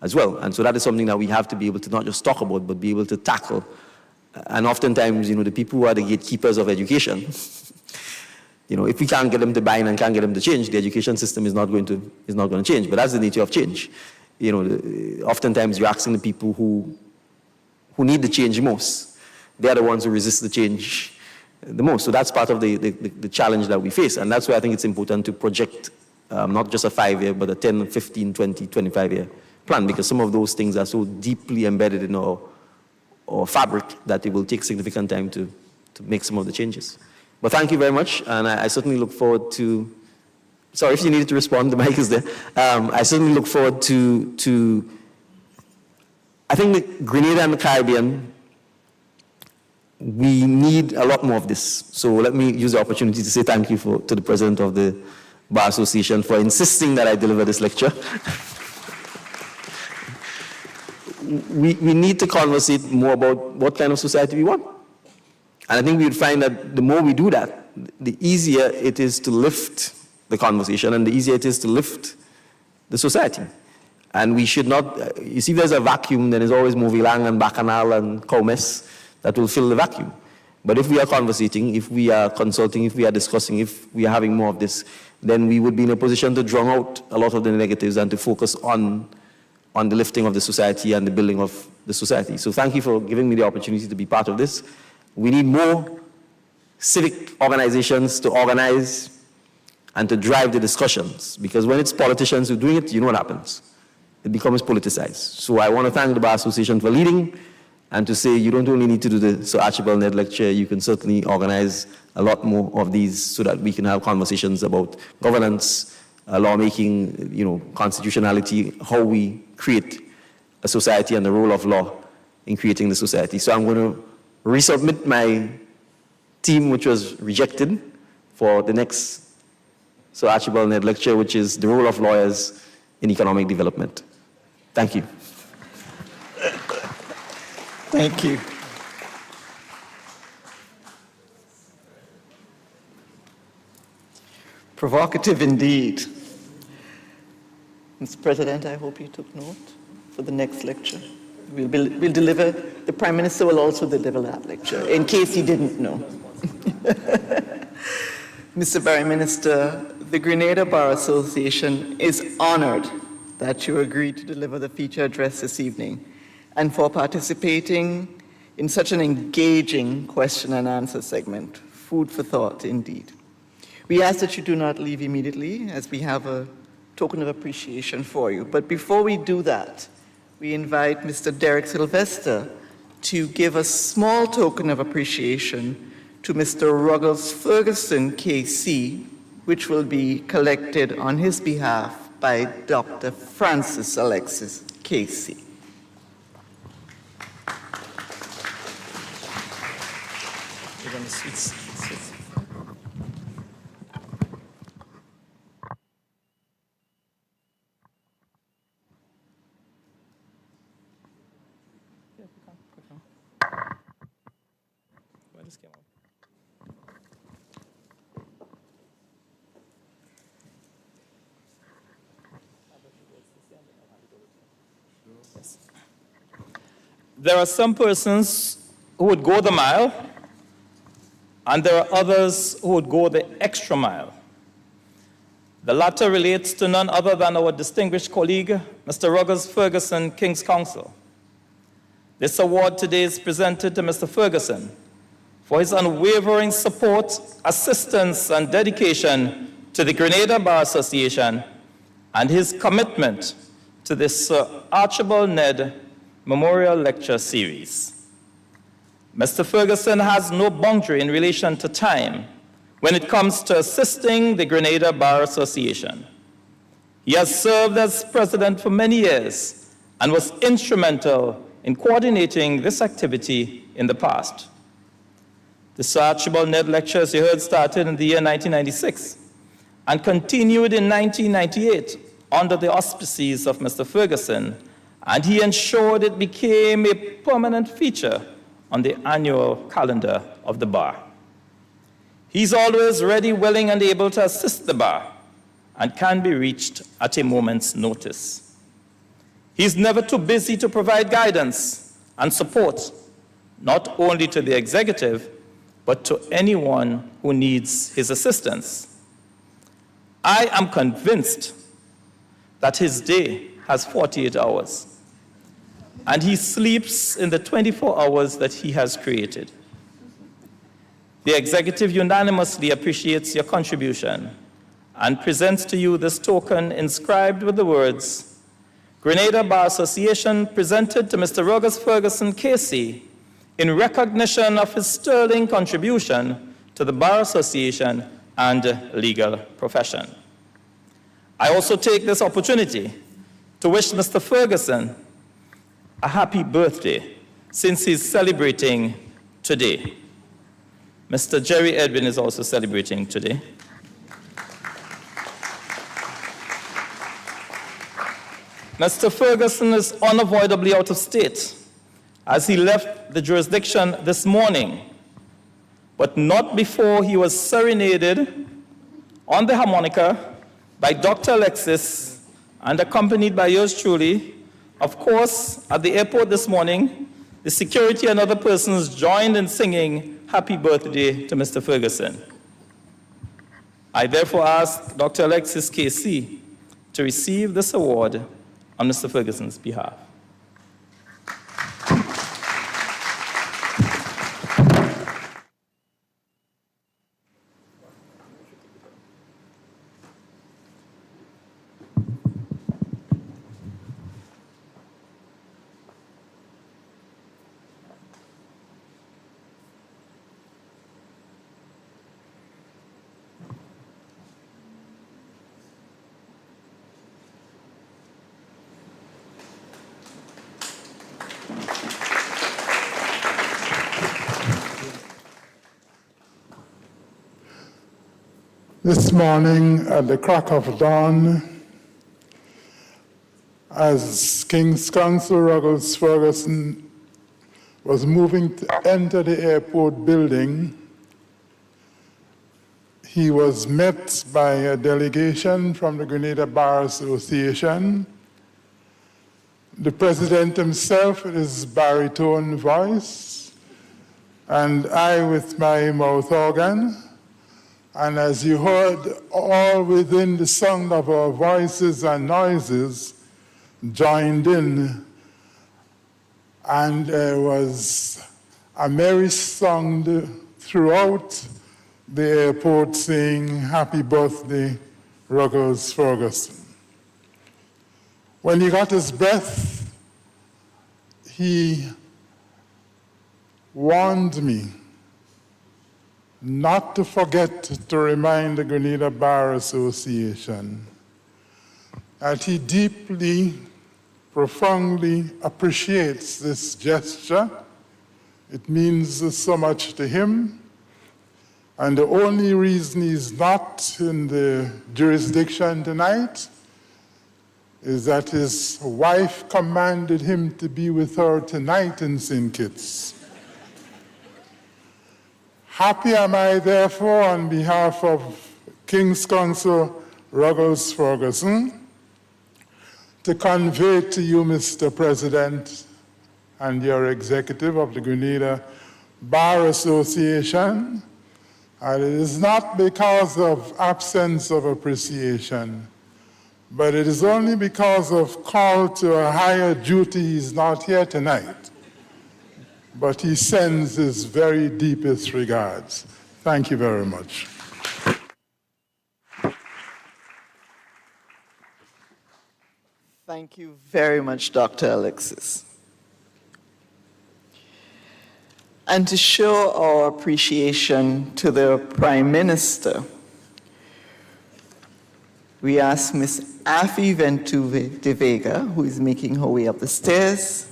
as well. And so that is something that we have to be able to not just talk about, but be able to tackle. And oftentimes, you know, the people who are the gatekeepers of education, you know, if we can't get them to buy in and can't get them to change, the education system is not going to change. But that's the nature of change. You know, oftentimes you're asking the people who need the change most. They're the ones who resist the change the most. So that's part of the challenge that we face. And that's why I think it's important to project not just a 5-year, but a 10, 15, 20, 25-year plan, because some of those things are so deeply embedded in our fabric that it will take significant time to make some of the changes. But thank you very much, and I certainly look forward to, sorry if you needed to respond, the mic is there. I certainly look forward to I think that Grenada and the Caribbean, we need a lot more of this. So let me use the opportunity to say thank you to the President of the Bar Association for insisting that I deliver this lecture. We need to conversate more about what kind of society we want. And I think we would find that the more we do that, the easier it is to lift the conversation and the easier it is to lift the society. And we should not, you see, there's a vacuum, then there's always Movilang and Bacchanal and Comes that will fill the vacuum. But if we are conversating, if we are consulting, if we are discussing, if we are having more of this, then we would be in a position to drown out a lot of the negatives and to focus on the lifting of the society and the building of the society. So thank you for giving me the opportunity to be part of this. We need more civic organizations to organize and to drive the discussions, because when it's politicians who are doing it, you know what happens. It becomes politicized. So I want to thank the Bar Association for leading and to say you don't only need to do the Sir Archibald Nedd lecture, you can certainly organize a lot more of these so that we can have conversations about governance, lawmaking, you know, constitutionality, how we create a society and the role of law in creating the society. So I'm going to resubmit my team, which was rejected, for the next Sir Archibald Nedd Lecture, which is The Role of Lawyers in Economic Development. Thank you. Thank you. Provocative indeed. Mr. President, I hope you took note for the next lecture. We'll deliver, the Prime Minister will also deliver that lecture, in case he didn't know. Mr. Prime Minister, the Grenada Bar Association is honored that you agreed to deliver the feature address this evening and for participating in such an engaging question and answer segment. Food for thought, indeed. We ask that you do not leave immediately, as we have a token of appreciation for you. But before we do that, we invite Mr. Derek Sylvester to give a small token of appreciation to Mr. Ruggles Ferguson, KC, which will be collected on his behalf by Dr. Francis Alexis, KC. There are some persons who would go the mile, and there are others who would go the extra mile. The latter relates to none other than our distinguished colleague, Mr. Ruggles Ferguson, King's Counsel. This award today is presented to Mr. Ferguson for his unwavering support, assistance, and dedication to the Grenada Bar Association and his commitment to this Sir Archibald Nedd Memorial Lecture Series. Mr. Ferguson has no boundary in relation to time when it comes to assisting the Grenada Bar Association. He has served as president for many years and was instrumental in coordinating this activity in the past. The Sir Archibald Nedd Lecture, as you heard, started in the year 1996 and continued in 1998 under the auspices of Mr. Ferguson, and he ensured it became a permanent feature on the annual calendar of the bar. He's always ready, willing, and able to assist the bar and can be reached at a moment's notice. He's never too busy to provide guidance and support, not only to the executive, but to anyone who needs his assistance. I am convinced that his day has 48 hours, and he sleeps in the 24 hours that he has created. The executive unanimously appreciates your contribution and presents to you this token inscribed with the words, Grenada Bar Association presented to Mr. Ruggles Ferguson, KC, in recognition of his sterling contribution to the Bar Association and legal profession. I also take this opportunity to wish Mr. Ferguson a happy birthday, since he's celebrating today. Mr. Jerry Edwin is also celebrating today. Mr. Ferguson is unavoidably out of state, as he left the jurisdiction this morning, but not before he was serenaded on the harmonica by Dr. Alexis and accompanied by yours truly. Of course, at the airport this morning, the security and other persons joined in singing happy birthday to Mr. Ferguson. I therefore ask Dr. Alexis KC to receive this award on Mr. Ferguson's behalf. This morning at the crack of dawn, as King's Counsel Ruggles Ferguson was moving to enter the airport building, he was met by a delegation from the Grenada Bar Association. The president himself with his baritone voice, and I with my mouth organ. And as you heard, all within the sound of our voices and noises joined in, and there was a merry song throughout the airport saying, "Happy birthday, Ruggles Ferguson." When he got his breath, he warned me not to forget to remind the Grenada Bar Association that he deeply, profoundly appreciates this gesture. It means so much to him. And the only reason he's not in the jurisdiction tonight is that his wife commanded him to be with her tonight in St. Kitts. Happy am I, therefore, on behalf of King's Counsel Ruggles Ferguson, to convey to you, Mr. President, and your executive of the Grenada Bar Association, and it is not because of absence of appreciation, but it is only because of call to a higher duty he's not here tonight. But he sends his very deepest regards. Thank you very much. Thank you very much, Dr. Alexis. And to show our appreciation to the Prime Minister, we ask Ms. Afi Ventuve de Vega, who is making her way up the stairs,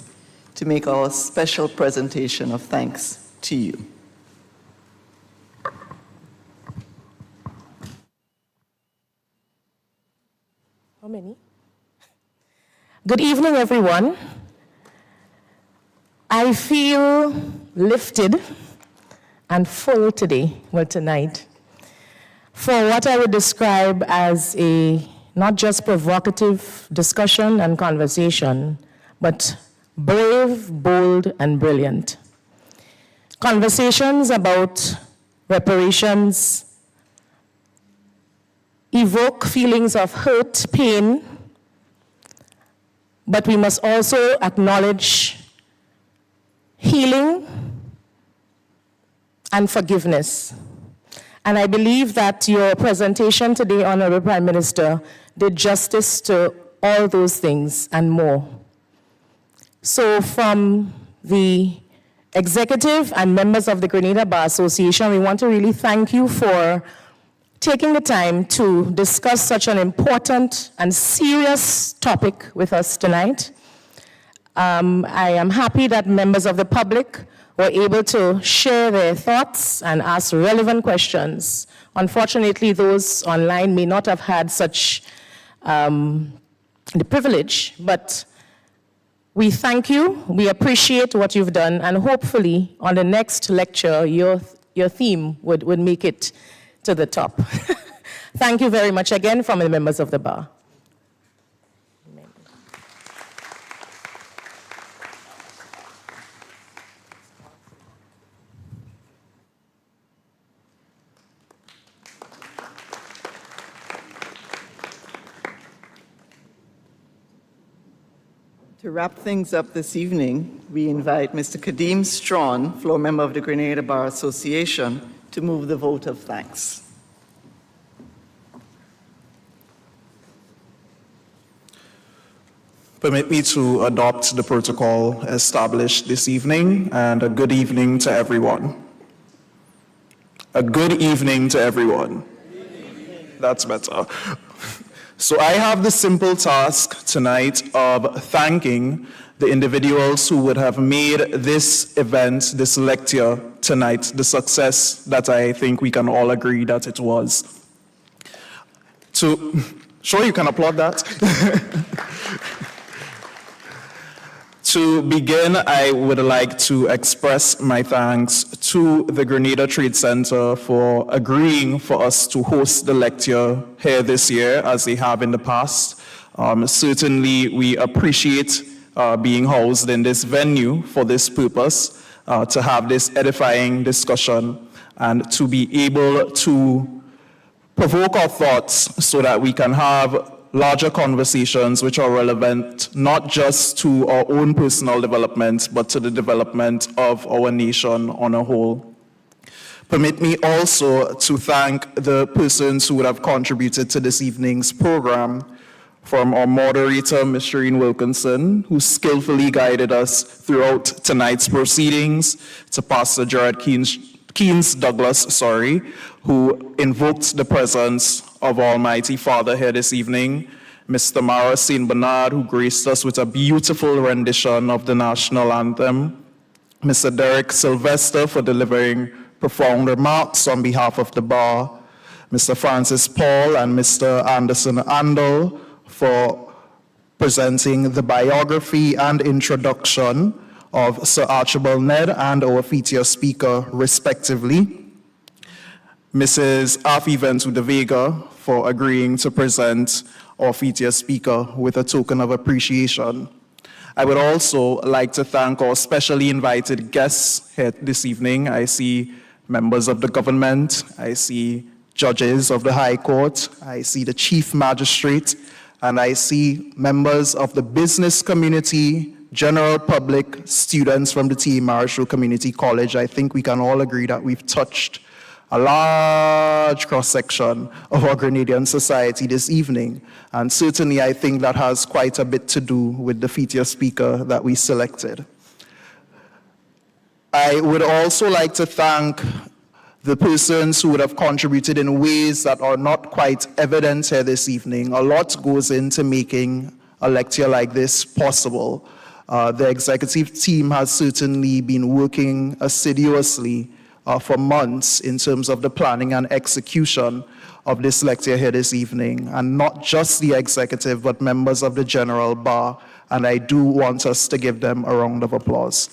to make our special presentation of thanks to you. How many? Good evening, everyone. I feel lifted and full today, tonight, for what I would describe as a not just provocative discussion and conversation, but brave, bold, and brilliant. Conversations about reparations evoke feelings of hurt, pain, but we must also acknowledge healing and forgiveness. And I believe that your presentation today, Honorable Prime Minister, did justice to all those things and more. So from the executive and members of the Grenada Bar Association, we want to really thank you for taking the time to discuss such an important and serious topic with us tonight. I am happy that members of the public were able to share their thoughts and ask relevant questions. Unfortunately, those online may not have had such the privilege, but we thank you, we appreciate what you've done, and hopefully on the next lecture, your theme would make it to the top. Thank you very much again from the members of the bar. To wrap things up this evening, we invite Mr. Kadeem Strawn, floor member of the Grenada Bar Association, to move the vote of thanks. Permit me to adopt the protocol established this evening, and a good evening to everyone. A good evening to everyone. That's better. So I have the simple task tonight of thanking the individuals who would have made this event, this lecture tonight, the success that I think we can all agree that it was. Sure, you can applaud that. To begin, I would like to express my thanks to the Grenada Trade Center for agreeing for us to host the lecture here this year, as they have in the past. Certainly, we appreciate being housed in this venue for this purpose, to have this edifying discussion and to be able to provoke our thoughts so that we can have larger conversations which are relevant not just to our own personal development, but to the development of our nation on a whole. Permit me also to thank the persons who would have contributed to this evening's program, from our moderator, Ms. Shireen Wilkinson, who skillfully guided us throughout tonight's proceedings, to Pastor Jared Keynes Douglas, who invoked the presence of Almighty Father here this evening, Ms. Tamara St. Bernard, who graced us with a beautiful rendition of the national anthem, Mr. Derek Sylvester for delivering profound remarks on behalf of the bar, Mr. Francis Paul and Mr. Anderson Andel for presenting the biography and introduction of Sir Archibald Nedd and our feature speaker, respectively. Mrs. Afi Ventu de Vega for agreeing to present our feature speaker with a token of appreciation. I would also like to thank our specially invited guests here this evening. I see members of the government, I see judges of the High Court, I see the Chief Magistrate, and I see members of the business community, general public, students from the T.A. Marshall Community College. I think we can all agree that we've touched a large cross-section of our Grenadian society this evening. And certainly I think that has quite a bit to do with the feature speaker that we selected. I would also like to thank the persons who would have contributed in ways that are not quite evident here this evening. A lot goes into making a lecture like this possible. The executive team has certainly been working assiduously for months in terms of the planning and execution of this lecture here this evening, and not just the executive, but members of the general bar, and I do want us to give them a round of applause.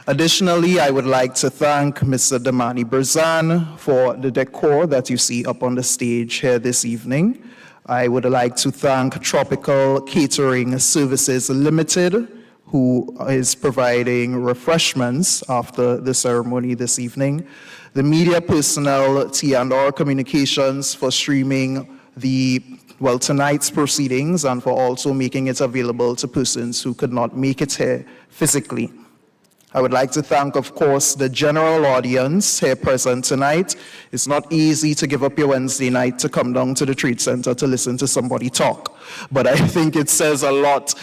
Additionally, I would like to thank Mr. Damani Berzan for the decor that you see up on the stage here this evening. I would like to thank Tropical Catering Services Limited, who is providing refreshments after the ceremony this evening. The media personnel, T&R Communications, for streaming tonight's proceedings and for also making it available to persons who could not make it here physically. I would like to thank, of course, the general audience here present tonight. It's not easy to give up your Wednesday night to come down to the Trade Center to listen to somebody talk. But I think it says a lot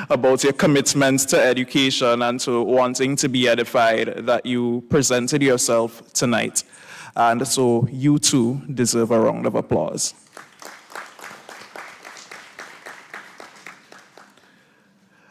about your commitment to education and to wanting to be edified that you presented yourself tonight. And so you too deserve a round of applause.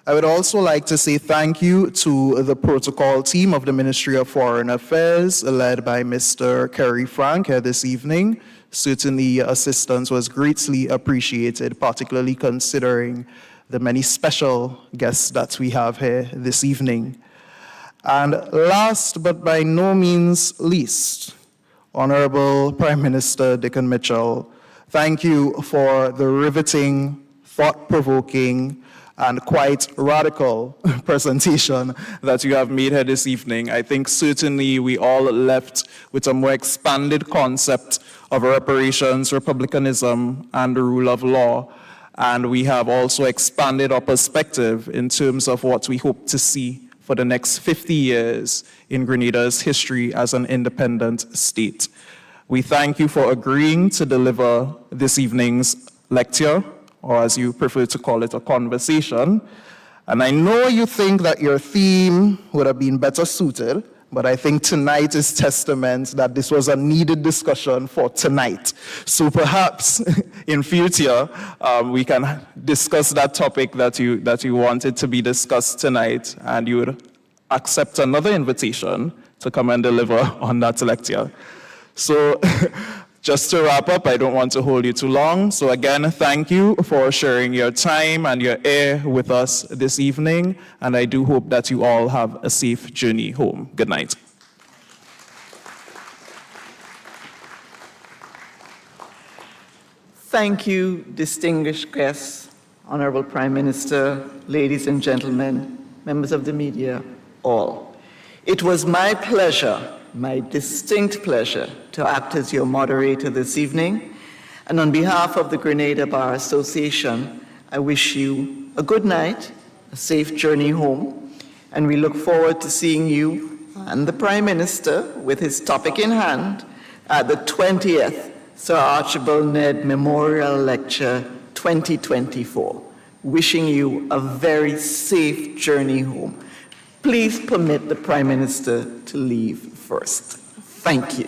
I would also like to say thank you to the protocol team of the Ministry of Foreign Affairs, led by Mr. Kerry Frank here this evening. Certainly, assistance was greatly appreciated, particularly considering the many special guests that we have here this evening. And last but by no means least, Honorable Prime Minister Dickon Mitchell, thank you for the riveting, thought-provoking, and quite radical presentation that you have made here this evening. I think certainly we all left with a more expanded concept of reparations, republicanism, and the rule of law. And we have also expanded our perspective in terms of what we hope to see for the next 50 years in Grenada's history as an independent state. We thank you for agreeing to deliver this evening's lecture, or as you prefer to call it, a conversation. And I know you think that your theme would have been better suited, but I think tonight is testament that this was a needed discussion for tonight. So perhaps in future, we can discuss that topic that you wanted to be discussed tonight, and you would accept another invitation to come and deliver on that lecture. So just to wrap up, I don't want to hold you too long. So again, thank you for sharing your time and your air with us this evening. And I do hope that you all have a safe journey home. Good night. Thank you, distinguished guests, Honorable Prime Minister, ladies and gentlemen, members of the media, all. It was my pleasure, my distinct pleasure, to act as your moderator this evening. And on behalf of the Grenada Bar Association, I wish you a good night, a safe journey home, and we look forward to seeing you and the Prime Minister with his topic in hand at the 20th Sir Archibald Nedd Memorial Lecture 2024. Wishing you a very safe journey home. Please permit the Prime Minister to leave first. Thank you.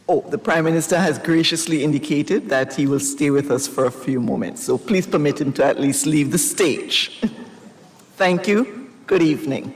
Oh, the Prime Minister has graciously indicated that he will stay with us for a few moments, so please permit him to at least leave the stage. Thank you. Good evening.